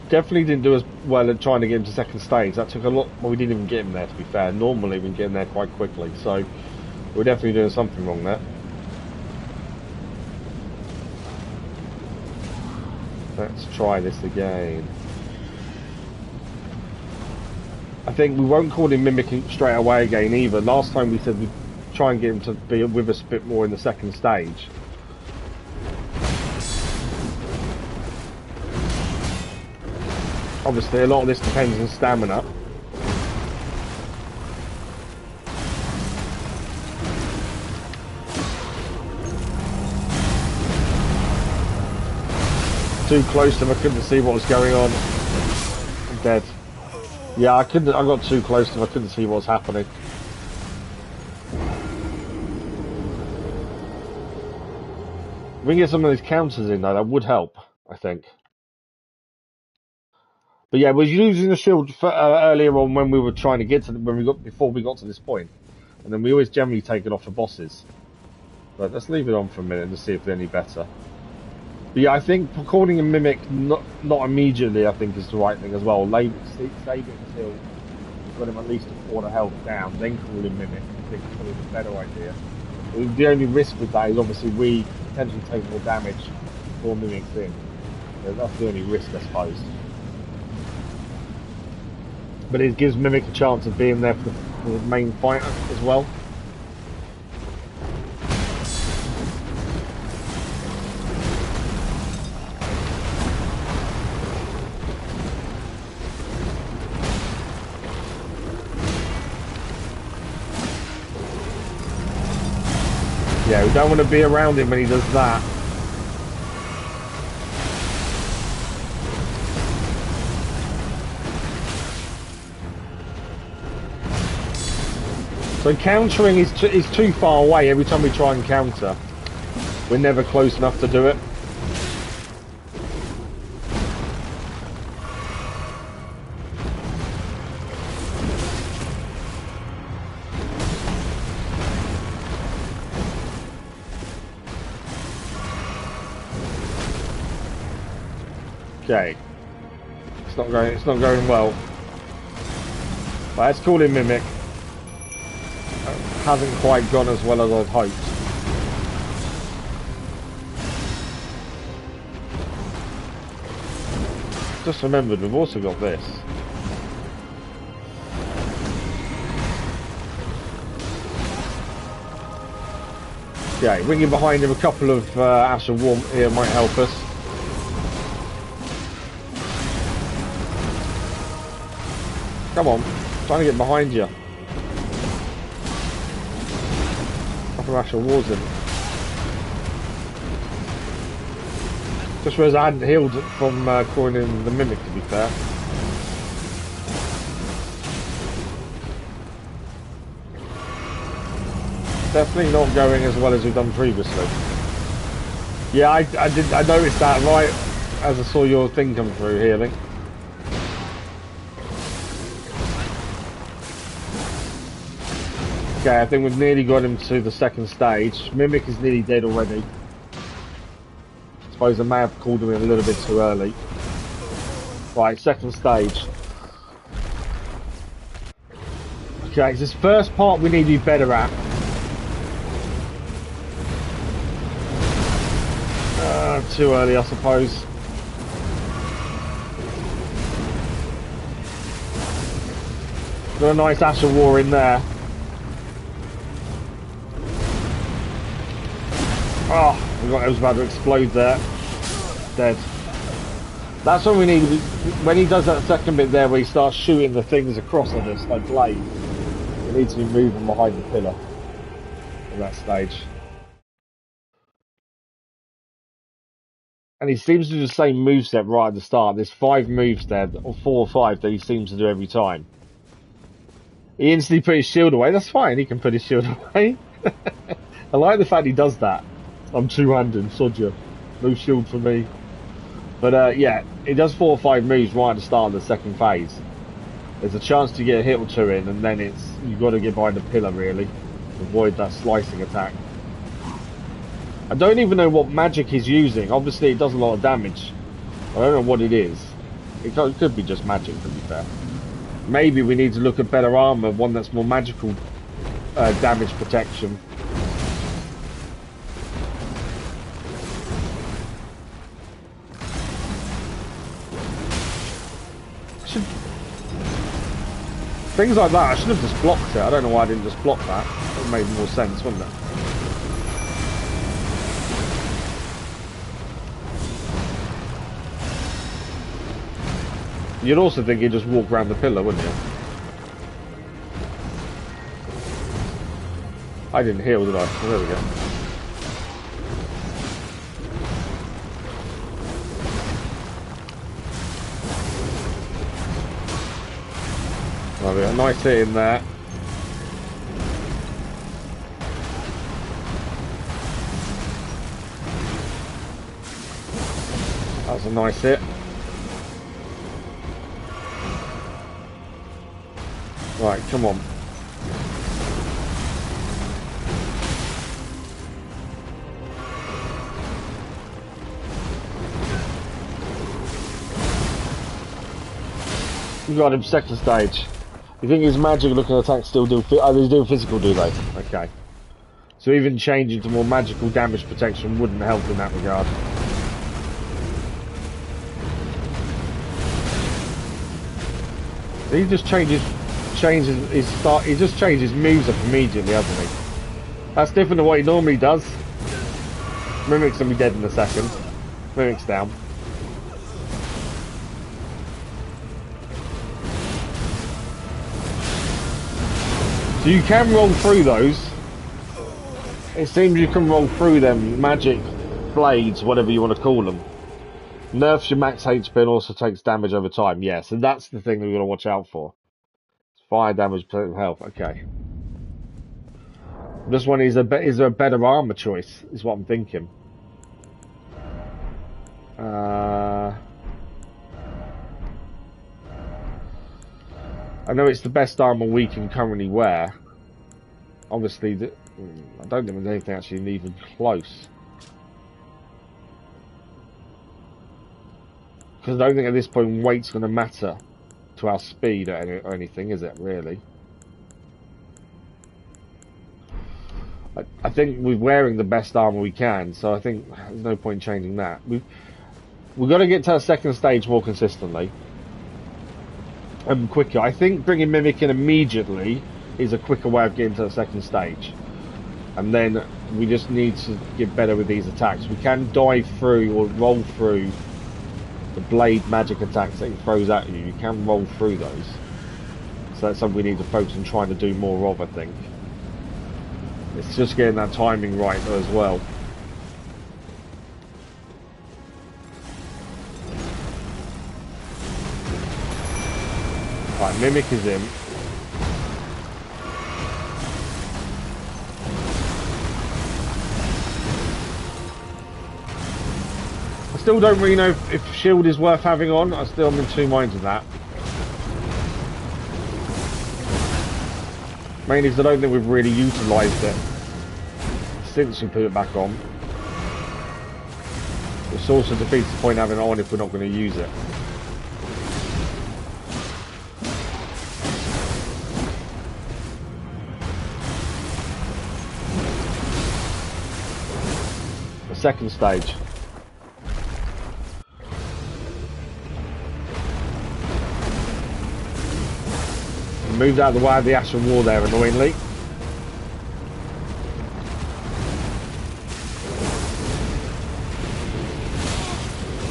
Speaker 1: Definitely didn't do as well at trying to get him to second stage. That took a lot. Well, we didn't even get him there, to be fair. Normally we can get him there quite quickly. So, we're definitely doing something wrong there. Let's try this again. I think we won't call him mimicking straight away again either. Last time we said we'd try and get him to be with us a bit more in the second stage. Obviously, a lot of this depends on stamina. Too close to him, I couldn't see what was going on. I'm dead. Yeah, I got too close to him, I couldn't see what was happening. If we can get some of these counters in though, that would help, I think. But yeah, we was using the shield for, earlier on when we were trying to get to before we got to this point, and then we always generally take it off for bosses. But let's leave it on for a minute and see if they're any better. But yeah, I think calling a mimic not immediately, I think is the right thing as well. Save it until you've got him at least a quarter health down, then call him mimic. I think it's probably the better idea. The only risk with that is obviously we potentially take more damage before mimic's in. So that's the only risk, I suppose. But it gives Mimic a chance of being there for the main fighter as well. Yeah, we don't want to be around him when he does that. So countering is too far away every time we try and counter. We're never close enough to do it. Okay. It's not going well. But let's call him Mimic. Hasn't quite gone as well as I'd hoped. Just remembered, we've also got this. Yeah, ringing behind him a couple of Asher Warmth here might help us. Come on, I'm trying to get behind you. Couple of Asher Wars in. Just realised I hadn't healed from calling in the Mimic, to be fair. Definitely not going as well as we've done previously. Yeah, I noticed that right as I saw your thing come through, healing. Okay, I think we've nearly got him to the second stage. Mimic is nearly dead already. I suppose I may have called him in a little bit too early. Right, second stage. Okay, it's this first part we need to be better at. Too early, I suppose. Got a nice Asher War in there. Oh, I was about to explode there. Dead. That's what we need. When he does that second bit there where he starts shooting the things across at us like blades, we need to be moving behind the pillar at that stage. And he seems to do the same moveset right at the start. There's 5 moves there, or 4 or 5 that he seems to do every time. He instantly put his shield away. That's fine, he can put his shield away. I like the fact he does that. I'm two-handed, sod you. No shield for me. But yeah, he does 4 or 5 moves right at the start of the second phase. There's a chance to get a hit or 2 in, and then you've got to get behind the pillar really. To avoid that slicing attack. I don't even know what magic he's using. Obviously it does a lot of damage. I don't know what it is. It could be just magic, to be fair. Maybe we need to look at better armor, one that's more magical damage protection. Things like that, I should have just blocked it. I don't know why I didn't just block that. It would have made more sense, wouldn't it? You'd also think he'd just walk around the pillar, wouldn't you? I didn't heal, did I? Oh, there we go. Oh, we got a nice hit in there. That was a nice hit. Right, come on. You got him second stage. You think his magic looking attacks still do? Oh, they do physical, do they? Okay. So even changing to more magical damage protection wouldn't help in that regard. He just changes his start. He just changes moves up immediately, hasn't he? That's different to what he normally does. Mimic's gonna be dead in a second. Mimic's down. So you can roll through those. It seems you can roll through them magic blades, whatever you want to call them. Nerfs your max HP and also takes damage over time. Yeah, so that's the thing that we're going to watch out for. Fire damage, health. Okay. This one is there a better armor choice? Is what I'm thinking. I know it's the best armor we can currently wear. Obviously, I don't think there's anything actually even close. Because I don't think at this point weight's going to matter to our speed or anything, is it, really? I think we're wearing the best armor we can, so I think there's no point changing that. we've got to get to the second stage more consistently. Quicker. I think bringing Mimic in immediately is a quicker way of getting to the second stage. And then we just need to get better with these attacks. We can dive through or roll through the blade magic attacks that he throws at you. You can roll through those. So that's something we need to focus on trying to do more of, I think. It's just getting that timing right as well. Right, Mimic is in. I still don't really know if shield is worth having on. I'm in two minds of that. Mainly because I don't think we've really utilised it since we put it back on. Which also defeats the point of having it on if we're not going to use it. The second stage. Moved out of the way of the Ashen War there, annoyingly.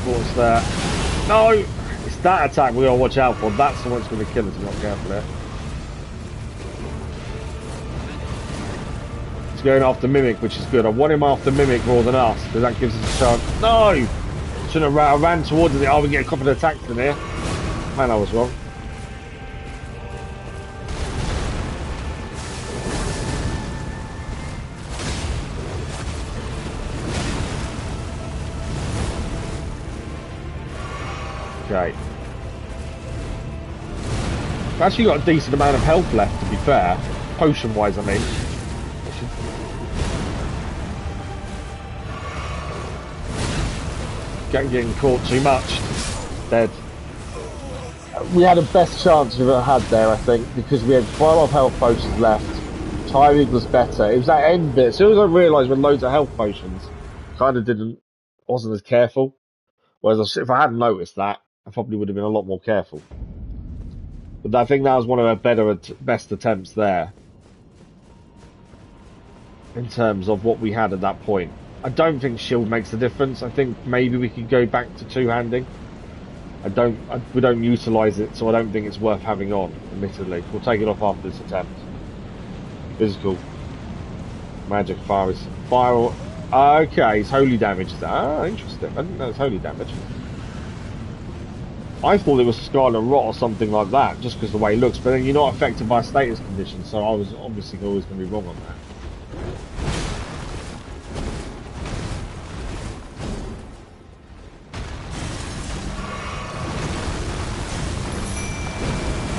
Speaker 1: What's that? No! It's that attack we gotta watch out for. That's the one that's going to kill us if we're not careful there. He's going after Mimic, which is good. I want him after Mimic more than us, because that gives us a chance. No! Shouldn't have ran towards it. Oh, we get a couple of attacks in here. Man, I was wrong. Okay. I've actually got a decent amount of health left, to be fair. Potion-wise, I mean. Getting caught too much. Dead. We had the best chance we've ever had there, I think, because we had quite a lot of health potions left. Timing was better. It was that end bit. As soon as I realised we had loads of health potions, wasn't as careful. Whereas if I hadn't noticed that, I probably would have been a lot more careful. But I think that was one of our best attempts there. In terms of what we had at that point. I don't think shield makes a difference. I think maybe we could go back to two-handing. We don't utilise it, so I don't think it's worth having on, admittedly. We'll take it off after this attempt. Physical. Magic, fire. Okay, it's holy damage. Ah, interesting. I didn't know it's holy damage. I thought it was Scarlet Rot or something like that, just because the way it looks, but then you're not affected by status conditions, so I was obviously always going to be wrong on that.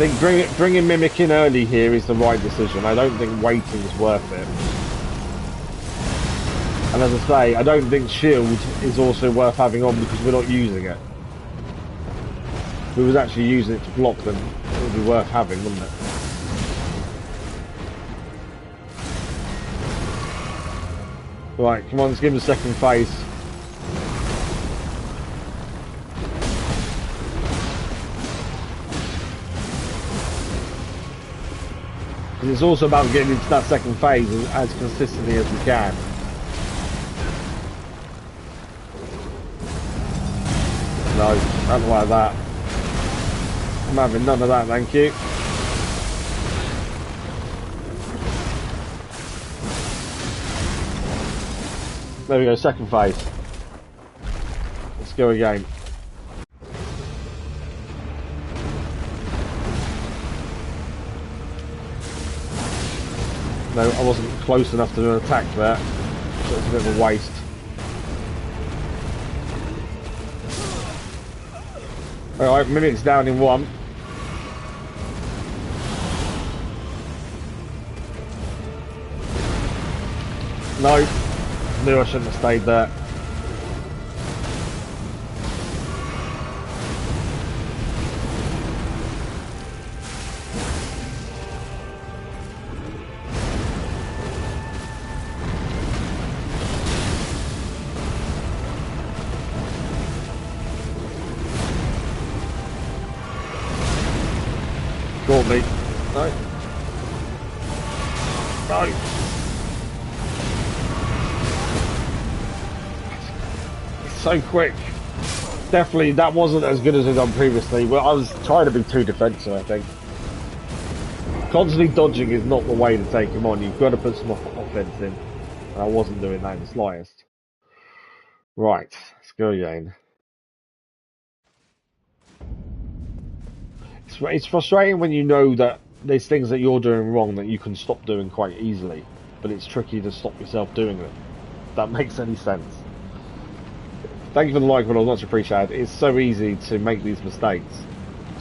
Speaker 1: I think bringing Mimic in early here is the right decision. I don't think waiting is worth it. And as I say, I don't think shield is also worth having on because we're not using it. If we was actually using it to block them, it would be worth having, wouldn't it? Right, come on, let's give him a second phase. Because it's also about getting into that second phase as consistently as we can. No, nothing like that. I'm having none of that, thank you. There we go, second phase. Let's go again. No, I wasn't close enough to do an attack there, so it's a bit of a waste. Alright, Mimic's down in one. No, knew I shouldn't have stayed there. Caught me. No. No. It's so quick. Definitely, that wasn't as good as I've done previously. Well, I was trying to be too defensive, I think. Constantly dodging is not the way to take him on. You've got to put some offense in. And I wasn't doing that in the slightest. Right, let's go again. It's frustrating when you know that there's things that you're doing wrong that you can stop doing quite easily. But it's tricky to stop yourself doing it. If that makes any sense. Thank you for the like, but I was much appreciated. It's so easy to make these mistakes.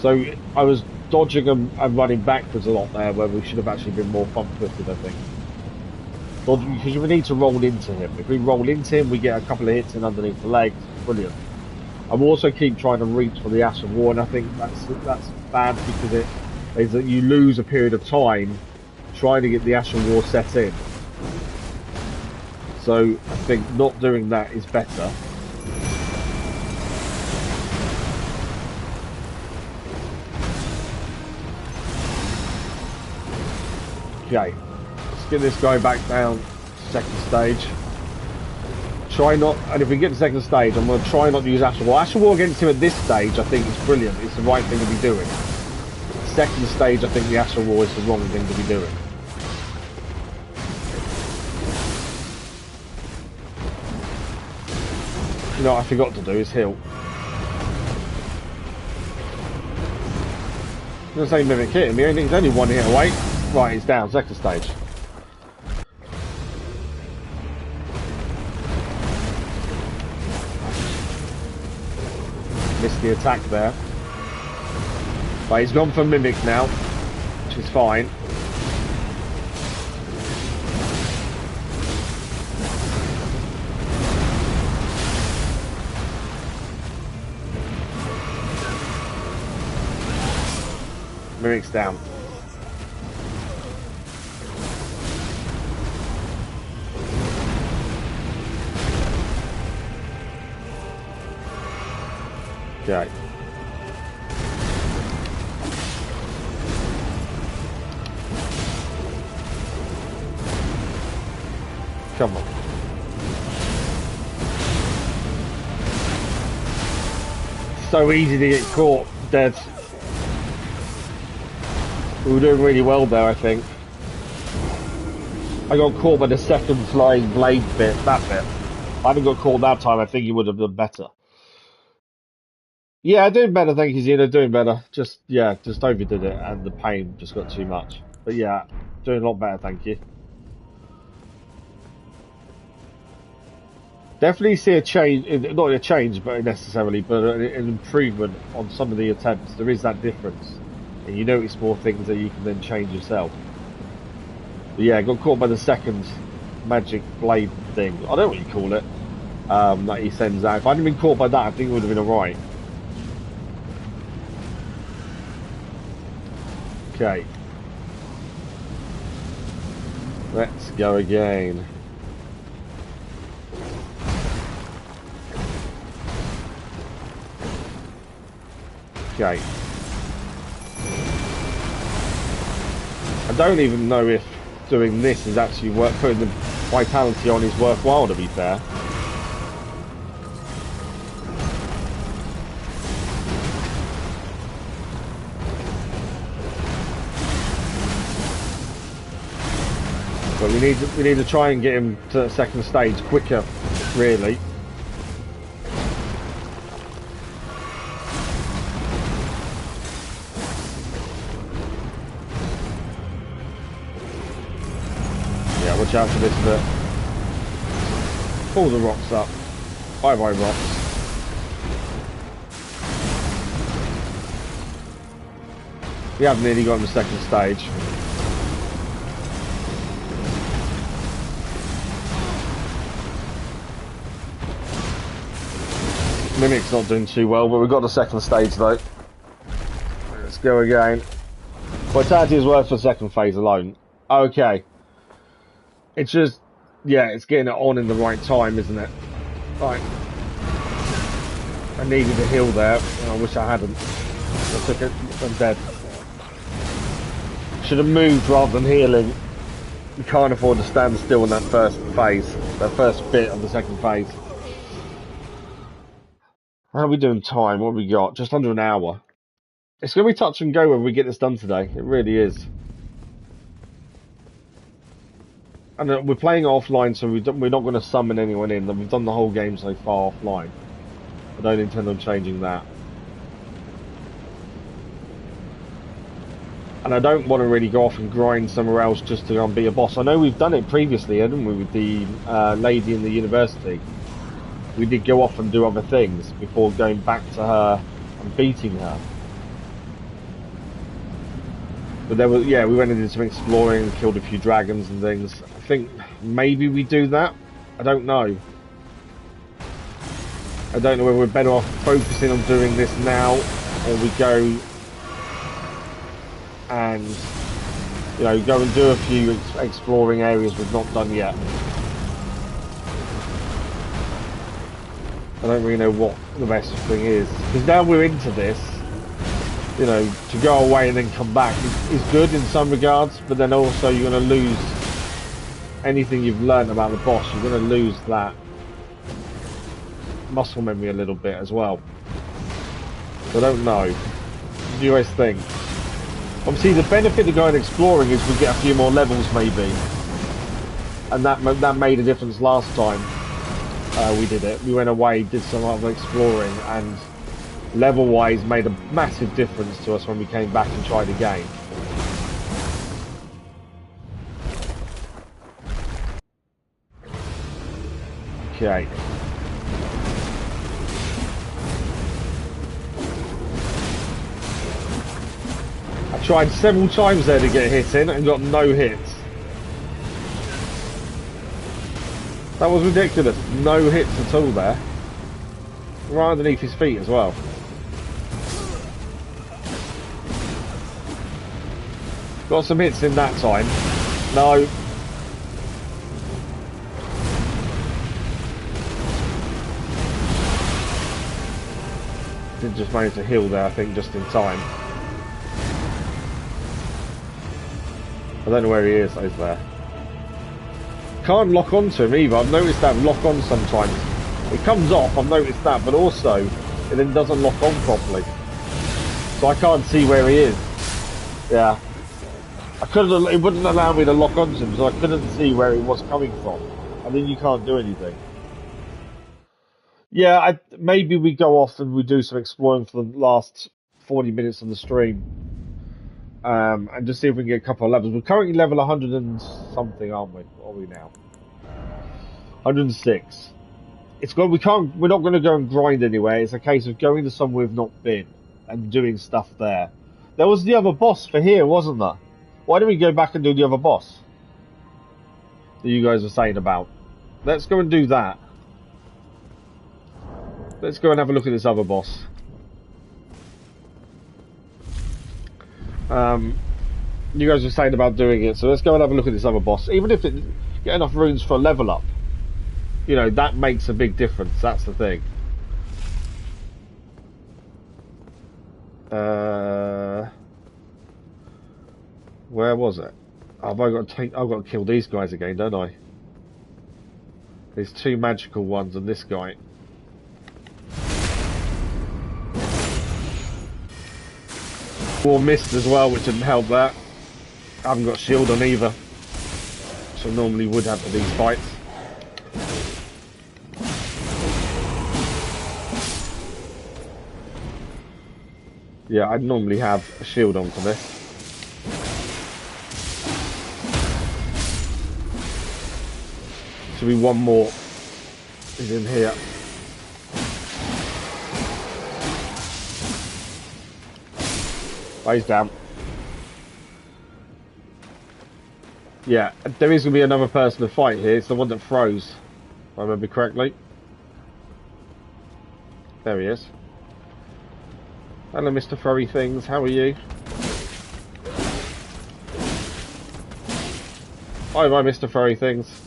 Speaker 1: So I was dodging and running backwards a lot there, where we should have actually been more front-footed, I think. Because we need to roll into him. If we roll into him, we get a couple of hits in underneath the legs. Brilliant. I will also keep trying to reach for the Ash of War, and I think that's bad because it is that you lose a period of time trying to get the Ash of War set in. So I think not doing that is better. Okay, let's get this guy back down to second stage. Try not, and if we get to second stage, I'm going to try not to use Ash of War. Ash of War against him at this stage, I think is brilliant. It's the right thing to be doing. Second stage, I think the Ash of War is the wrong thing to be doing. You know what I forgot to do is heal. I'm going to say Mimic hit him. He's only one hit away. Right, he's down. Second stage. Missed the attack there. But he's gone for Mimic now, which is fine. Mimic's down. Okay. Come on. So easy to get caught dead. We were doing really well there, I think. I got caught by the second flying blade bit, that bit. If I hadn't got caught that time, I think he would have done better. Yeah, doing better, thank you, Zeno, doing better. Just overdid it, and the pain just got too much. But yeah, doing a lot better, thank you. Definitely see a change, not a change, but necessarily, but an improvement on some of the attempts. There is that difference. And you notice more things that you can then change yourself. But yeah, got caught by the second magic blade thing. I don't know what you call it, that he sends out. If I hadn't been caught by that, I think it would have been alright. Okay. Let's go again. Okay. I don't even know if doing this is actually putting the vitality on is worthwhile, to be fair. But we need to try and get him to the second stage quicker, really. Yeah, watch out for this bit. Pull the rocks up. Bye bye rocks. We have nearly got him the second stage. Mimic's not doing too well, but we've got the second stage though. Let's go again. Vitality is worth for the second phase alone. Okay. It's just, yeah, it's getting it on in the right time, isn't it? Right. I needed a heal there, and I wish I hadn't. I took it, I'm dead. Should have moved rather than healing. You can't afford to stand still in that first phase, that first bit of the second phase. How are we doing time? What have we got? Just under an hour. It's going to be touch and go when we get this done today. It really is. And we're playing offline, so we're not going to summon anyone in. We've done the whole game so far offline. I don't intend on changing that. And I don't want to really go off and grind somewhere else just to go and be a boss. I know we've done it previously, haven't we, with the lady in the university. We did go off and do other things before going back to her and beating her. But there was, yeah, we went and did some exploring and killed a few dragons and things. I think maybe we do that. I don't know. I don't know whether we're better off focusing on doing this now, or we go and, you know, go and do a few exploring areas we've not done yet. I don't really know what the best thing is, because now we're into this, you know, to go away and then come back is good in some regards, but then also you're going to lose anything you've learned about the boss. You're going to lose that muscle memory a little bit as well. So I don't know. What do you guys think? Obviously the benefit of going exploring is we get a few more levels maybe, and that made a difference last time we did it. We went away, did some other exploring, and level wise made a massive difference to us when we came back and tried again. Okay. I tried several times there to get hit in and got no hits. That was ridiculous. No hits at all there. Right underneath his feet as well. Got some hits in that time. No. Did just manage to heal there, I think, just in time. I don't know where he is there. Can't lock onto him either. I've noticed that lock on sometimes. It comes off, I've noticed that, but also it then doesn't lock on properly. So I can't see where he is. Yeah. It wouldn't allow me to lock onto him, so I couldn't see where he was coming from. And then you can't do anything. Yeah, maybe we go off and we do some exploring for the last 40 minutes on the stream. And just see if we can get a couple of levels. We're currently level 100 and something, aren't we? What are we now? 106. We're not going to go and grind anywhere. It's a case of going to somewhere we've not been and doing stuff there. There was the other boss for here, wasn't there? Why don't we go back and do the other boss that you guys were saying about? Let's go and do that. Let's go and have a look at this other boss. You guys were saying about doing it, so let's go and have a look at this other boss. Even if it get enough runes for a level up, you know, that makes a big difference. That's the thing. Where was it? I've got to kill these guys again, don't I? There's two magical ones and this guy. More mist as well, which didn't help that. I haven't got shield on either, which I normally would have for these fights. Yeah, I'd normally have a shield on for this. Should be one more. He's in here. Oh, he's down. Yeah, there is going to be another person to fight here. It's the one that froze, if I remember correctly. There he is. Hello, Mr. Furry Things. How are you? Hi, Mr. Furry Things.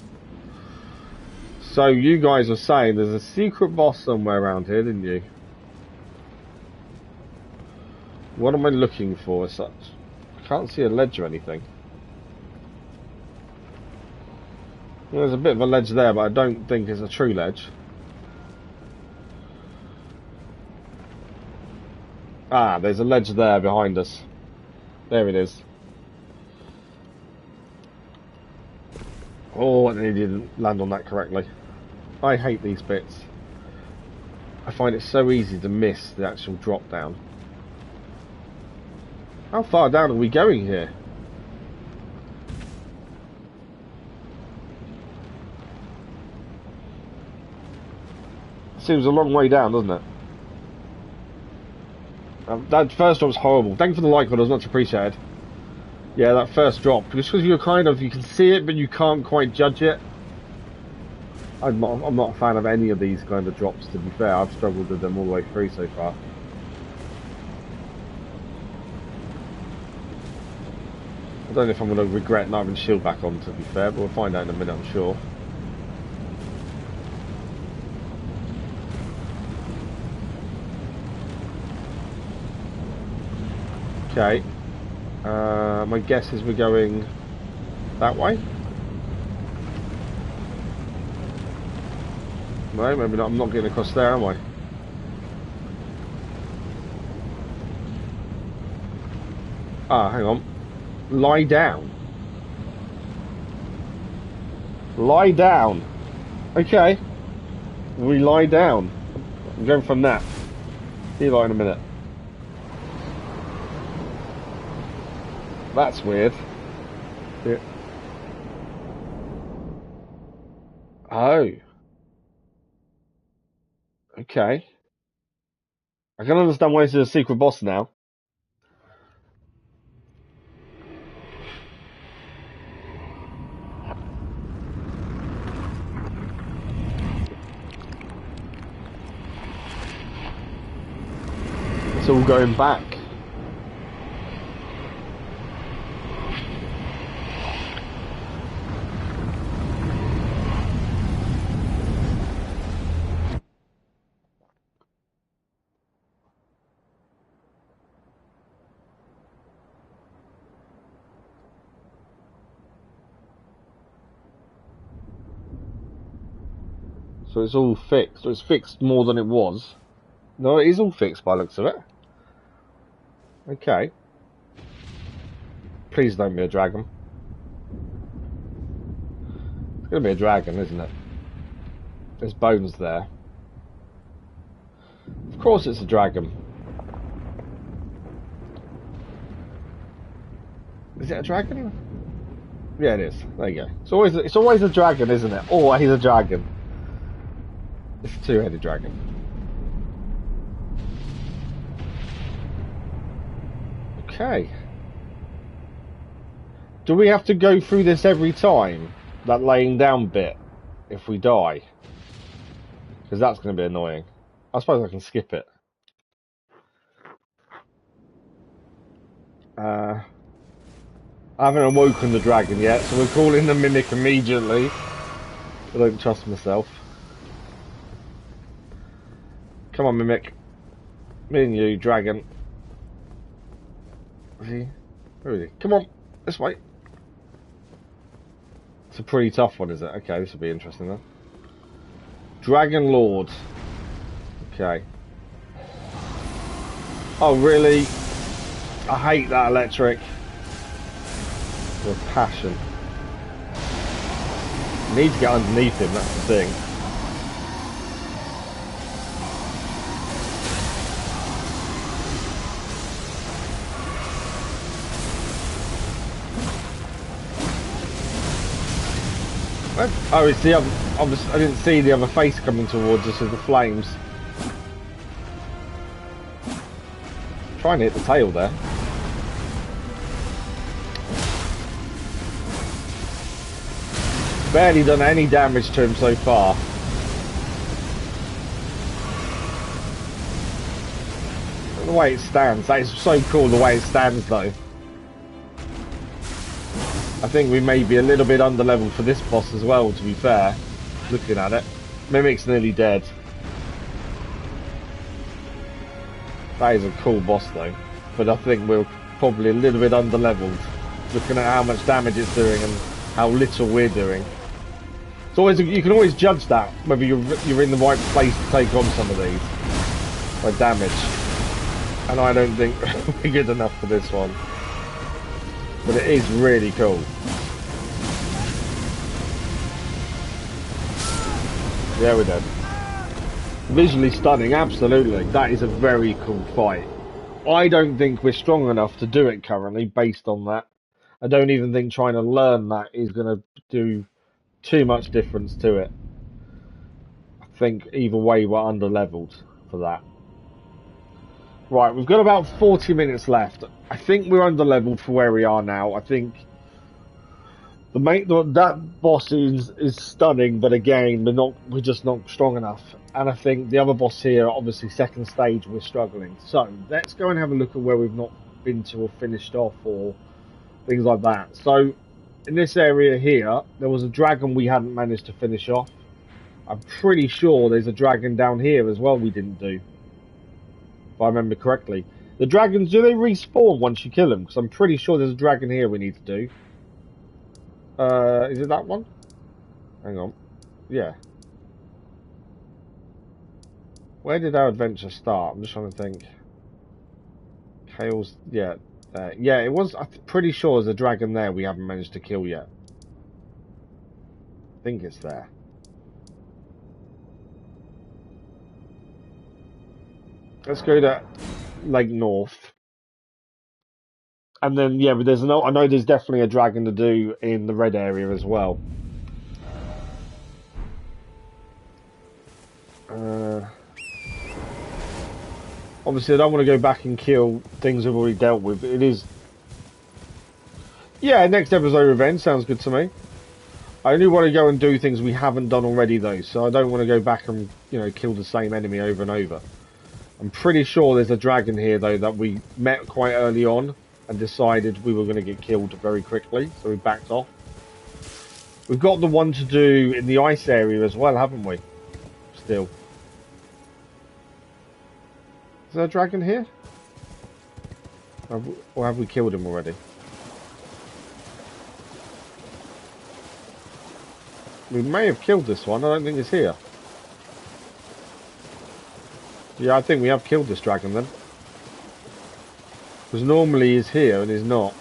Speaker 1: So, you guys were saying there's a secret boss somewhere around here, didn't you? What am I looking for as such? I Can't see a ledge or anything. Well, there's a bit of a ledge there, but I don't think it's a true ledge. Ah, there's a ledge there behind us. There it is. Oh, and he didn't land on that correctly. I hate these bits. I find it so easy to miss the actual drop down. How far down are we going here? Seems a long way down, doesn't it? That first drop was horrible. Thank you for the like, but it was much appreciated. Yeah, that first drop, just because you can see it, but you can't quite judge it. I'm not a fan of any of these kind of drops, to be fair. I've struggled with them all the way through so far. I don't know if I'm going to regret not having shield back on, to be fair, but we'll find out in a minute, I'm sure. Okay. My guess is we're going that way. No, maybe not. I'm not getting across there, am I? Ah, hang on. Lie down. Lie down. Okay. We lie down. I'm going from that. See you in a minute. That's weird. Yeah. Oh. Okay. I can understand why this is a secret boss now. It's all going back. So it's all fixed. So it's fixed more than it was. No, it is all fixed by the looks of it. Okay. Please don't be a dragon. It's going to be a dragon, isn't it? There's bones there. Of course it's a dragon. Is it a dragon? Yeah, it is. There you go. It's always a dragon, isn't it? Always a dragon. It's a two-headed dragon. Okay. Do we have to go through this every time? That laying down bit? If we die? Because that's going to be annoying. I suppose I can skip it. I haven't awoken the dragon yet, so we're calling the mimic immediately. I don't trust myself. Come on, mimic. Me and you, dragon. Is he? Where is he? Come on, this way. It's a pretty tough one, is it? Okay, this will be interesting then. Dragon Lord. Okay. Oh, really? I hate that electric. With passion. I need to get underneath him, that's the thing. Oh, it's the other. I didn't see the other face coming towards us with the flames. Trying to hit the tail there. Barely done any damage to him so far. The way it stands, that is so cool the way it stands though. I think we may be a little bit under leveled for this boss as well, to be fair. Looking at it. Mimic's nearly dead. That is a cool boss though. But I think we'll probably a little bit under-leveled, looking at how much damage it's doing and how little we're doing. It's always, you can always judge that, whether you're in the right place to take on some of these by damage. And I don't think we're good enough for this one. But it is really cool. Yeah, we're dead. Visually stunning, absolutely. That is a very cool fight. I don't think we're strong enough to do it currently, based on that. I don't even think trying to learn that is going to do too much difference to it. I think either way we're under-leveled for that. Right, we've got about 40 minutes left. I think we're under-leveled for where we are now. I think that boss is stunning, but again, we're just not strong enough. And I think the other boss here, obviously second stage, we're struggling. So let's go and have a look at where we've not been to or finished off or things like that. So in this area here, there was a dragon we hadn't managed to finish off. I'm pretty sure there's a dragon down here as well we didn't do, if I remember correctly. The dragons, do they respawn once you kill them? Because I'm pretty sure there's a dragon here we need to do. Is it that one? Hang on. Yeah. Where did our adventure start? I'm just trying to think. Kale's, yeah. Yeah, it was, I'm pretty sure there's a dragon there we haven't managed to kill yet. I think it's there. Let's go to Lake North. And then, yeah, but I know there's definitely a dragon to do in the red area as well. Obviously, I don't want to go back and kill things we've already dealt with. It is... Yeah, next episode revenge sounds good to me. I only want to go and do things we haven't done already, though. So I don't want to go back and, kill the same enemy over and over. I'm pretty sure there's a dragon here, though, that we met quite early on and decided we were going to get killed very quickly, so we backed off. We've got the one to do in the ice area as well, haven't we? Still. Is there a dragon here? Or have we killed him already? We may have killed this one, I don't think it's here. Yeah, I think we have killed this dragon then. Because normally he's here and he's not.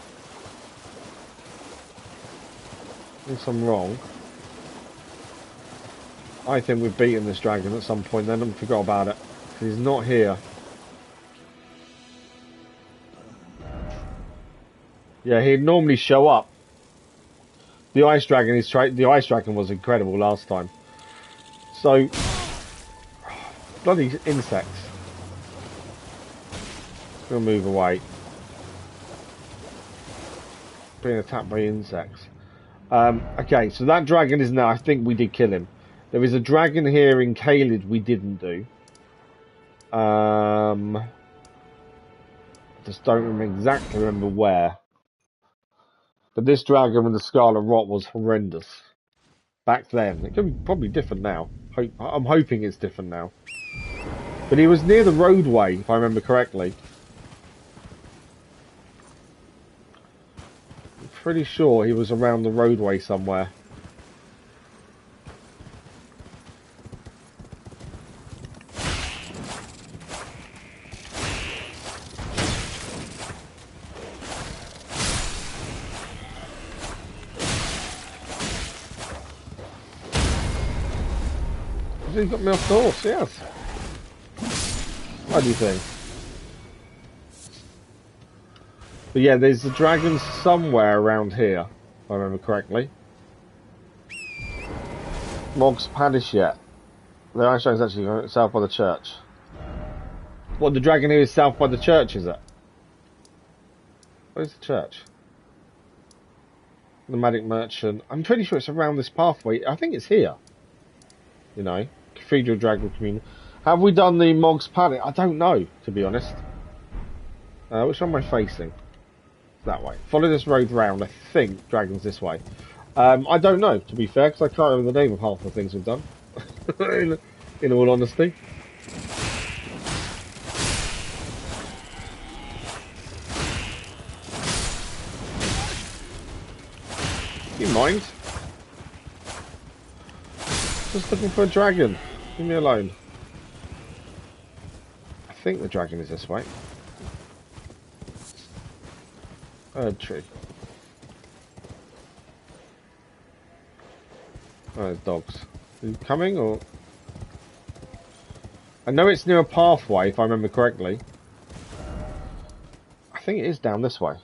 Speaker 1: Unless I'm wrong. I think we've beaten this dragon at some point then and forgot about it. He's not here. Yeah, he'd normally show up. The ice dragon was incredible last time. So, bloody insects. We'll move away. Being attacked by insects. Okay, so that dragon is now. I think we did kill him. There is a dragon here in Caelid we didn't do. Just don't exactly remember where. But this dragon with the Scarlet Rot was horrendous. Back then. It could be probably different now. I'm hoping it's different now. But he was near the roadway, if I remember correctly. I'm pretty sure he was around the roadway somewhere. He got me off the horse, yes. What do you think? But yeah, there's a dragon somewhere around here, if I remember correctly. Mog's Palace yet. The ice dragon's actually south by the church. What, the dragon here is south by the church, is it? Where's the church? The Magic Merchant. I'm pretty sure it's around this pathway. I think it's here. You know. Cathedral Dragon Community. Have we done the Mog's Palace? I don't know, to be honest. Which one am I facing? That way. Follow this road round. I think Dragon's this way. I don't know, to be fair, because I can't remember the name of half the things we've done. in all honesty. You mind? Just looking for a dragon. Leave me alone. I think the dragon is this way. Tree. Oh, dogs. Are you coming or? I know it's near a pathway, if I remember correctly. I think it is down this way.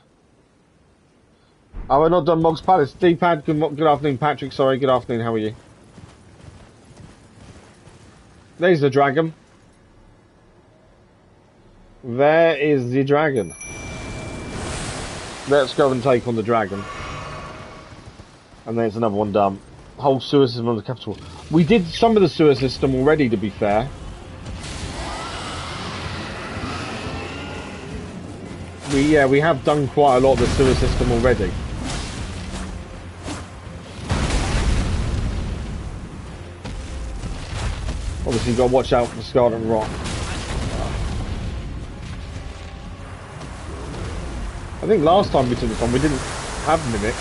Speaker 1: Oh, we're not done Mog's Palace. D-pad, good afternoon, Patrick. Sorry, good afternoon. How are you? There's the dragon. There is the dragon. Let's go and take on the dragon. And there's another one done. Whole sewer system on the capital. We did some of the sewer system already, to be fair. We have done quite a lot of the sewer system already. Obviously, you've got to watch out for Scarlet Rot. I think last time we took this on, we didn't have Mimic.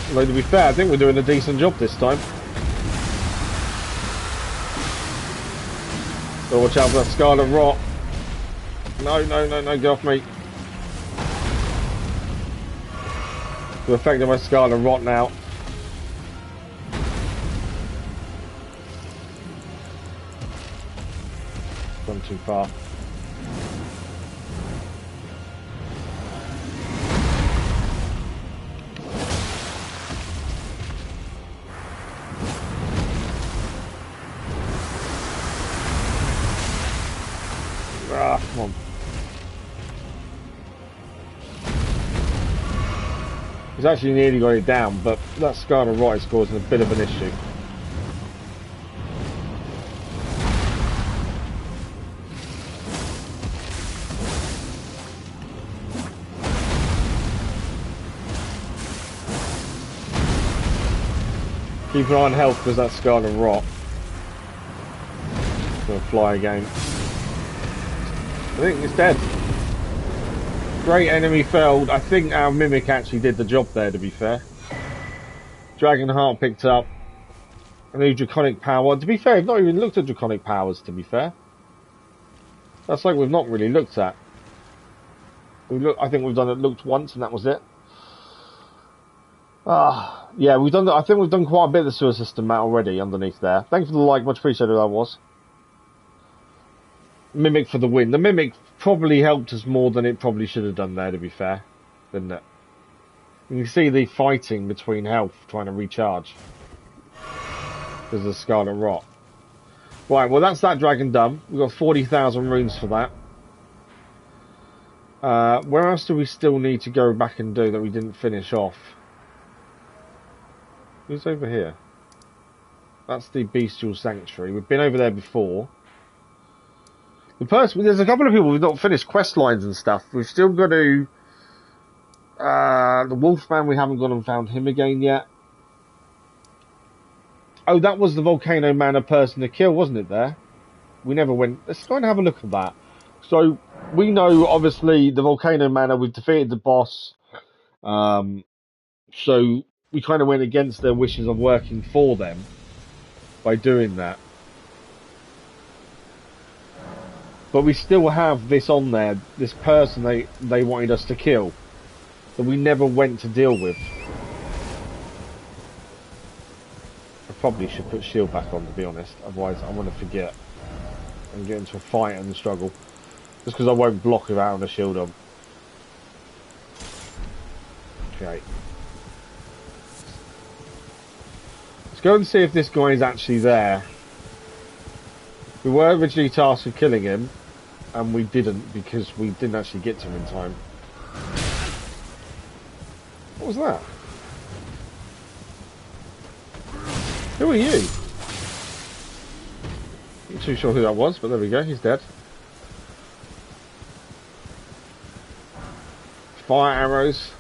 Speaker 1: Although, to be fair, I think we're doing a decent job this time. So watch out for that Scarlet Rot. No, get off me. We're affected by Scarlet Rot now. Gone too far. Come on. He's actually nearly got it down, but that Scarlet Rot is causing a bit of an issue. Keep an eye on health because that Scarlet Rot. It's going to fly again. I think it's dead. Great enemy felled. I think our Mimic actually did the job there, to be fair. Dragon Heart picked up. A new Draconic Power. To be fair, we've not even looked at Draconic Powers, to be fair. That's like we've not really looked at. I think we've looked once and that was it. Yeah, I think we've done quite a bit of the sewer system, Matt, already underneath there. Thanks for the like, much appreciated that was. Mimic for the win. The Mimic probably helped us more than it probably should have done there, to be fair. Didn't it? You can see the fighting between health trying to recharge. Because of the Scarlet Rot. Right, well that's that dragon done. We've got 40,000 runes for that. Where else do we still need to go back and do that we didn't finish off? Who's over here? That's the Bestial Sanctuary. We've been over there before. There's a couple of people who've not finished quest lines and stuff. We've still got to... the Wolfman, we haven't gone and found him again yet. Oh, that was the Volcano Manor person to kill, wasn't it there? We never went... Let's go and have a look at that. So, we know, obviously, the Volcano Manor, we've defeated the boss. So, we kind of went against their wishes of working for them by doing that. But we still have this on there, this person they wanted us to kill, that we never went to deal with. I probably should put shield back on, to be honest, otherwise I'm going to forget and get into a fight and struggle. Just because I won't block without having a shield on. Okay. Let's go and see if this guy is actually there. We were originally tasked with killing him, and we didn't because we didn't actually get to him in time. What was that? Who are you? Not too sure who that was, but there we go, he's dead. Fire arrows.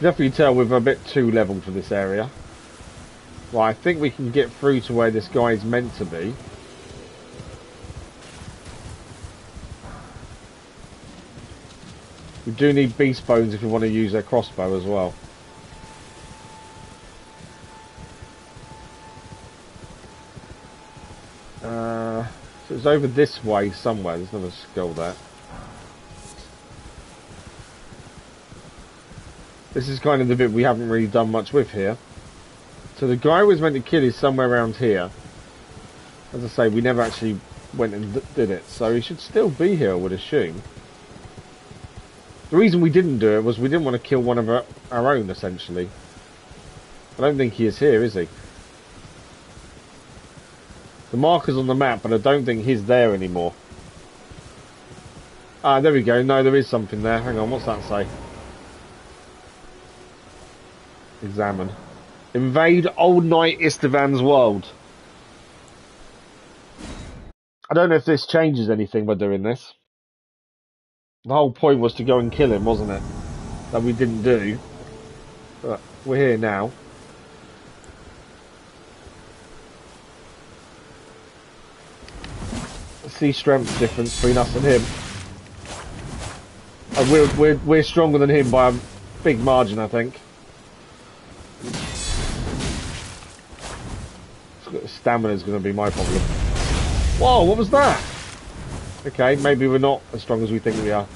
Speaker 1: definitely tell we're a bit too level for this area. Right, I think we can get through to where this guy's meant to be. We do need beast bones if we want to use their crossbow as well. So it's over this way somewhere. There's another skull there. This is kind of the bit we haven't really done much with here. So the guy who was meant to kill is somewhere around here. As I say, we never actually went and did it. So he should still be here, I would assume. The reason we didn't do it was we didn't want to kill one of our own, essentially. I don't think he is here, is he? The marker's on the map, but I don't think he's there anymore. Ah, there we go. No, there is something there. Hang on, what's that say? Examine. Invade Old Knight Istvan's world. I don't know if this changes anything by doing this. The whole point was to go and kill him, wasn't it? That we didn't do. But we're here now. Let's see strength difference between us and him. And we're stronger than him by a big margin, I think. Stamina's going to be my problem. Whoa, what was that? Okay, maybe we're not as strong as we think we are.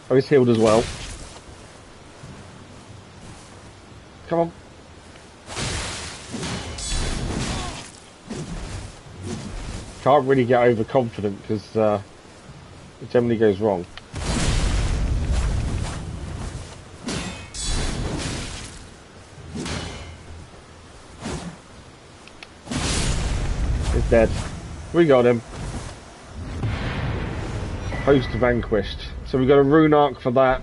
Speaker 1: Oh, he's healed as well. Come on. Can't really get overconfident because it generally goes wrong. He's dead. We got him. Host vanquished. So we got a rune arc for that,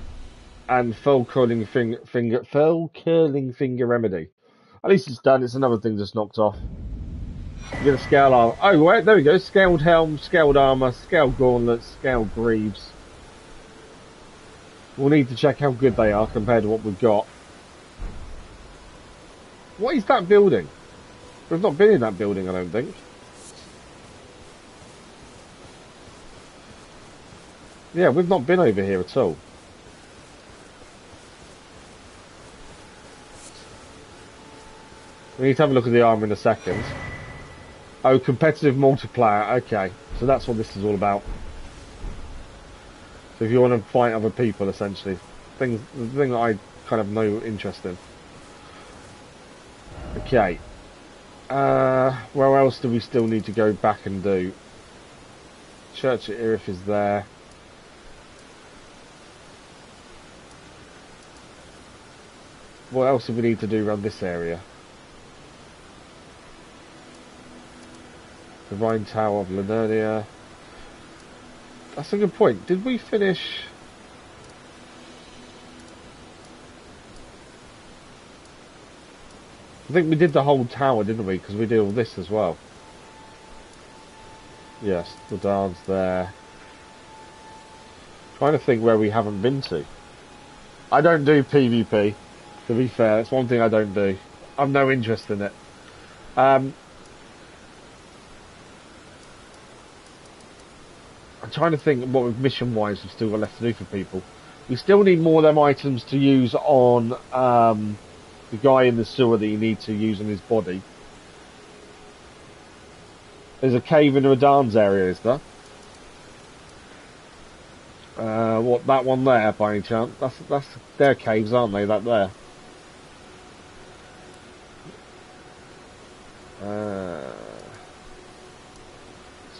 Speaker 1: and fell curling finger remedy. At least it's done. It's another thing that's knocked off. You get a scale armor. Oh wait, there we go. Scaled helm, scaled armor, scaled gauntlets, scaled greaves. We'll need to check how good they are compared to what we've got. What is that building? We've not been in that building, I don't think. Yeah, we've not been over here at all. We need to have a look at the armor in a second. Oh, competitive multiplayer. Okay, so that's what this is all about. So if you want to fight other people, essentially. The thing that I kind of no interest in. Okay. Where else do we still need to go back and do? Church of Irith is there. What else do we need to do around this area? The Rhine Tower of Linernia. That's a good point. Did we finish? I think we did the whole tower, didn't we? Because we did all this as well. Yes, the dance there. Trying to think where we haven't been to. I don't do PvP. To be fair, it's one thing I don't do. I've no interest in it. I'm trying to think what mission-wise we've still got left to do for people. We still need more of them items to use on the guy in the sewer that you need to use on his body. There's a cave in the Radan's area, is there? What, that one there, by any chance? That's their caves, aren't they? That there.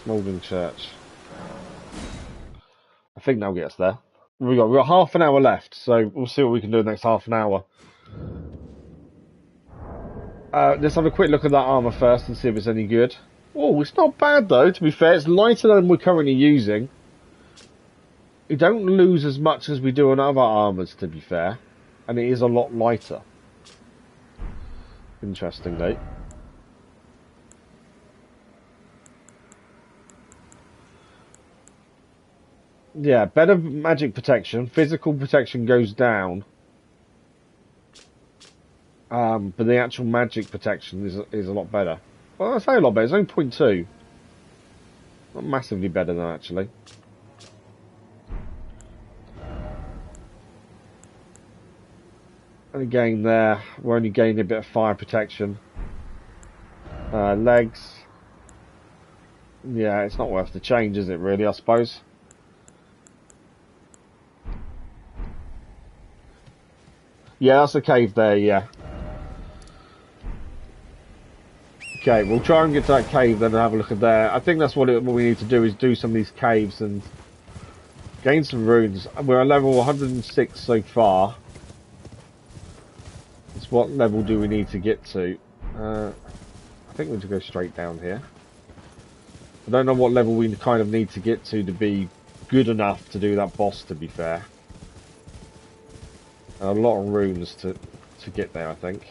Speaker 1: Smoldering Church. I think that'll get us there. We've got half an hour left, so we'll see what we can do in the next half an hour. Let's have a quick look at that armour first and see if it's any good. Oh, it's not bad though, to be fair. It's lighter than we're currently using. We don't lose as much as we do on other armours, to be fair. And it is a lot lighter. Interestingly. Yeah, better magic protection. Physical protection goes down. But the actual magic protection is a lot better. Well, I say a lot better. It's only 0.2. Not massively better than actually. And again there, we're only gaining a bit of fire protection. Legs. Yeah, it's not worth the change, is it really, I suppose? Yeah, that's a cave there, yeah. Okay, we'll try and get to that cave then and have a look at there. I think that's what we need to do, is do some of these caves and gain some runes. We're at level 106 so far. So what level do we need to get to? I think we need to go straight down here. I don't know what level we kind of need to get to be good enough to do that boss, to be fair. A lot of runes to get there, I think.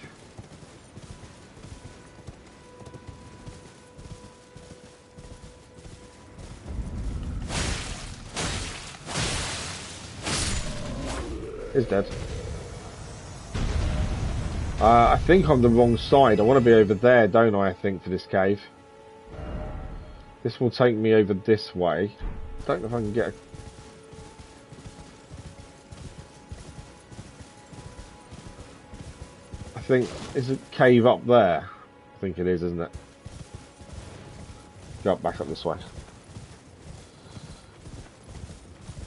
Speaker 1: He's dead. I think I'm the wrong side. I want to be over there, don't I think, for this cave. This will take me over this way. Don't know if I can get a... I think, is a cave up there? I think it is, isn't it? Go back up this way.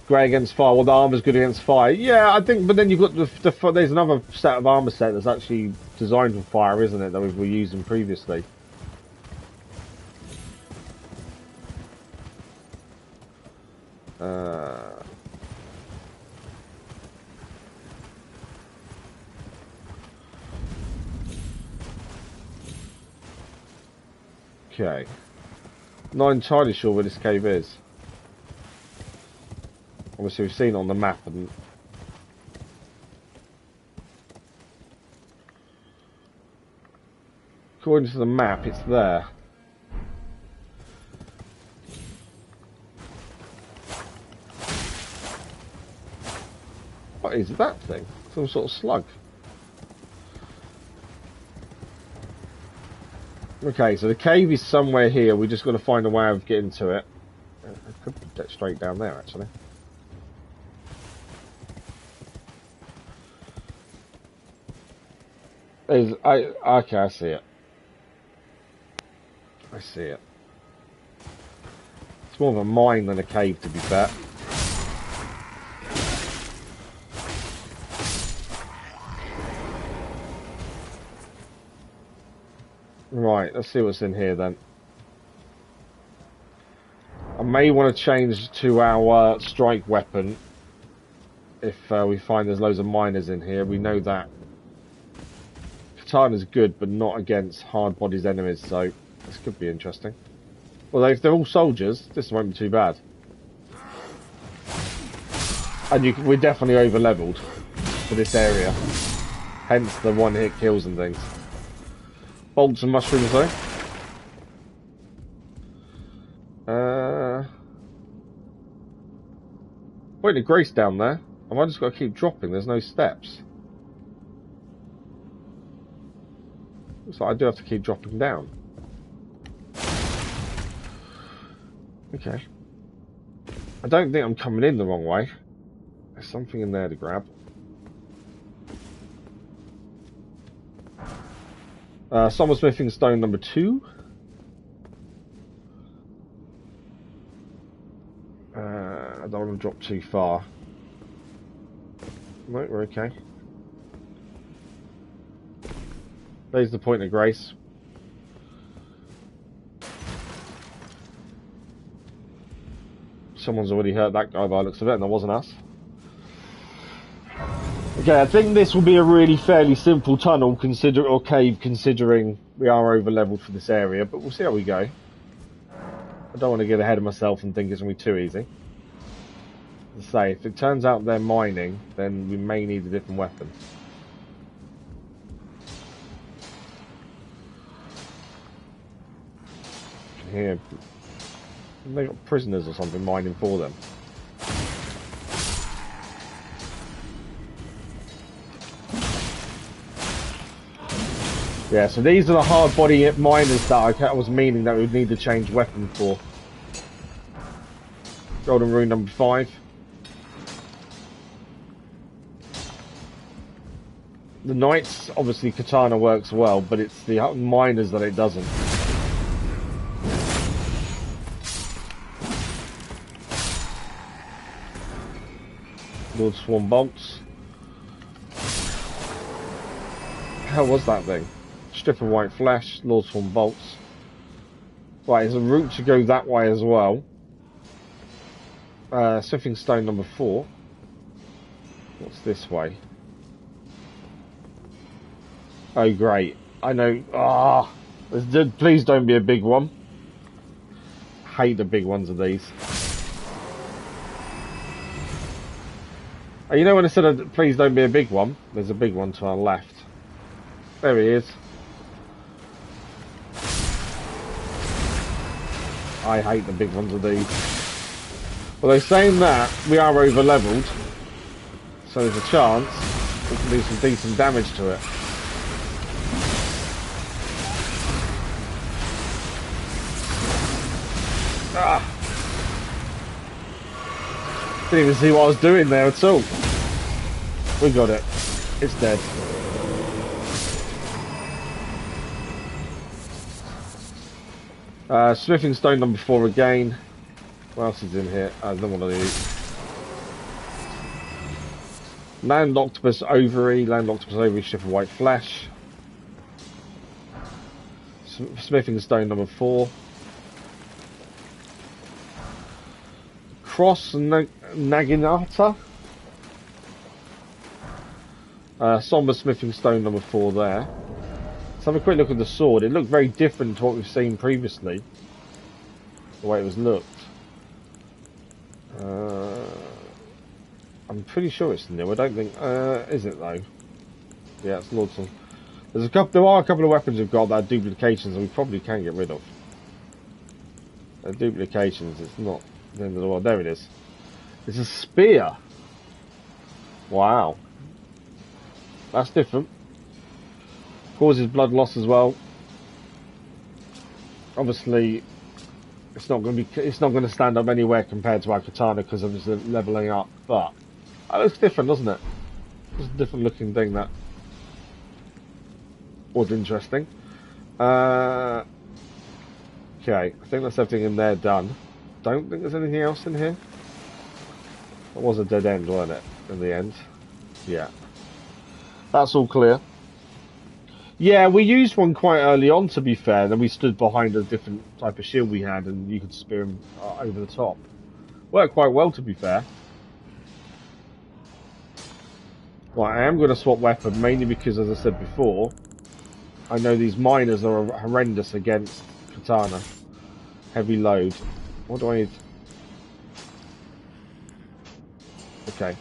Speaker 1: Great against fire. Well, the armor's good against fire. Yeah, I think, but then you've got there's another set of armor set that's actually designed for fire, isn't it, that we were using previously. Okay. Not entirely sure where this cave is. Obviously we've seen it on the map and... According to the map, it's there. What is that thing? Some sort of slug. Okay, so the cave is somewhere here. We just got to find a way of getting to it. I could get straight down there, actually. Okay, I see it. I see it. It's more of a mine than a cave, to be fair. Right, let's see what's in here then. I may want to change to our strike weapon if we find there's loads of miners in here. We know that Katana's good, but not against hard-bodied enemies, so this could be interesting. Although if they're all soldiers, this won't be too bad. And we're definitely over-leveled for this area. Hence the one-hit kills and things. Bolts and mushrooms though. Point of grace down there. Have I just got to keep dropping? There's no steps. Looks like I do have to keep dropping down. Okay. I don't think I'm coming in the wrong way. There's something in there to grab. Summersmithing stone number 2. I don't want to drop too far. No, we're okay. There's the point of grace. Someone's already hurt that guy by the looks of it, and that wasn't us. Okay, I think this will be a really fairly simple tunnel, or cave, considering we are over-leveled for this area, but we'll see how we go. I don't want to get ahead of myself and think it's going to be too easy. As I say, if it turns out they're mining, then we may need a different weapon. Here, they got prisoners or something mining for them. Yeah, so these are the hard body miners that I was meaning that we would need to change weapon for. Golden rune number 5. The knights, obviously katana works well, but it's the miners that it doesn't. Lord Swan bolts. How was that thing? Strip of white flesh, Lord Swan bolts. Right, there's a route to go that way as well. Smithing stone number 4. What's this way? Oh great, I know. Please don't be a big one. Hate the big ones of these. Oh, you know when I said please don't be a big one? There's a big one to our left. There he is. I hate the big ones of these. Although saying that, we are over leveled, so there's a chance we can do some decent damage to it. Didn't even see what I was doing there at all. We got it. It's dead. Smithing stone number 4 again. What else is in here? I don't want to use. Land octopus ovary, strip of white flesh. Smithing stone number 4. Cross naginata. Somber smithing stone number 4 there. Let's have a quick look at the sword. It looked very different to what we've seen previously. The way it was looked. I'm pretty sure it's new. I don't think. Is it though? Yeah, it's Lordson. There are a couple of weapons we've got that are duplications, and we probably can get rid of. They're duplications. It's not the end of the world. There it is. It's a spear. Wow. That's different. Causes blood loss as well. Obviously, it's not going to stand up anywhere compared to our katana because of just leveling up. But that looks different, doesn't it? It's a different looking thing that was interesting. Okay, I think that's everything in there done. Don't think there's anything else in here. That was a dead end, wasn't it? In the end, yeah. That's all clear. Yeah, we used one quite early on, to be fair. Then we stood behind a different type of shield we had, and you could spear him over the top. Worked quite well, to be fair. Right, I am going to swap weapon, mainly because, as I said before, I know these miners are horrendous against katana. Heavy load. What do I need? Okay.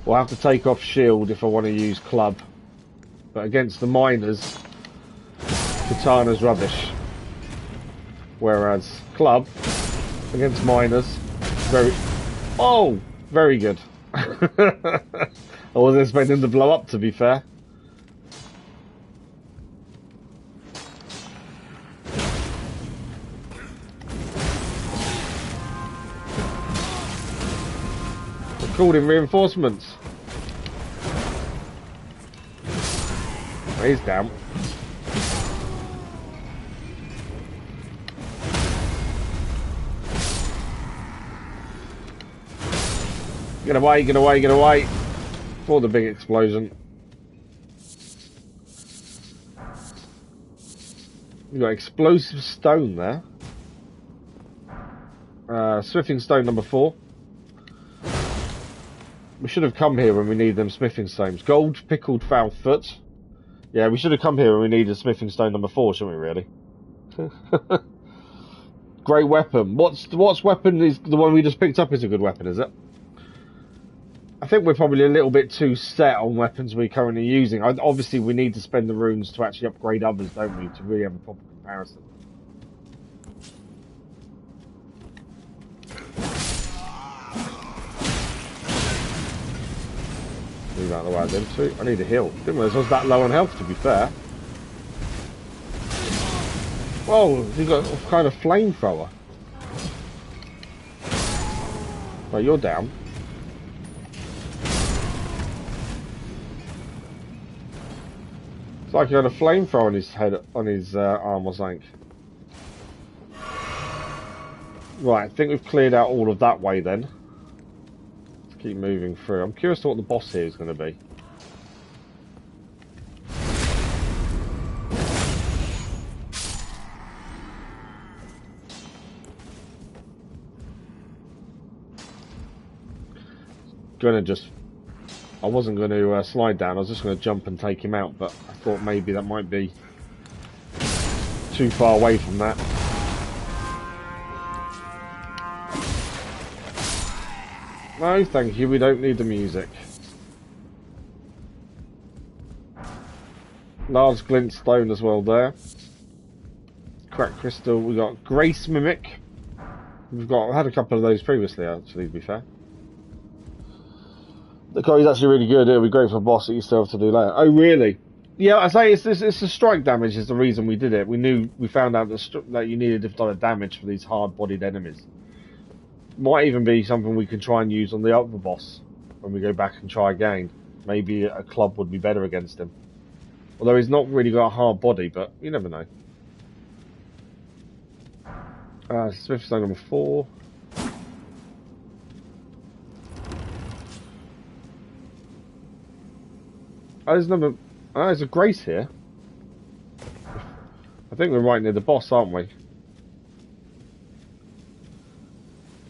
Speaker 1: We'll have to take off shield if I want to use club. But against the miners, katana's rubbish. Whereas club, against miners, very good. I wasn't expecting to blow up, to be fair. I called in reinforcements. He's down. Get away, get away, get away. Before the big explosion. We've got explosive stone there. Smithing stone number 4. We should have come here when we needed them smithing stones. Gold pickled foul foot. Yeah, we should have come here when we needed smithing stone number 4, shouldn't we, really? Great weapon. What's weapon is the one we just picked up is a good weapon, is it? I think we're probably a little bit too set on weapons we're currently using. Obviously, we need to spend the runes to actually upgrade others, don't we, to really have a proper comparison. Move out of the way of them two. I need a heal. Didn't realize I was that low on health, to be fair. Whoa, you got a kind of flamethrower. Well, you're down. It's like he had a flamethrower on his head, on his arm or something. Right, I think we've cleared out all of that way then. Let's keep moving through. I'm curious to what the boss here is going to be. I wasn't going to slide down, I was just going to jump and take him out, but I thought maybe that might be too far away from that. No, thank you, we don't need the music. Large glint stone as well there. Cracked crystal, we got Grace Mimic. I've had a couple of those previously, actually, to be fair. The curry's actually really good. It'll be great for a boss that you still have to do later. Oh, really? Yeah, I say it's the strike damage is the reason we did it. We found out that you needed a different type of damage for these hard-bodied enemies. Might even be something we can try and use on the other boss when we go back and try again. Maybe a club would be better against him. Although he's not really got a hard body, but you never know. Smith's Stone number 4. Oh, there's a Grace here. I think we're right near the boss, aren't we?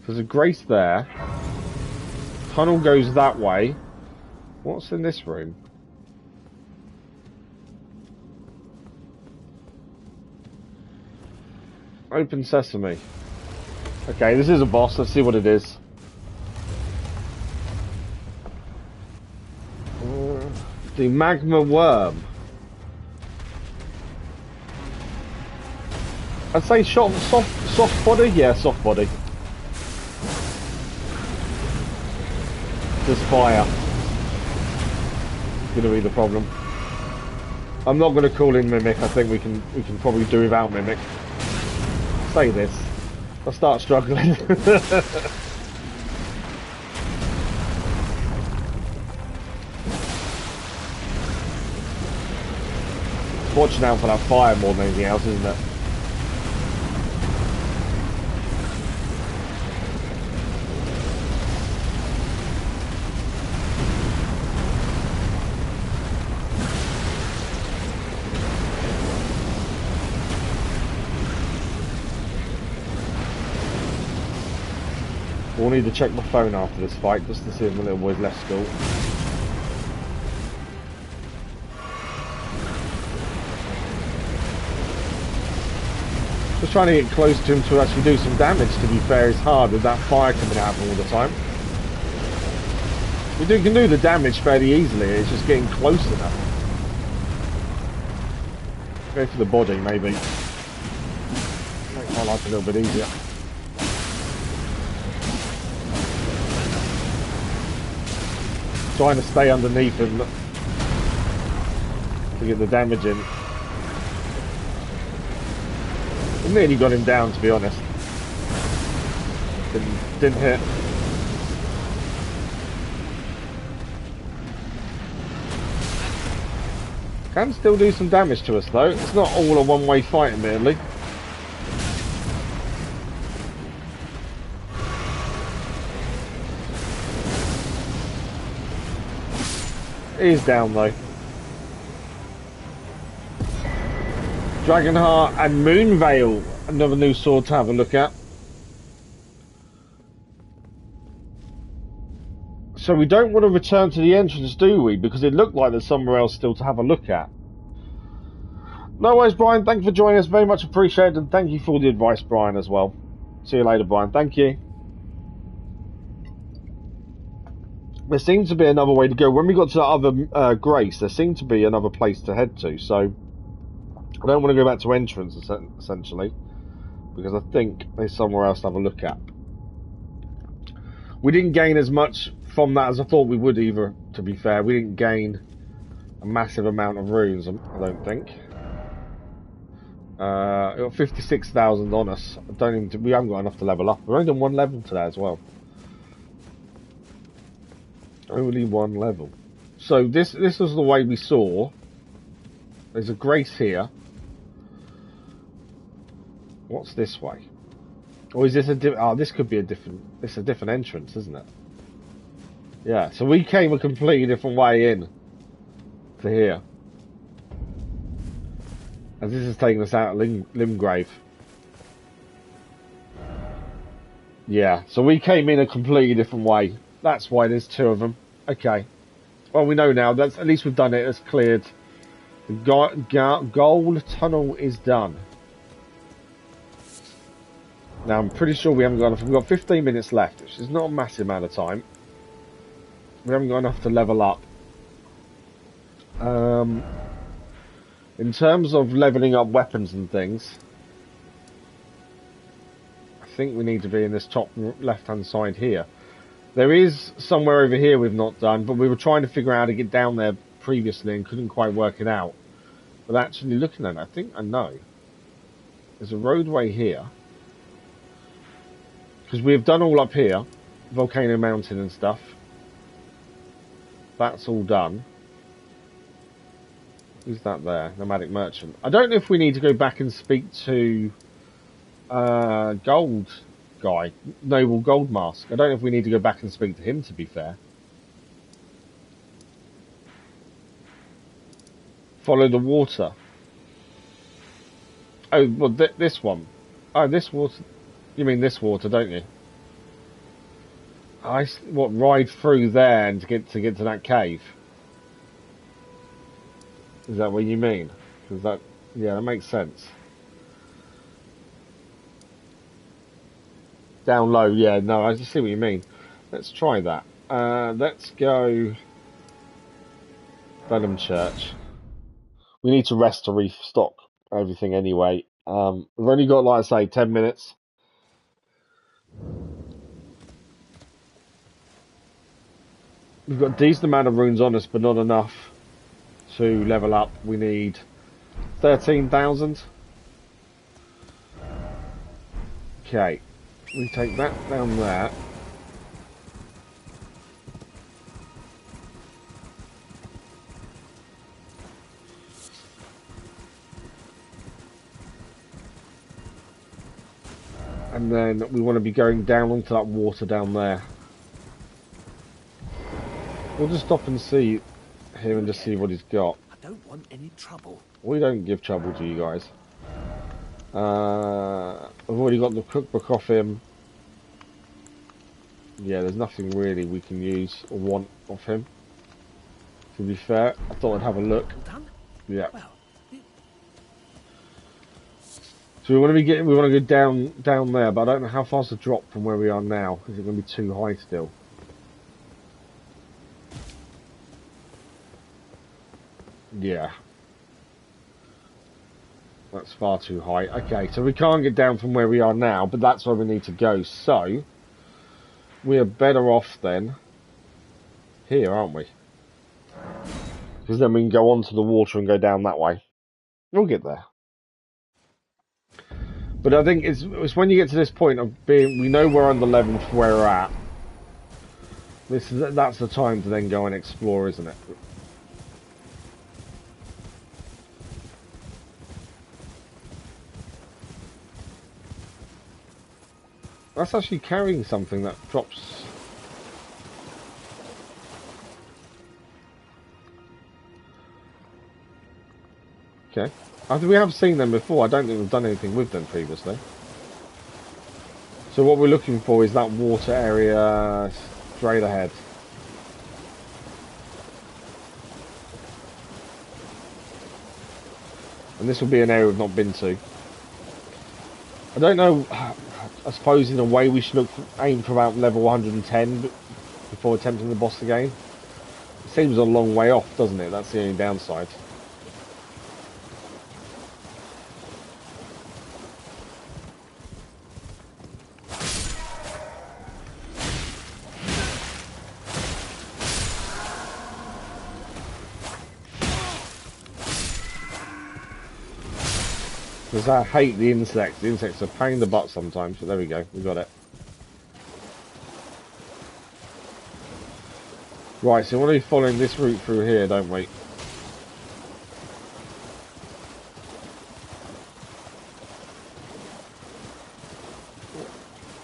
Speaker 1: There's a Grace there. Tunnel goes that way. What's in this room? Open sesame. Okay, this is a boss. Let's see what it is. The magma worm. I'd say soft body? Yeah, soft body. There's fire. It's gonna be the problem. I'm not gonna call in Mimic, I think we can probably do without Mimic. Say this. I'll start struggling. Watching out for that fire more than anything else, isn't it? We'll need to check my phone after this fight just to see if my little boy's left school. Just trying to get close to him to actually do some damage, to be fair, is hard with that fire coming out of him all the time. We can do the damage fairly easily, it's just getting close enough. Go for the body, maybe. Make my life a little bit easier. Trying to stay underneath him to get the damage in. I nearly got him down, to be honest. Didn't hit. Can still do some damage to us though. It's not all a one-way fight, admittedly. He is down though. Dragonheart and Moonveil, another new sword to have a look at. So we don't want to return to the entrance, do we? Because it looked like there's somewhere else still to have a look at. No worries, Brian. Thank you for joining us. Very much appreciated. And thank you for the advice, Brian, as well. See you later, Brian. Thank you. There seems to be another way to go. When we got to the other Grace, there seemed to be another place to head to. So I don't want to go back to entrance, essentially, because I think there's somewhere else to have a look at. We didn't gain as much from that as I thought we would either, to be fair. We didn't gain a massive amount of runes, I don't think. We've got 56,000 on us. We haven't got enough to level up. We've only done one level today as well. Only one level. So this was the way we saw. There's a grace here. What's this way? Or is this this could be a different... It's a different entrance, isn't it? Yeah, so we came a completely different way in to here. And this is taking us out of Limgrave. Yeah, so we came in a completely different way. That's why there's two of them. Okay. Well, we know now. That's at least we've done it. It's cleared. The gold tunnel is done. Now, I'm pretty sure we haven't got enough. We've got 15 minutes left, which is not a massive amount of time. We haven't got enough to level up. In terms of leveling up weapons and things, I think we need to be in this top left-hand side here. There is somewhere over here we've not done, but we were trying to figure out how to get down there previously and couldn't quite work it out. But actually looking at it, I think I know. There's a roadway here. Because we've done all up here. Volcano Mountain and stuff. That's all done. Who's that there? Nomadic Merchant. I don't know if we need to go back and speak to Gold guy. Noble Gold Mask. I don't know if we need to go back and speak to him, to be fair. Follow the water. Oh, well, this one. Oh, this water. You mean this water, don't you? Ride through there and to get to that cave? Is that what you mean? Because yeah, that makes sense. Down low, yeah, no, I just see what you mean. Let's try that. Let's go Venom Church. We need to rest to restock everything anyway. We've only got, like I say, 10 minutes. We've got a decent amount of runes on us, but not enough to level up. We need 13,000. Okay, we take that down there. And then we want to be going down onto that water down there. We'll just stop and see here and just see what he's got.
Speaker 3: I don't want any trouble.
Speaker 1: We don't give trouble to you guys. I've already got the cookbook off him. Yeah, there's nothing really we can use or want off him. To be fair, I thought I'd have a look. Yeah. So we want to go down there, but I don't know how far's the drop from where we are now. Is it going to be too high still? Yeah. That's far too high. Okay, so we can't get down from where we are now, but that's where we need to go. So, we are better off then here, aren't we? Because then we can go onto the water and go down that way. We'll get there. But I think it's when you get to this point of we know we're on the level for where we're at. That's the time to then go and explore, isn't it? That's actually carrying something that drops. Okay. After we have seen them before, I don't think we've done anything with them previously. So what we're looking for is that water area straight ahead. And this will be an area we've not been to. I don't know, I suppose in a way we should aim for about level 110 before attempting the boss again. It seems a long way off, doesn't it? That's the only downside. Because I hate the insects. The insects are a pain in the butt sometimes, but there we go. We got it. Right, so we want to be following this route through here, don't we?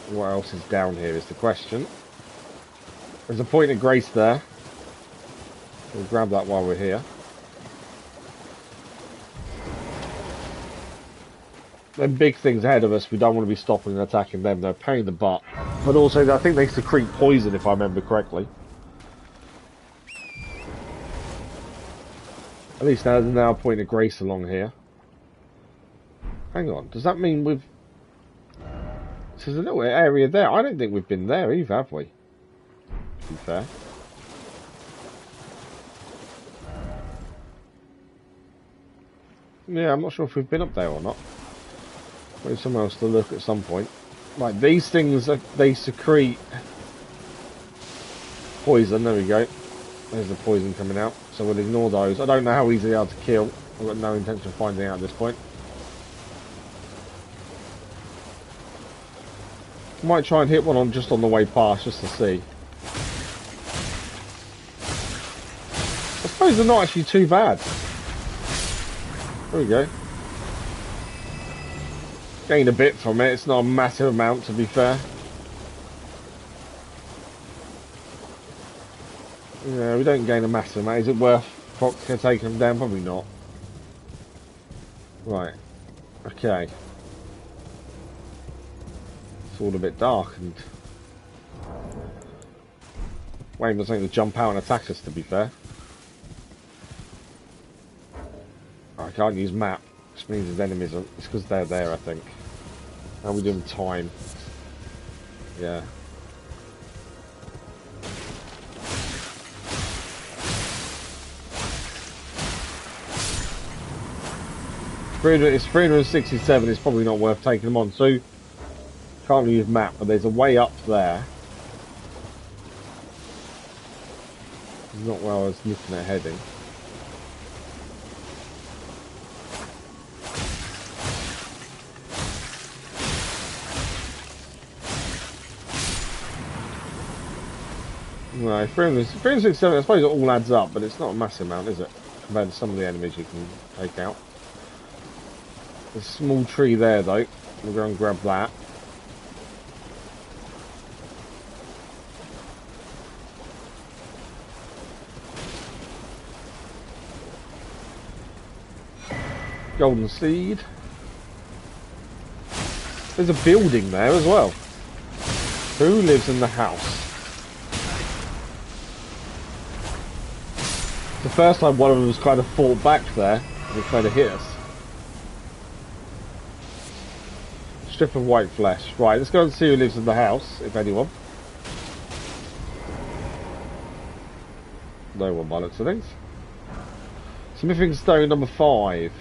Speaker 1: What else is down here is the question. There's a point of grace there. We'll grab that while we're here. Them big things ahead of us, we don't want to be stopping and attacking them. They're a pain in the butt. But also, I think they secrete poison, if I remember correctly. At least there's now a point of grace along here. Hang on, does that mean we've... There's a little area there. I don't think we've been there either, have we? To be fair. Yeah, I'm not sure if we've been up there or not. Maybe someone else to look at some point. Right, these things, they secrete poison. There we go. There's the poison coming out. So we'll ignore those. I don't know how easy they are to kill. I've got no intention of finding out at this point. Might try and hit one on just on the way past, just to see. I suppose they're not actually too bad. There we go. Gained a bit from it. It's not a massive amount, to be fair. Yeah, we don't gain a massive amount. Is it worth taking them down? Probably not. Right. Okay. It's all a bit dark and... Wayne was going to jump out and attack us, to be fair. I can't use map, which means his enemies are... It's because they're there, I think. How are we doing time? Yeah. It's 367, it's probably not worth taking them on. So, can't use map, but there's a way up there. Not where I was looking at heading. No, 367, I suppose it all adds up, but it's not a massive amount, is it? Compared to some of the enemies you can take out. There's a small tree there, though. We'll go and grab that. Golden seed. There's a building there as well. Who lives in the house? The first time one of them was kind of fought back there and tried to hit us. Strip of white flesh. Right, let's go and see who lives in the house, if anyone. No one by the looks of things. Smithing stone number 5.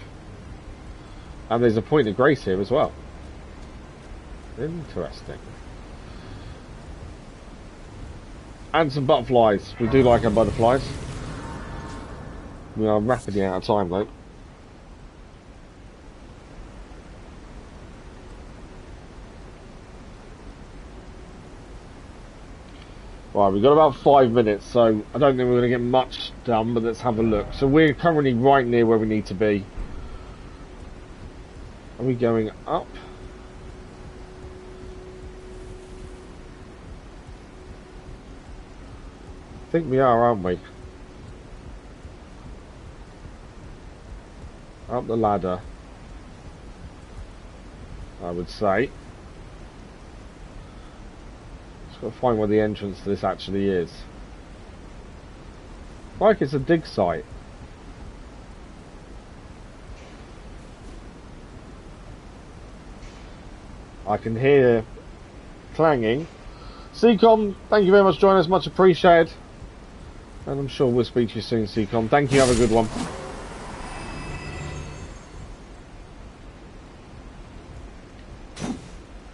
Speaker 1: And there's a point of grace here as well. Interesting. And some butterflies. We do like our butterflies. We are rapidly out of time though. Right, we've got about 5 minutes, so I don't think we're going to get much done, but let's have a look. So we're currently right near where we need to be. Are we going up? I think we are, aren't we? Up the ladder, I would say. Just got to find where the entrance to this actually is. Like it's a dig site. I can hear clanging. Seacom, thank you very much for joining us, much appreciated. And I'm sure we'll speak to you soon, Seacom. Thank you, have a good one.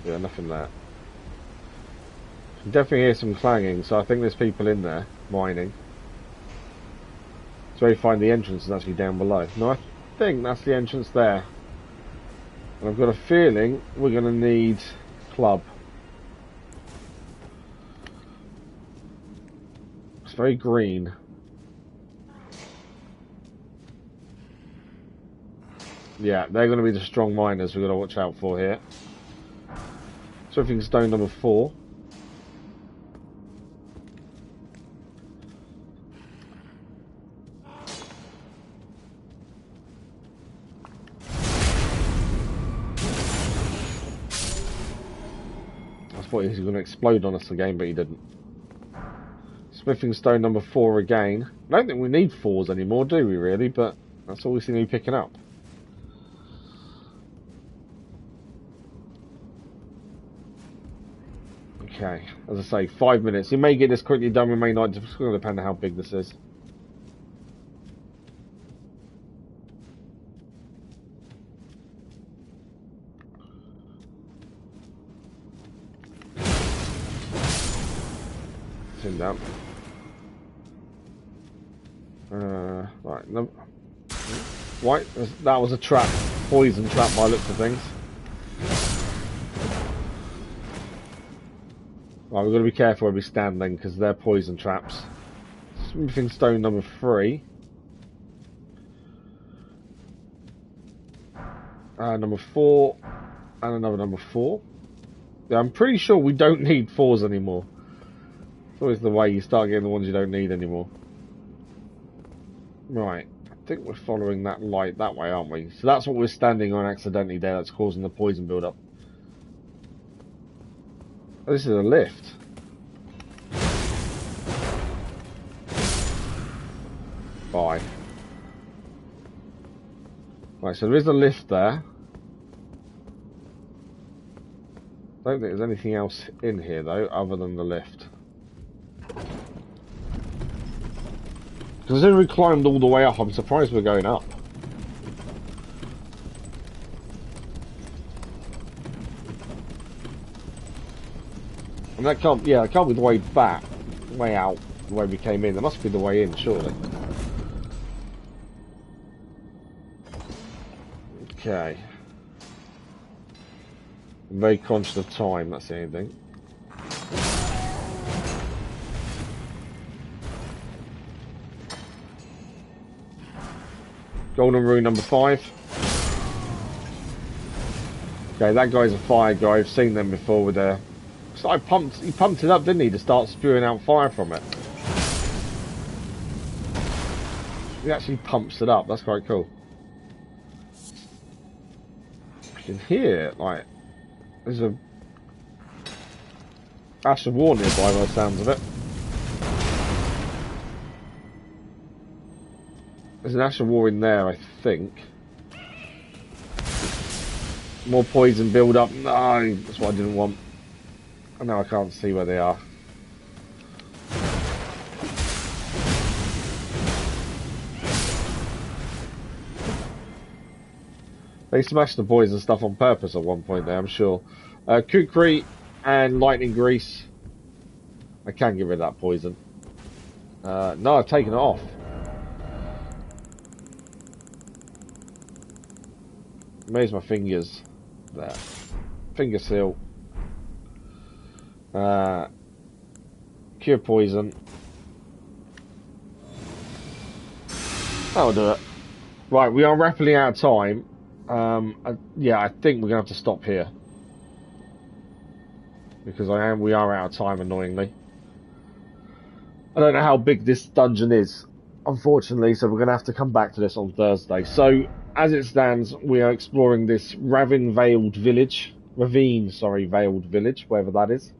Speaker 1: Yeah, nothing there. I can definitely hear some clanging, so I think there's people in there mining. So we find the entrance is actually down below. No, I think that's the entrance there. And I've got a feeling we're going to need club. It's very green. Yeah, they're going to be the strong miners we've got to watch out for here. Smithing stone number 4. I thought he was going to explode on us again, but he didn't. Smithing stone number 4 again. I don't think we need 4s anymore, do we really? But that's all we seem to be picking up. Okay, as I say, 5 minutes. We may get this quickly done, we may not. It's going to depend on how big this is. Sit down. Right, no. Right, that was a trap. Poison trap by the looks of things. Right, we've got to be careful where we stand then, because they're poison traps. Smithing stone number 3. Number 4. And another number 4. Yeah, I'm pretty sure we don't need 4s anymore. It's always the way you start getting the ones you don't need anymore. Right, I think we're following that light that way, aren't we? So that's what we're standing on accidentally there, that's causing the poison build-up. Oh, this is a lift. Bye. Right, so there is a lift there. Don't think there's anything else in here though, other than the lift. Considering we climbed all the way up, I'm surprised we're going up. And that can't, yeah, that can't be the way back, way out, the way we came in. That must be the way in, surely. Okay. I'm very conscious of time, that's the only thing. Golden rune number 5. Okay, that guy's a fire guy. I've seen them before with their... So he pumped it up, didn't he, to start spewing out fire from it. He actually pumps it up. That's quite cool. You can hear it, like... There's a... Ash of War nearby by the sounds of it. There's an Ash of War in there, I think. More poison build up. No, that's what I didn't want. And now I can't see where they are. They smashed the poison stuff on purpose at one point there, I'm sure. Kukri and lightning grease. I can get rid of that poison. No, I've taken it off. Where's my fingers? There. Finger seal. Cure poison. That'll do it. Right, we are rapidly out of time. Yeah, I think we're going to have to stop here. Because we are out of time, annoyingly. I don't know how big this dungeon is, unfortunately, so we're going to have to come back to this on Thursday. So, as it stands, we are exploring this Ravine Village, wherever that is.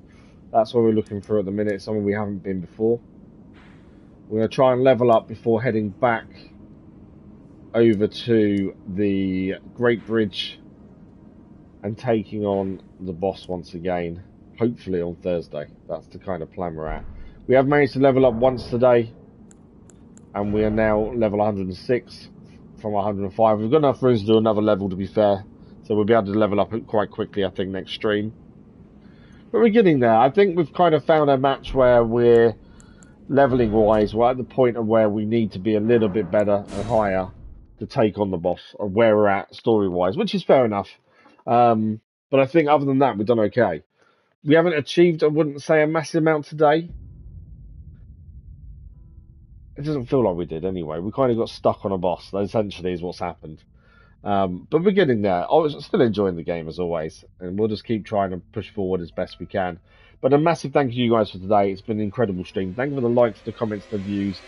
Speaker 1: That's what we're looking for at the minute, somewhere we haven't been before. We're going to try and level up before heading back over to the Great Bridge and taking on the boss once again, hopefully on Thursday. That's the kind of plan we're at. We have managed to level up once today, and we are now level 106 from 105. We've got enough room to do another level, to be fair, so we'll be able to level up quite quickly, I think, next stream. But we're getting there. I think we've kind of found a match where we're, leveling wise, we're at the point of where we need to be a little bit better and higher to take on the boss, of where we're at story wise, which is fair enough. But I think other than that, we've done okay. We haven't achieved, I wouldn't say, a massive amount today. It doesn't feel like we did anyway. We kind of got stuck on a boss. That essentially is what's happened. But we're getting there. I was still enjoying the game as always, and we'll just keep trying to push forward as best we can. But a massive thank you guys for today. It's been an incredible stream. Thank you for the likes, the comments, the views,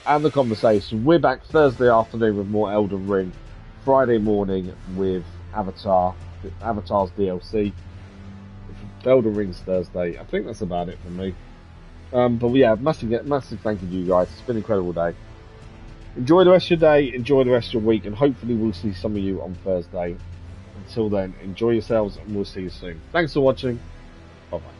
Speaker 1: and the conversation. We're back Thursday afternoon with more Elden Ring. Friday morning with Avatar's DLC. Elden Ring's Thursday. I think that's about it for me. But yeah, massive thank you to you guys. It's been an incredible day. Enjoy the rest of your day, enjoy the rest of your week, and hopefully we'll see some of you on Thursday. Until then, enjoy yourselves, and we'll see you soon. Thanks for watching. Bye-bye.